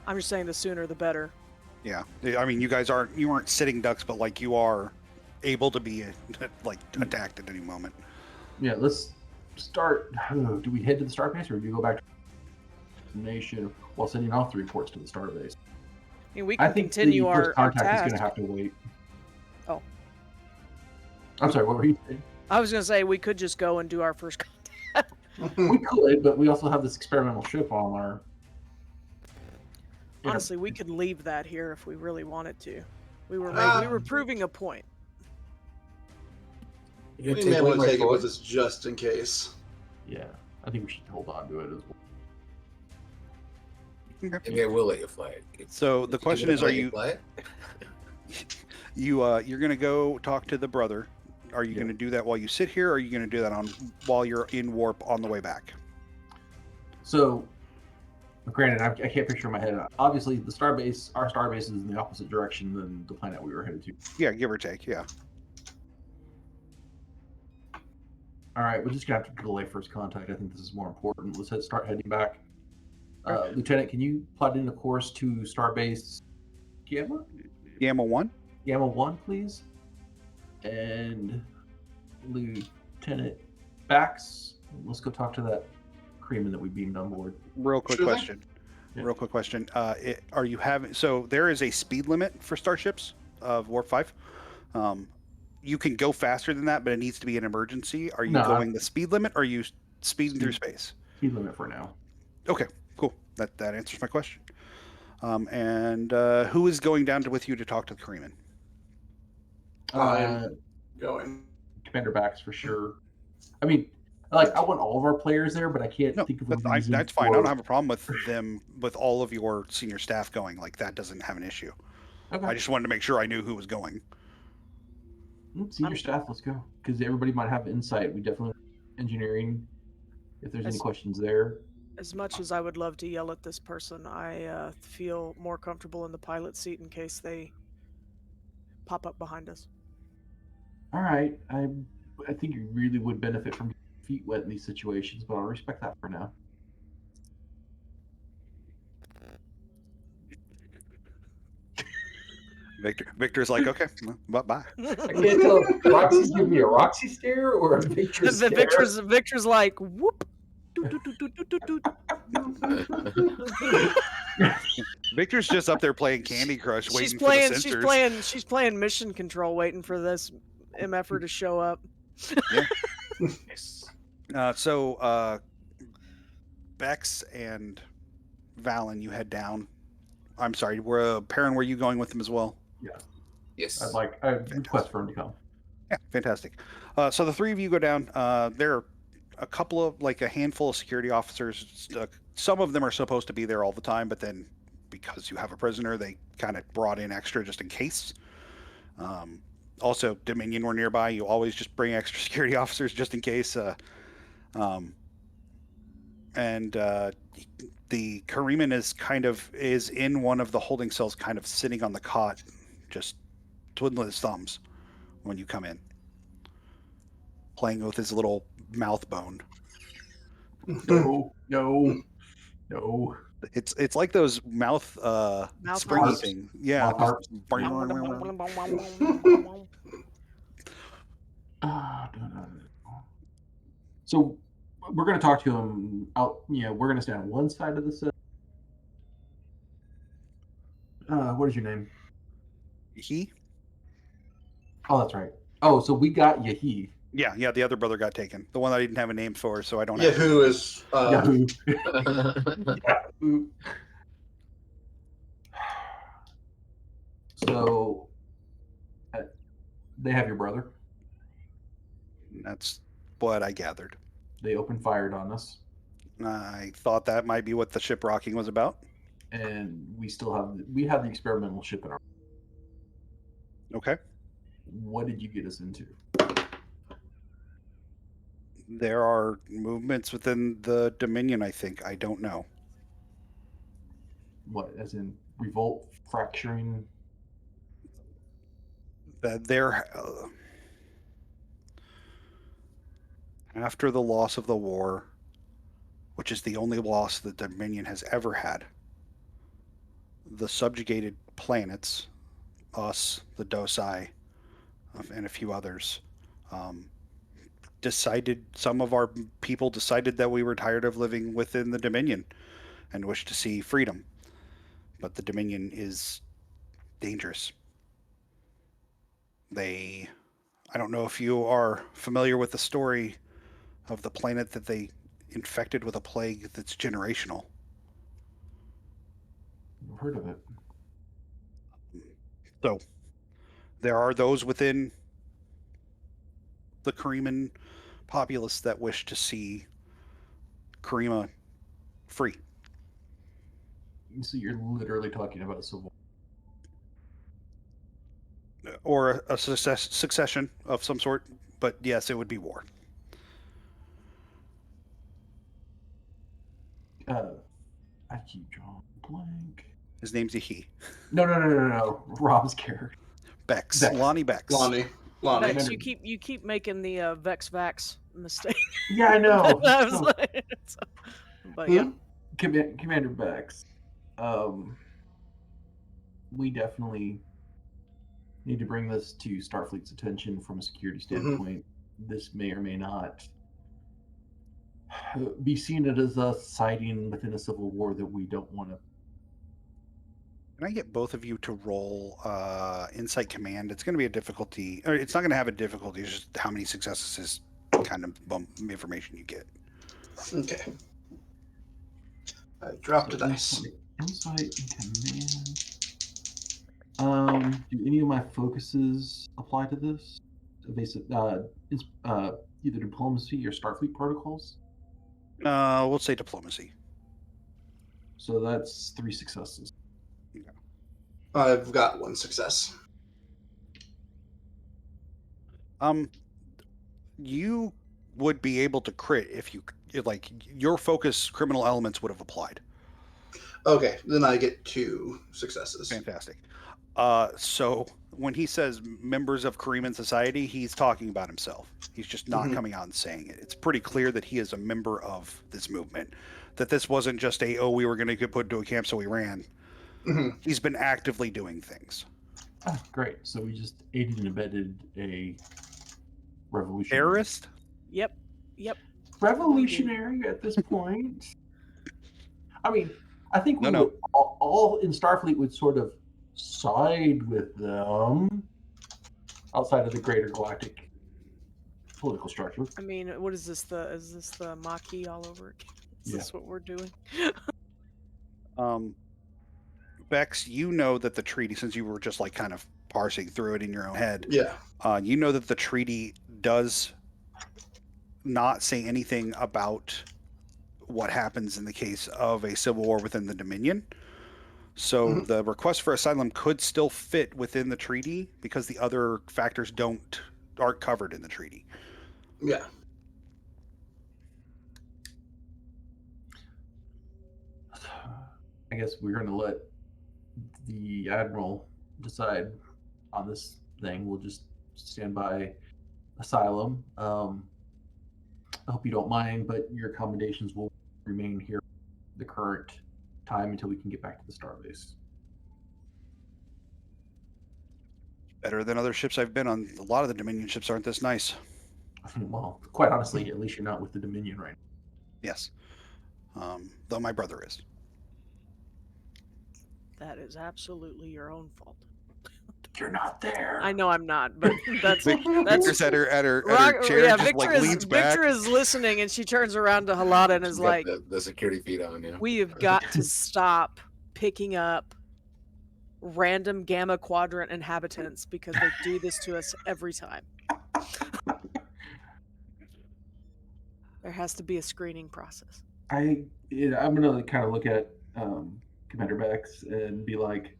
I'm just saying the sooner the better. Yeah, I mean, you weren't sitting ducks, but like you are able to be like attacked at any moment. Yeah, let's start. Do we head to the starbase, or do we go back to the nation while sending off the reports to the starbase? I mean, we I can think continue the our first contact is task. going to have to wait. Oh. I'm sorry, what were you saying? I was gonna say we could just go and do our first contact. We could, but we also have this experimental ship on our. Honestly, we could leave that here if we really wanted to. We were proving a point. You We gonna may want away to take my it with toy? us just in case. Yeah, I think we should hold on to it as well. Maybe I will let you fly it. So the question You is, gonna are let you fly it? you're going to go talk to the brother? Are you going to do that while you sit here, or are you going to do that while you're in warp on the way back? So, granted, I can't picture in my head. Obviously, our starbase is in the opposite direction than the planet we were headed to. Yeah, give or take. Yeah. All right, we're just gonna have to delay first contact. I think this is more important. Let's start heading back. Lieutenant, can you plot in a course to Starbase Gamma? Gamma 1. Gamma 1, please. And Lieutenant Bax, Let's go talk to that Creeman that we beamed on board. Real quick Sure thing. question. Yeah. Real quick question. Are you having? So there is a speed limit for starships of Warp 5. You can go faster than that, but it needs to be an emergency. Are you No, going the speed limit? Or are you speeding through Speed. space? Speed limit for now. Okay, cool. That answers my question. And who is going down with you to talk to the Creeman? I'm going. Commander Bax for sure. I mean, like I want all of our players there, but I can't No, think of a reason. that's fine. I for- don't have a problem with them, with all of your senior staff going. Like, that doesn't have an issue. Okay. I just wanted to make sure I knew who was going. Senior staff, let's go. Because everybody might have insight. We definitely engineering. If there's any As- questions there. As much as I would love to yell at this person, I feel more comfortable in the pilot seat in case they pop up behind us. All right. I think you really would benefit from getting your feet wet in these situations, but I'll respect that for now. Victor's like, okay, well, bye. I can't tell if Roxy's giving me a Roxy stare or a Victor stare. Victor's like whoop. Doot, doot, doot, doot, doot, doot, doot. Victor's just up there playing Candy Crush, waiting she's for the sensors. she's playing mission control, waiting for this MFer to show up. So Bex and Valen, you head down. I'm sorry, Perrin, were you going with them as well? Yes. I request for him to come. Yeah, fantastic. So the three of you go down. There are a couple of, like, a handful of security officers. Some of them are supposed to be there all the time, but then because you have a prisoner, they kind of brought in extra just in case. Also, Dominion were nearby. You always just bring extra security officers just in case. The Kariman is in one of the holding cells, kind of sitting on the cot, just twiddling his thumbs when you come in, playing with his little mouth bone. No. It's like those mouth springy harps. thing. Yeah. Mouth harps. So we're going to talk to him out. We're going to stand on one side of the cell. What is your name? He? Oh, that's right. Oh, so we got Yahi. Yeah. The other brother got taken. The one that I didn't have a name for, so I don't Yeah, have. who is Yahoo. So they have your brother. That's what I gathered. They opened fired on us, I thought that might be what the ship rocking was about. and we have the experimental ship in our. Okay. What did you get us into? There are movements within the Dominion, I think. I don't know. What, as in revolt, fracturing? There, after the loss of the war, which is the only loss the Dominion has ever had, the subjugated planets, us, the Dosai, and a few others, some of our people decided that we were tired of living within the Dominion and wished to see freedom. But the Dominion is dangerous. I don't know if you are familiar with the story of the planet that they infected with a plague that's generational. I've heard of it. So there are those within the Kariman populace that wish to see Karima free. So you're literally talking about a civil. Or a succession of some sort, but yes, it would be war. I keep drawing blank. His name's a he. No. Rob's character. Bex. Bex. Lonnie Bex. Lonnie? Vex, you keep making the Vex Vax mistake. Yeah, I know. I was like, but yeah. Commander Bex. We definitely need to bring this to Starfleet's attention from a security standpoint. This may or may not be seen it as us siding within a civil war that we don't want to. Can I get both of you to roll Insight Command? It's going to be a difficulty, or it's not going to have a difficulty. It's just how many successes is kind of information you get. Okay. I dropped a dice. Insight and Command. Do any of my focuses apply to this? Either diplomacy or Starfleet protocols. We'll say diplomacy. So that's 3 successes. I've got 1 success. You would be able to crit if you like. Your focus criminal elements would have applied. Okay, then I get 2 successes. Fantastic. So when he says members of Kareeman society, he's talking about himself. He's just not coming out and saying it. It's pretty clear that he is a member of this movement. That this wasn't just we were going to get put into a camp, so we ran. He's been actively doing things. Oh, great. So we just aided and abetted a revolution. Terrorist? Yep. Revolutionary at this point. I mean, I think we No. would all in Starfleet would sort of side with them outside of the greater galactic political structure. I mean, what is this? Is this the Maquis all over again? Is this what we're doing? Bex, you know that the treaty, since you were just like kind of parsing through it in your own head, you know that the treaty does not say anything about what happens in the case of a civil war within the Dominion. So the request for asylum could still fit within the treaty because the other factors aren't covered in the treaty. Yeah. I guess we're going to let the Admiral decide on this thing. We'll just stand by asylum. I hope you don't mind, but your accommodations will remain here the current time until we can get back to the starbase. Better than other ships I've been on. A lot of the Dominion ships aren't this nice. Well, quite honestly, at least you're not with the Dominion right now. Yes. Though my brother is. That is absolutely your own fault. You're not there. I know I'm not, but that's Victor's at her chair, yeah, just Victor leans back. Victor is listening, and she turns around to Halada and is like, the security feed on, yeah. "We have got to stop picking up random Gamma Quadrant inhabitants because they do this to us every time. There has to be a screening process." I'm gonna kind of look at Commander Bex and be like,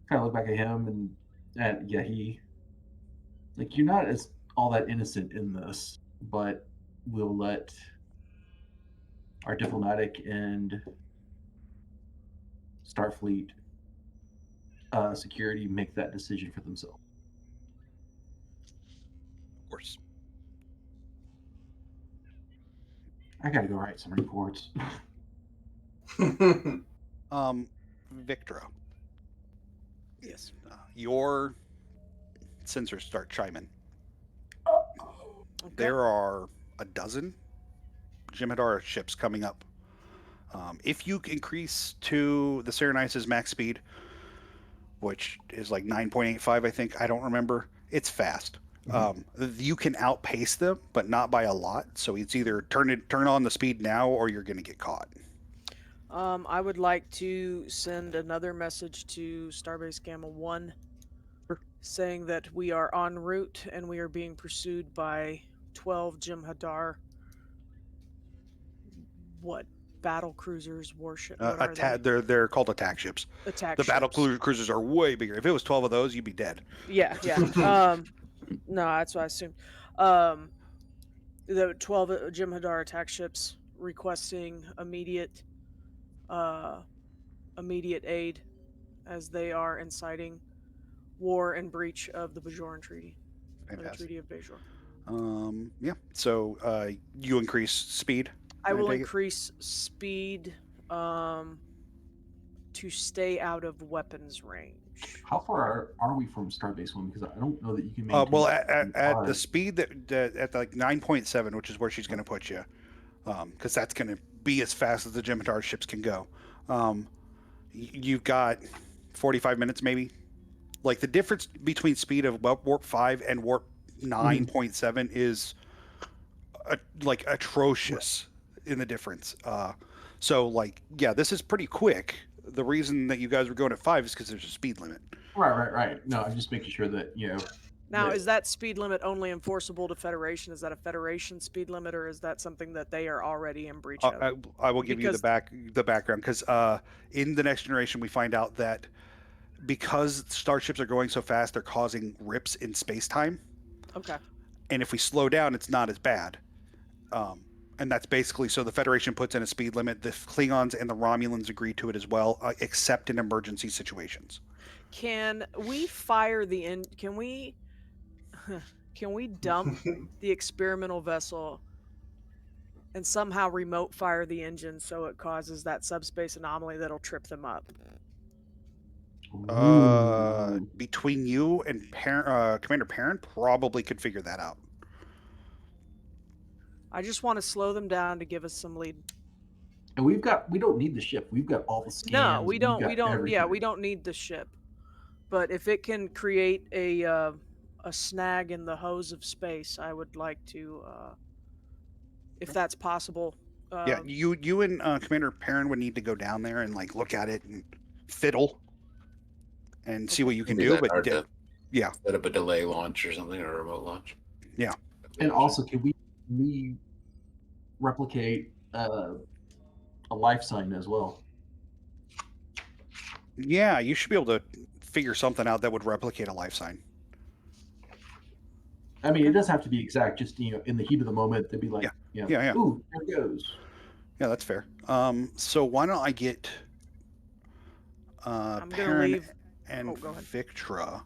kind of look back at him and Yahi. Like, you're not as all that innocent in this, but we'll let our diplomatic and Starfleet security make that decision for themselves. Of course. I gotta go write some reports. Victra. Yes. Your sensors start chiming. Okay. There are a dozen Jem'Hadar ships coming up. If you increase to the Serenite's max speed, which is like 9.85, I think, I don't remember, it's fast. You can outpace them, but not by a lot. So it's either turn on the speed now, or you're going to get caught. I would like to send another message to Starbase Gamma 1 saying that we are en route and we are being pursued by 12 Jem'Hadar battle cruisers, warship. They're called attack ships. The battle cruisers are way bigger. If it was 12 of those, you'd be dead. Yeah. No, that's what I assumed. The 12 Jem'Hadar attack ships requesting immediate aid as they are inciting war and breach of the Bajoran Treaty. The Treaty of Bajor. Yeah. So you increase speed? I will increase speed to stay out of weapons range. How far are we from Starbase 1? Because I don't know that you can maintain... Well, at the speed that at like 9.7, which is where she's going to put you, because that's going to be as fast as the Jem'Hadar ships can go. You've got 45 minutes, maybe. Like the difference between speed of warp 5 and warp 9.7 is like atrocious in the difference. So like, yeah, this is pretty quick. The reason that you guys were going at 5 is because there's a speed limit. Right. No, I'm just making sure that Now, that- is that speed limit only enforceable to Federation? Is that a Federation speed limit, or is that something that they are already in breach of? I will give you Because- the background because in the Next Generation we find out that because starships are going so fast, they're causing rips in space time. Okay. And if we slow down, it's not as bad. And that's basically so the Federation puts in a speed limit. The Klingons and the Romulans agree to it as well, except in emergency situations. Can we fire the Can we dump the experimental vessel and somehow remote fire the engine so it causes that subspace anomaly that'll trip them up? Between you and Commander Perrin, probably could figure that out. I just want to slow them down to give us some lead. And we don't need the ship. We've got all the scans. No, we don't. Everything. Yeah, we don't need the ship. But if it can create a snag in the hose of space, I would like to, if that's possible. Yeah, you and Commander Perrin would need to go down there and like look at it and fiddle and see what you can do. But yeah, set up a delay launch or something, or a remote launch. Yeah, and also, can we replicate a life sign as well? Yeah, you should be able to figure something out that would replicate a life sign. I mean, it doesn't have to be exact. Just in the heat of the moment, they'd be like, yeah. Ooh, there it goes. Yeah, that's fair. So why don't I get Perrin and Victra?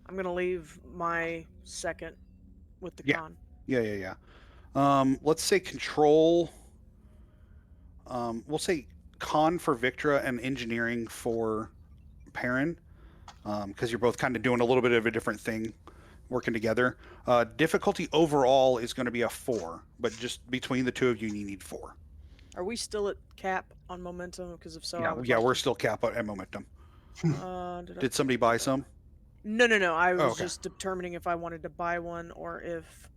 I'm gonna leave my second with the con. Yeah. Let's say control. We'll say con for Victra and engineering for Perrin, because you're both kind of doing a little bit of a different thing, working together. Difficulty overall is going to be a 4, but just between the two of you need 4. Are we still at cap on momentum? Because if so, we're still cap at momentum. Did somebody buy some? No. I was just determining if I wanted to buy one or if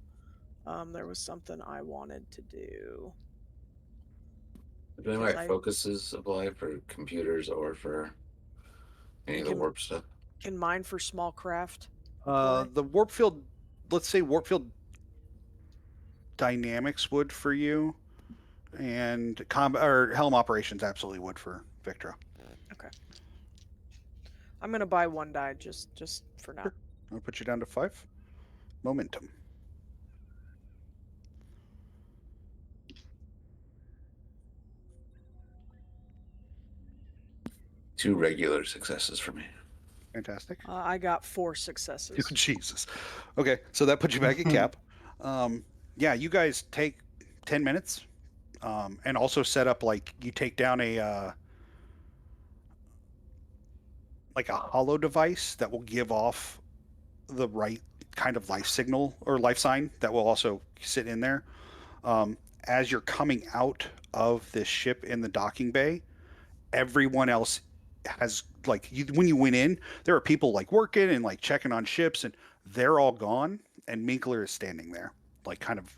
there was something I wanted to do. Doing like focuses apply for computers or for any of the warp stuff? Can mine for small craft? The warp field, let's say warp field dynamics would for you, and helm operations absolutely would for Victra. Okay. I'm gonna buy 1 die just for now. Sure. I'll put you down to 5. Momentum. Two regular successes for me. Fantastic. I got 4 successes. Jesus. Okay, so that puts you back at cap. Yeah, you guys take 10 minutes, and also set up you take down a holo device that will give off the right kind of life signal or life sign that will also sit in there. As you're coming out of this ship in the docking bay, everyone else has when you went in, there are people working and checking on ships, and they're all gone, and Minkler is standing there, kind of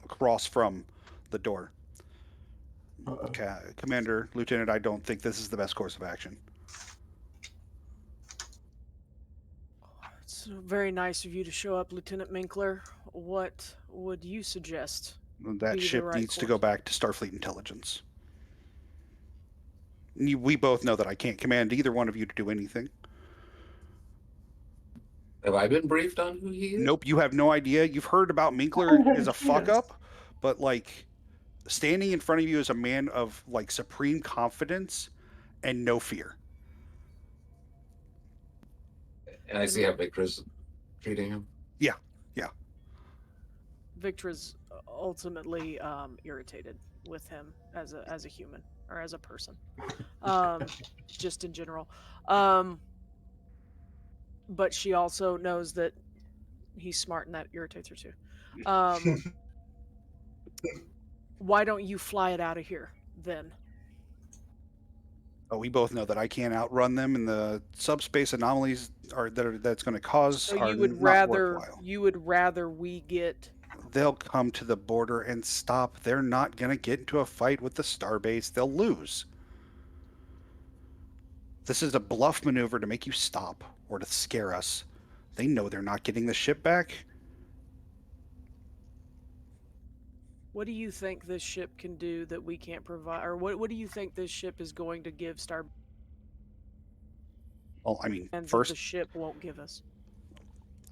across from the door. Okay, Commander, Lieutenant, I don't think this is the best course of action. It's very nice of you to show up, Lieutenant Minkler. What would you suggest? That ship needs to go back to Starfleet Intelligence. We both know that I can't command either one of you to do anything. Have I been briefed on who he is? Nope, you have no idea. You've heard about Minkler as a fuck up, but standing in front of you is a man of supreme confidence and no fear. And I see how Victra's treating him. Yeah. Victra's ultimately irritated with him as a human or as a person, just in general. But she also knows that he's smart, and that irritates her too. Why don't you fly it out of here then? Oh, we both know that I can't outrun them, and the subspace anomalies that's going to cause So are you would not rather worthwhile. we get They'll come to the border and stop. They're not going to get into a fight with the starbase. They'll lose. This is a bluff maneuver to make you stop or to scare us. They know they're not getting the ship back. what do you think this ship can do that we can't provide, or what do you think this ship is going to give Star Well, I mean, that the first, ship won't give us?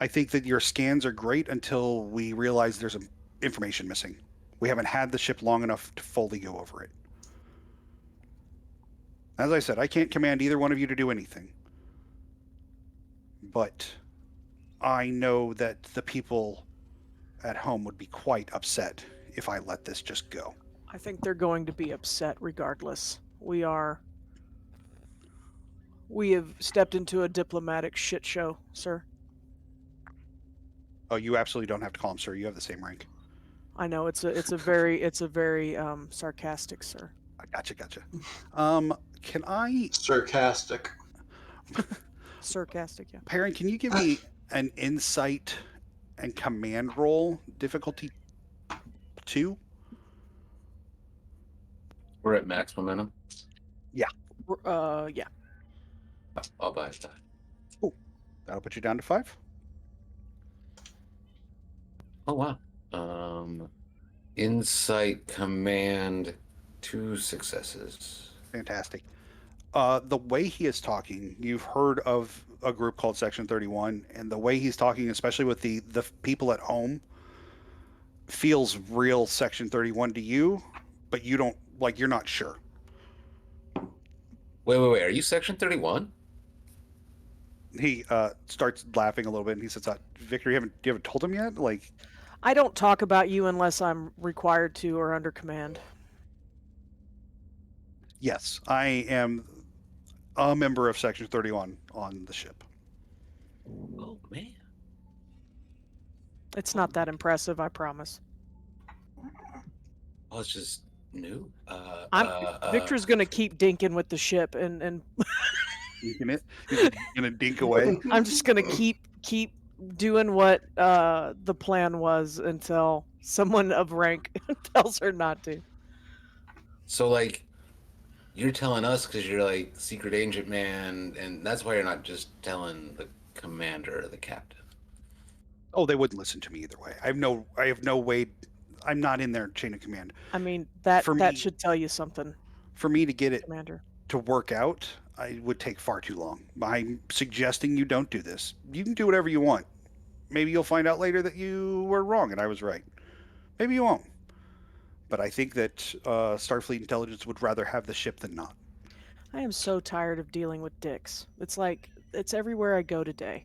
I think that your scans are great until we realize there's information missing. We haven't had the ship long enough to fully go over it. As I said, I can't command either one of you to do anything. But I know that the people at home would be quite upset if I let this just go. I think they're going to be upset regardless. We have stepped into a diplomatic shit show, sir. Oh, you absolutely don't have to call him sir. You have the same rank. I know it's a very sarcastic, sir. Gotcha. Can I, Sarcastic. Sarcastic, yeah. Perrin, can you give me an insight and command roll difficulty 2? We're at max momentum. Yeah. I'll buy that. Oh, that'll put you down to 5. Oh wow. Insight command, 2 successes. Fantastic. The way he is talking, you've heard of a group called Section 31, and the way he's talking, especially with the people at home, feels real Section 31 to you, but you don't, like, you're not sure. Wait. Are you Section 31? He starts laughing a little bit, and he says, "Victor, you haven't told him yet? Like, I don't talk about you unless I'm required to or under command." yes, I am a member of Section 31 on the ship." Oh man. It's not that impressive, I promise. Oh, it's just new. Victor's gonna keep dinking with the ship, and You're gonna dink away. I'm just gonna keep doing what the plan was until someone of rank tells her not to. So like, you're telling us because you're like secret agent man, and that's why you're not just telling the commander or the captain. Oh, they wouldn't listen to me either way. I have no way. I'm not in their chain of command. I mean, that For me- should tell you something, For me to get it Commander. to work out, I would take far too long. I'm suggesting you don't do this. You can do whatever you want. Maybe you'll find out later that you were wrong and I was right. Maybe you won't. But I think that Starfleet intelligence would rather have the ship than not. I am so tired of dealing with dicks. It's like it's everywhere I go today.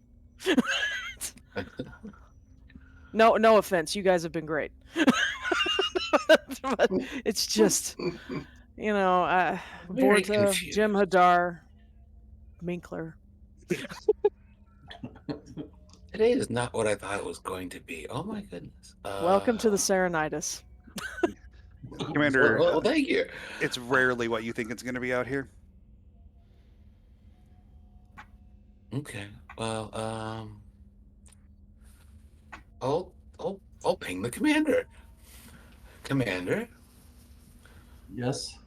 No offense, you guys have been great. But it's just, Borta, confused. Jim Hadar, Minkler. Today is not what I thought it was going to be. Oh my goodness. Welcome to the Serenitis. Commander, Well, thank you. it's rarely what you think it's going to be out here. Okay. Well, I'll ping the commander. Commander, Yes.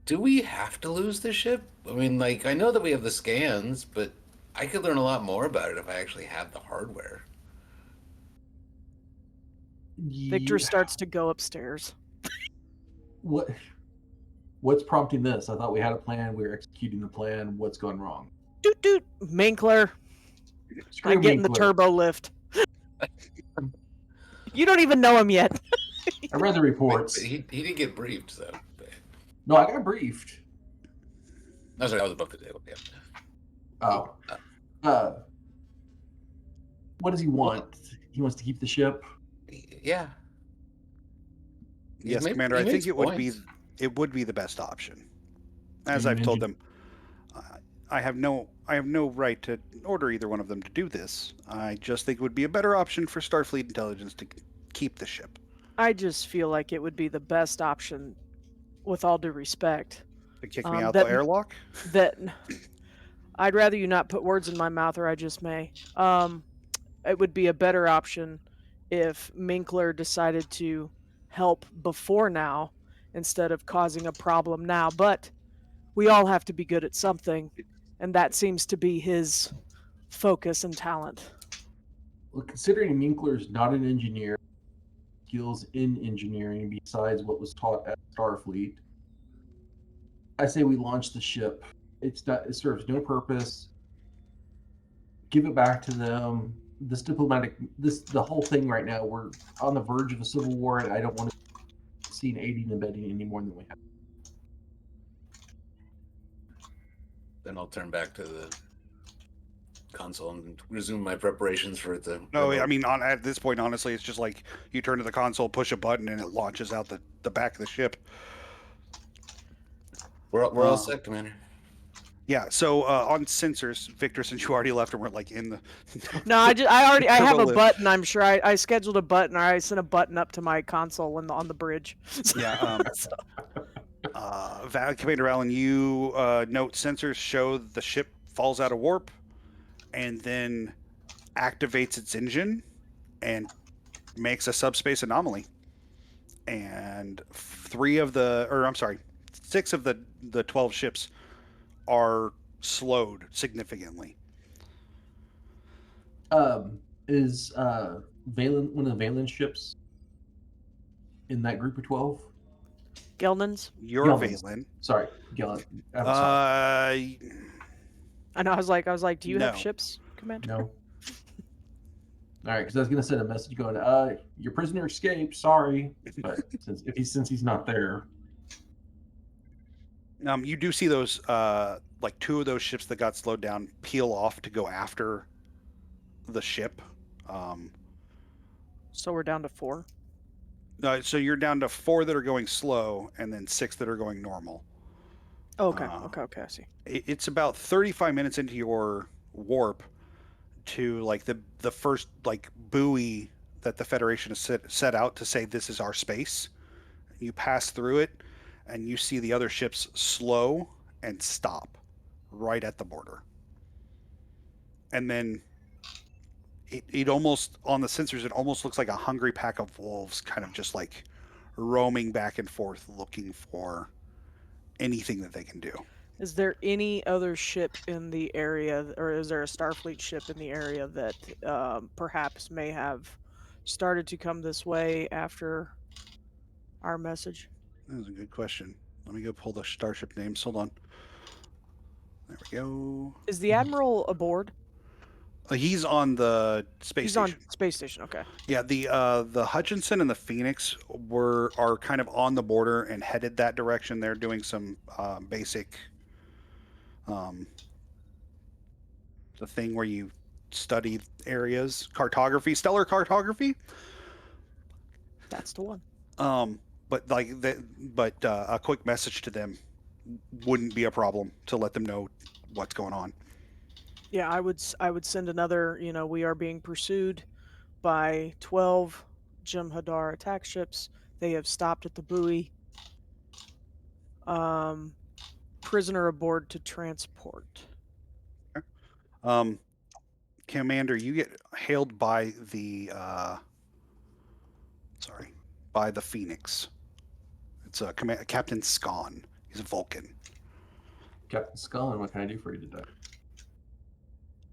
do we have to lose the ship? I mean, like, I know that we have the scans, but I could learn a lot more about it if I actually had the hardware. Victor starts to go upstairs. What's prompting this? I thought we had a plan. We were executing the plan. What's going wrong? Doot. Minkler. Screw I'm getting the Winkler. turbo lift. You don't even know him yet. I read the reports. But he didn't get briefed, so. No, I got briefed. No, sorry, I was above the table. Yeah. Oh. What does he want? He wants to keep the ship. Yeah. Yes, He Commander. I think makes it would be points. the best option. As You I've told mentioned- them, I have no right to order either one of them to do this. I just think it would be a better option for Starfleet intelligence to keep the ship. I just feel like it would be the best option, with all due respect. To kick me out That the airlock? that I'd rather you not put words in my mouth, or I just may. It would be a better option if Minkler decided to help before now instead of causing a problem now. But we all have to be good at something, and that seems to be his focus and talent. Well, considering Minkler's not an engineer, skills in engineering besides what was taught at Starfleet, I say we launch the ship. It serves no purpose. Give it back to them. The whole thing right now, we're on the verge of a civil war, and I don't want to see an aiding and abetting any more than we have. Then I'll turn back to the console and resume my preparations for the. No, remote. I mean, at this point, honestly, it's just like you turn to the console, push a button, and it launches out the back of the ship. We're all set, Commander. Yeah, so on sensors, Victor, since you already left and we're like in the... No, I have a Turbo lift. button. I'm sure I scheduled a button, or I sent a button up to my console on the bridge. Yeah, Commander Allen, you note sensors show the ship falls out of warp and then activates its engine and makes a subspace anomaly. And 6 of the 12 ships are slowed significantly. Is Valen one of the Valen ships in that group of 12? Gelman's. You're Gelman's. Valen. Sorry, Galen. I'm sorry. I know. I was like, do you have No. ships, Commander? No. All right, because I was going to send a message going, your prisoner escaped. Sorry, but since he's not there. You do see those, like 2 of those ships that got slowed down peel off to go after the ship. So we're down to 4. So you're down to 4 that are going slow, and then 6 that are going normal. Okay, I see. It's about 35 minutes into your warp to like the first like buoy that the Federation has set out to say this is our space. You pass through it, and you see the other ships slow and stop right at the border. And then it almost, on the sensors, it almost looks like a hungry pack of wolves kind of just like roaming back and forth looking for anything that they can do. Is there any other ship in the area, or is there a Starfleet ship in the area that perhaps may have started to come this way after our message? That's a good question. Let me go pull the starship names. Hold on. There we go. Is the Admiral aboard? He's on the space He's station. on space station. Okay. Yeah, the Hutchinson and the Phoenix are kind of on the border and headed that direction. They're doing some basic the thing where you study areas, cartography, stellar cartography. That's the one. But a quick message to them wouldn't be a problem to let them know what's going on. Yeah, I would send another. We are being pursued by 12 Jem'Hadar attack ships. They have stopped at the buoy. Prisoner aboard to transport. Commander, you get hailed by the Phoenix. It's Captain Scon. He's a Vulcan. Captain Scullin, what can I do for you today?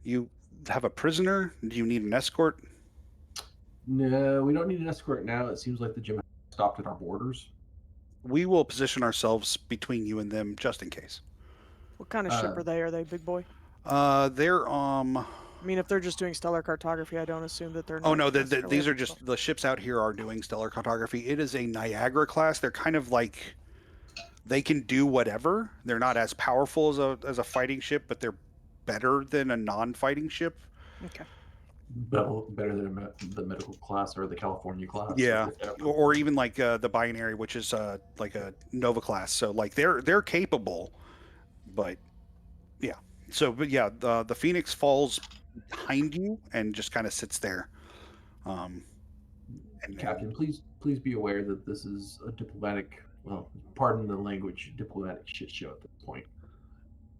You have a prisoner? Do you need an escort? No, we don't need an escort now. It seems like the gym stopped at our borders. We will position ourselves between you and them just in case. What kind of ship are they? Are they big boy? They're I mean, if they're just doing stellar cartography, I don't assume that they're. Oh not no, necessarily these are epic. just the ships out here are doing stellar cartography. It is a Niagara class. They're kind of like they can do whatever. They're not as powerful as a fighting ship, but they're better than a non-fighting ship. Okay. Better than the medical class or the California class. Yeah, or even like the binary, which is like a Nova class. So like they're capable, but yeah. So but yeah, the Phoenix falls behind you and just kind of sits there, And Captain, please be aware that this is a diplomatic, well, pardon the language, diplomatic shit show at this point.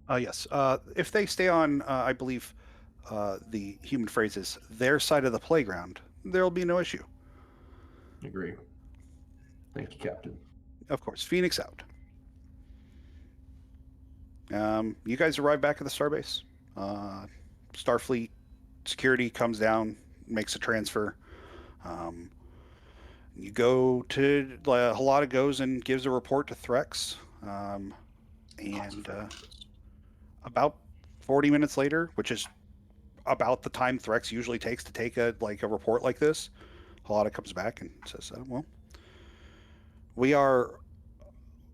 Yes. If they stay on, I believe the human phrase is their side of the playground, there'll be no issue. Agree. Thank you, Captain. Of course. Phoenix out. You guys arrive back at the starbase. Starfleet security comes down, makes a transfer. You go to Halata goes and gives a report to Threx, and about 40 minutes later, which is about the time Threx usually takes to take a report like this, Halata comes back and says, "Well, we are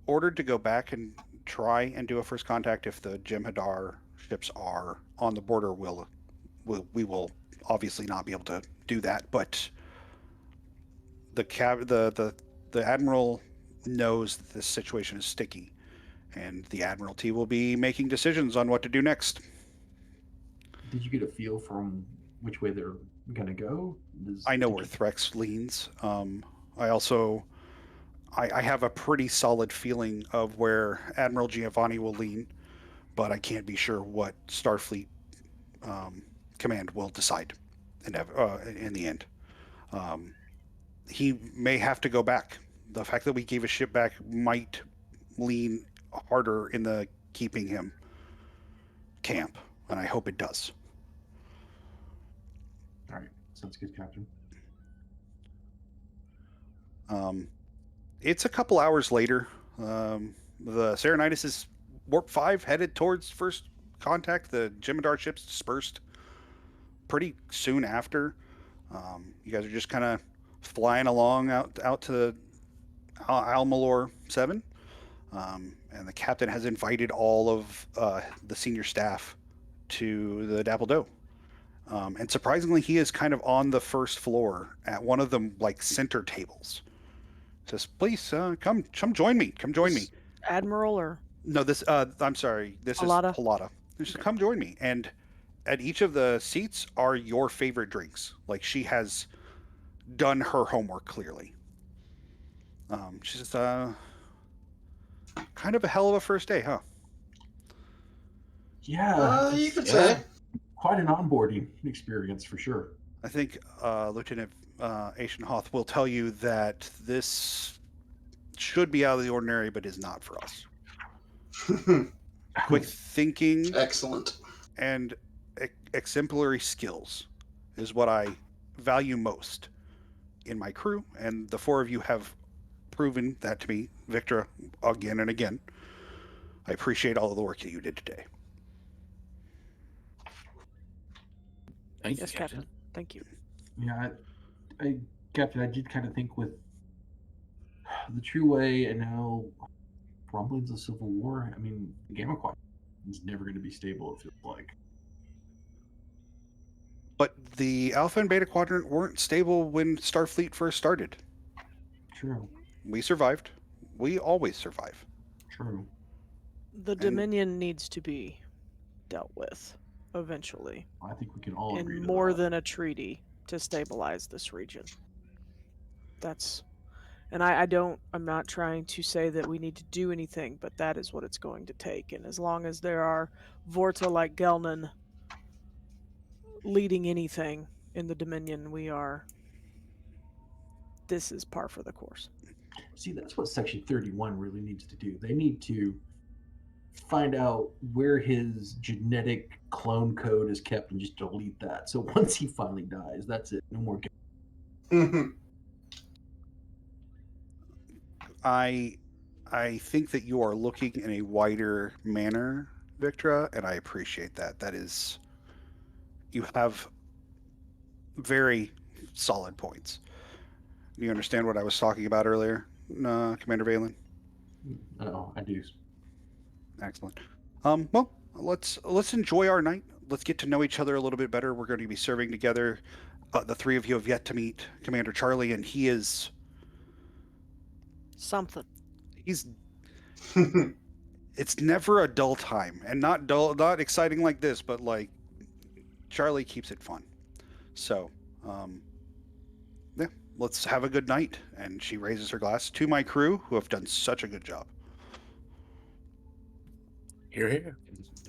ordered to go back and try and do a first contact if the Jem'Hadar ships are on the border. We will obviously not be able to do that, but the admiral knows that this situation is sticky, and the admiralty will be making decisions on what to do next." Did you get a feel from which way they're gonna go? I know where Threx leans. I also I have a pretty solid feeling of where Admiral Giovanni will lean, but I can't be sure what Starfleet command will decide in the end. He may have to go back. The fact that we gave a ship back might lean harder in the keeping him camp, and I hope it does. All right, sounds good, Captain. It's a couple hours later. The Serenitis is warp 5 headed towards first contact. The Jem'Hadar ships dispersed pretty soon after. You guys are just kind of flying along out to Almalor 7. And the captain has invited all of the senior staff to the Dapple Doe. And surprisingly, he is kind of on the first floor at one of the center tables. Says, "Please come join me. Come join me." Admiral or No, this I'm sorry. This Halata? is Halata. Just come join me. And at each of the seats are your favorite drinks. Like, she has done her homework clearly. She says, kind of a hell of a first day, huh? Yeah, You could say. quite an onboarding experience for sure. I think Lieutenant Ashenhoth will tell you that this should be out of the ordinary, but is not for us. Quick thinking Excellent. and exemplary skills is what I value most in my crew, and the four of you have proven that to me, Victor, again and again. I appreciate all of the work that you did today. Thank you, yes, Captain. Thank you. Yeah, Captain, I did kind of think with the True Way and now rumblings of civil war. I mean, the Gamma Quadrant is never going to be stable. It feels like. But the Alpha and Beta Quadrant weren't stable when Starfleet first started. True. We survived. We always survive. True. The Dominion needs to be dealt with eventually, I think we can all agree in to more that. than a treaty to stabilize this region. And I'm not trying to say that we need to do anything, but that is what it's going to take. And as long as there are Vorta like Gelnan leading anything in the Dominion, this is par for the course. See, that's what Section 31 really needs to do. They need to find out where his genetic clone code is kept and just delete that. So once he finally dies, that's it. No more. I think that you are looking in a wider manner, Victra, and I appreciate that. That is, you have very solid points. You understand what I was talking about earlier, Commander Valen? Oh, I do. Excellent. Well, let's enjoy our night. Let's get to know each other a little bit better. We're going to be serving together. The three of you have yet to meet Commander Charlie, and he is something. He's. It's never a dull time, and not dull, not exciting like this, but Charlie keeps it fun. So, yeah, let's have a good night. And she raises her glass to my crew who have done such a good job. You're here.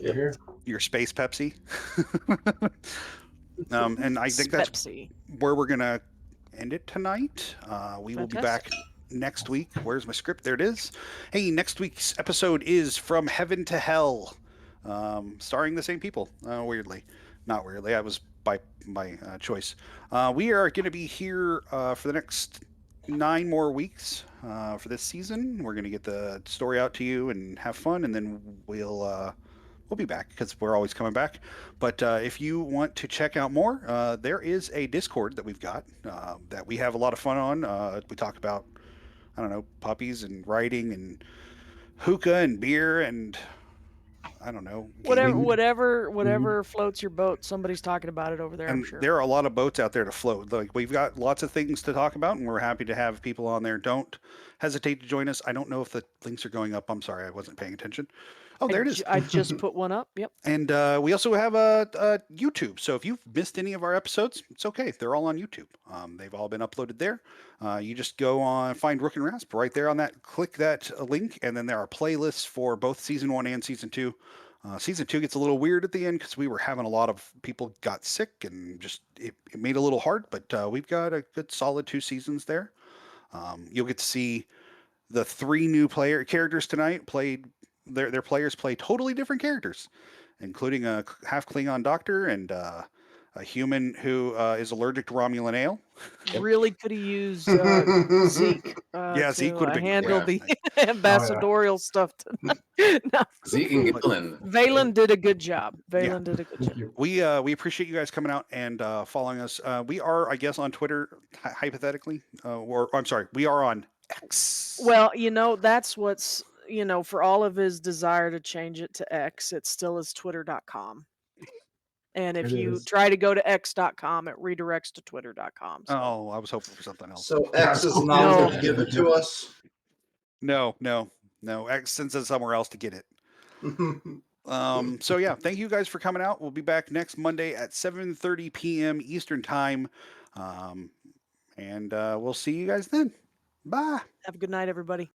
You're here. Your space Pepsi. And I think that's Pepsi. where we're going to end it tonight. We will be back Fantastic. next week. Where's my script? There it is. Hey, next week's episode is From Heaven to Hell, starring the same people. Weirdly. Not weirdly. I was by choice. We are going to be here for the next 9 more weeks for this season. We're going to get the story out to you and have fun, and then we'll be back because we're always coming back. But if you want to check out more, there is a Discord that we've got that we have a lot of fun on. We talk about, I don't know, puppies and writing and hookah and beer and I don't know, gaming. Whatever floats your boat. Somebody's talking about it over there, I'm And sure. there are a lot of boats out there to float. Like we've got lots of things to talk about, and we're happy to have people on there. Don't hesitate to join us. I don't know if the links are going up. I'm sorry, I wasn't paying attention. Oh, there it is. I just put one up. Yep. And we also have a YouTube. So if you've missed any of our episodes, it's okay. They're all on YouTube. They've all been uploaded there. You just go on, find Rook and Rasp right there on that. Click that link, and then there are playlists for both season 1 and season 2. Season 2 gets a little weird at the end because we were having a lot of people got sick and just it made it a little hard. But we've got a good solid 2 seasons there. You'll get to see the 3 new characters tonight played. Their players play totally different characters, including a half Klingon doctor and a human who is allergic to Romulan ale. Really could have used Zeke Yeah, Zeke to would have been handle great. the ambassadorial stuff tonight. No, Zeke and But- Gillen. Valen did a good job. Yeah. Did a good Thank job. you. We appreciate you guys coming out and following us. We are, I guess, on Twitter hypothetically, or I'm sorry, we are on X. Well, that's what's for all of his desire to change it to X, it still is twitter.com. And if It you is. try to go to x.com, it redirects to twitter.com. So. Oh, I was hoping for something else. So X is No. not going to give it to us. No. X sends us somewhere else to get it. So yeah, thank you guys for coming out. We'll be back next Monday at 7:30 p.m. Eastern time. And we'll see you guys then. Bye. Have a good night, everybody.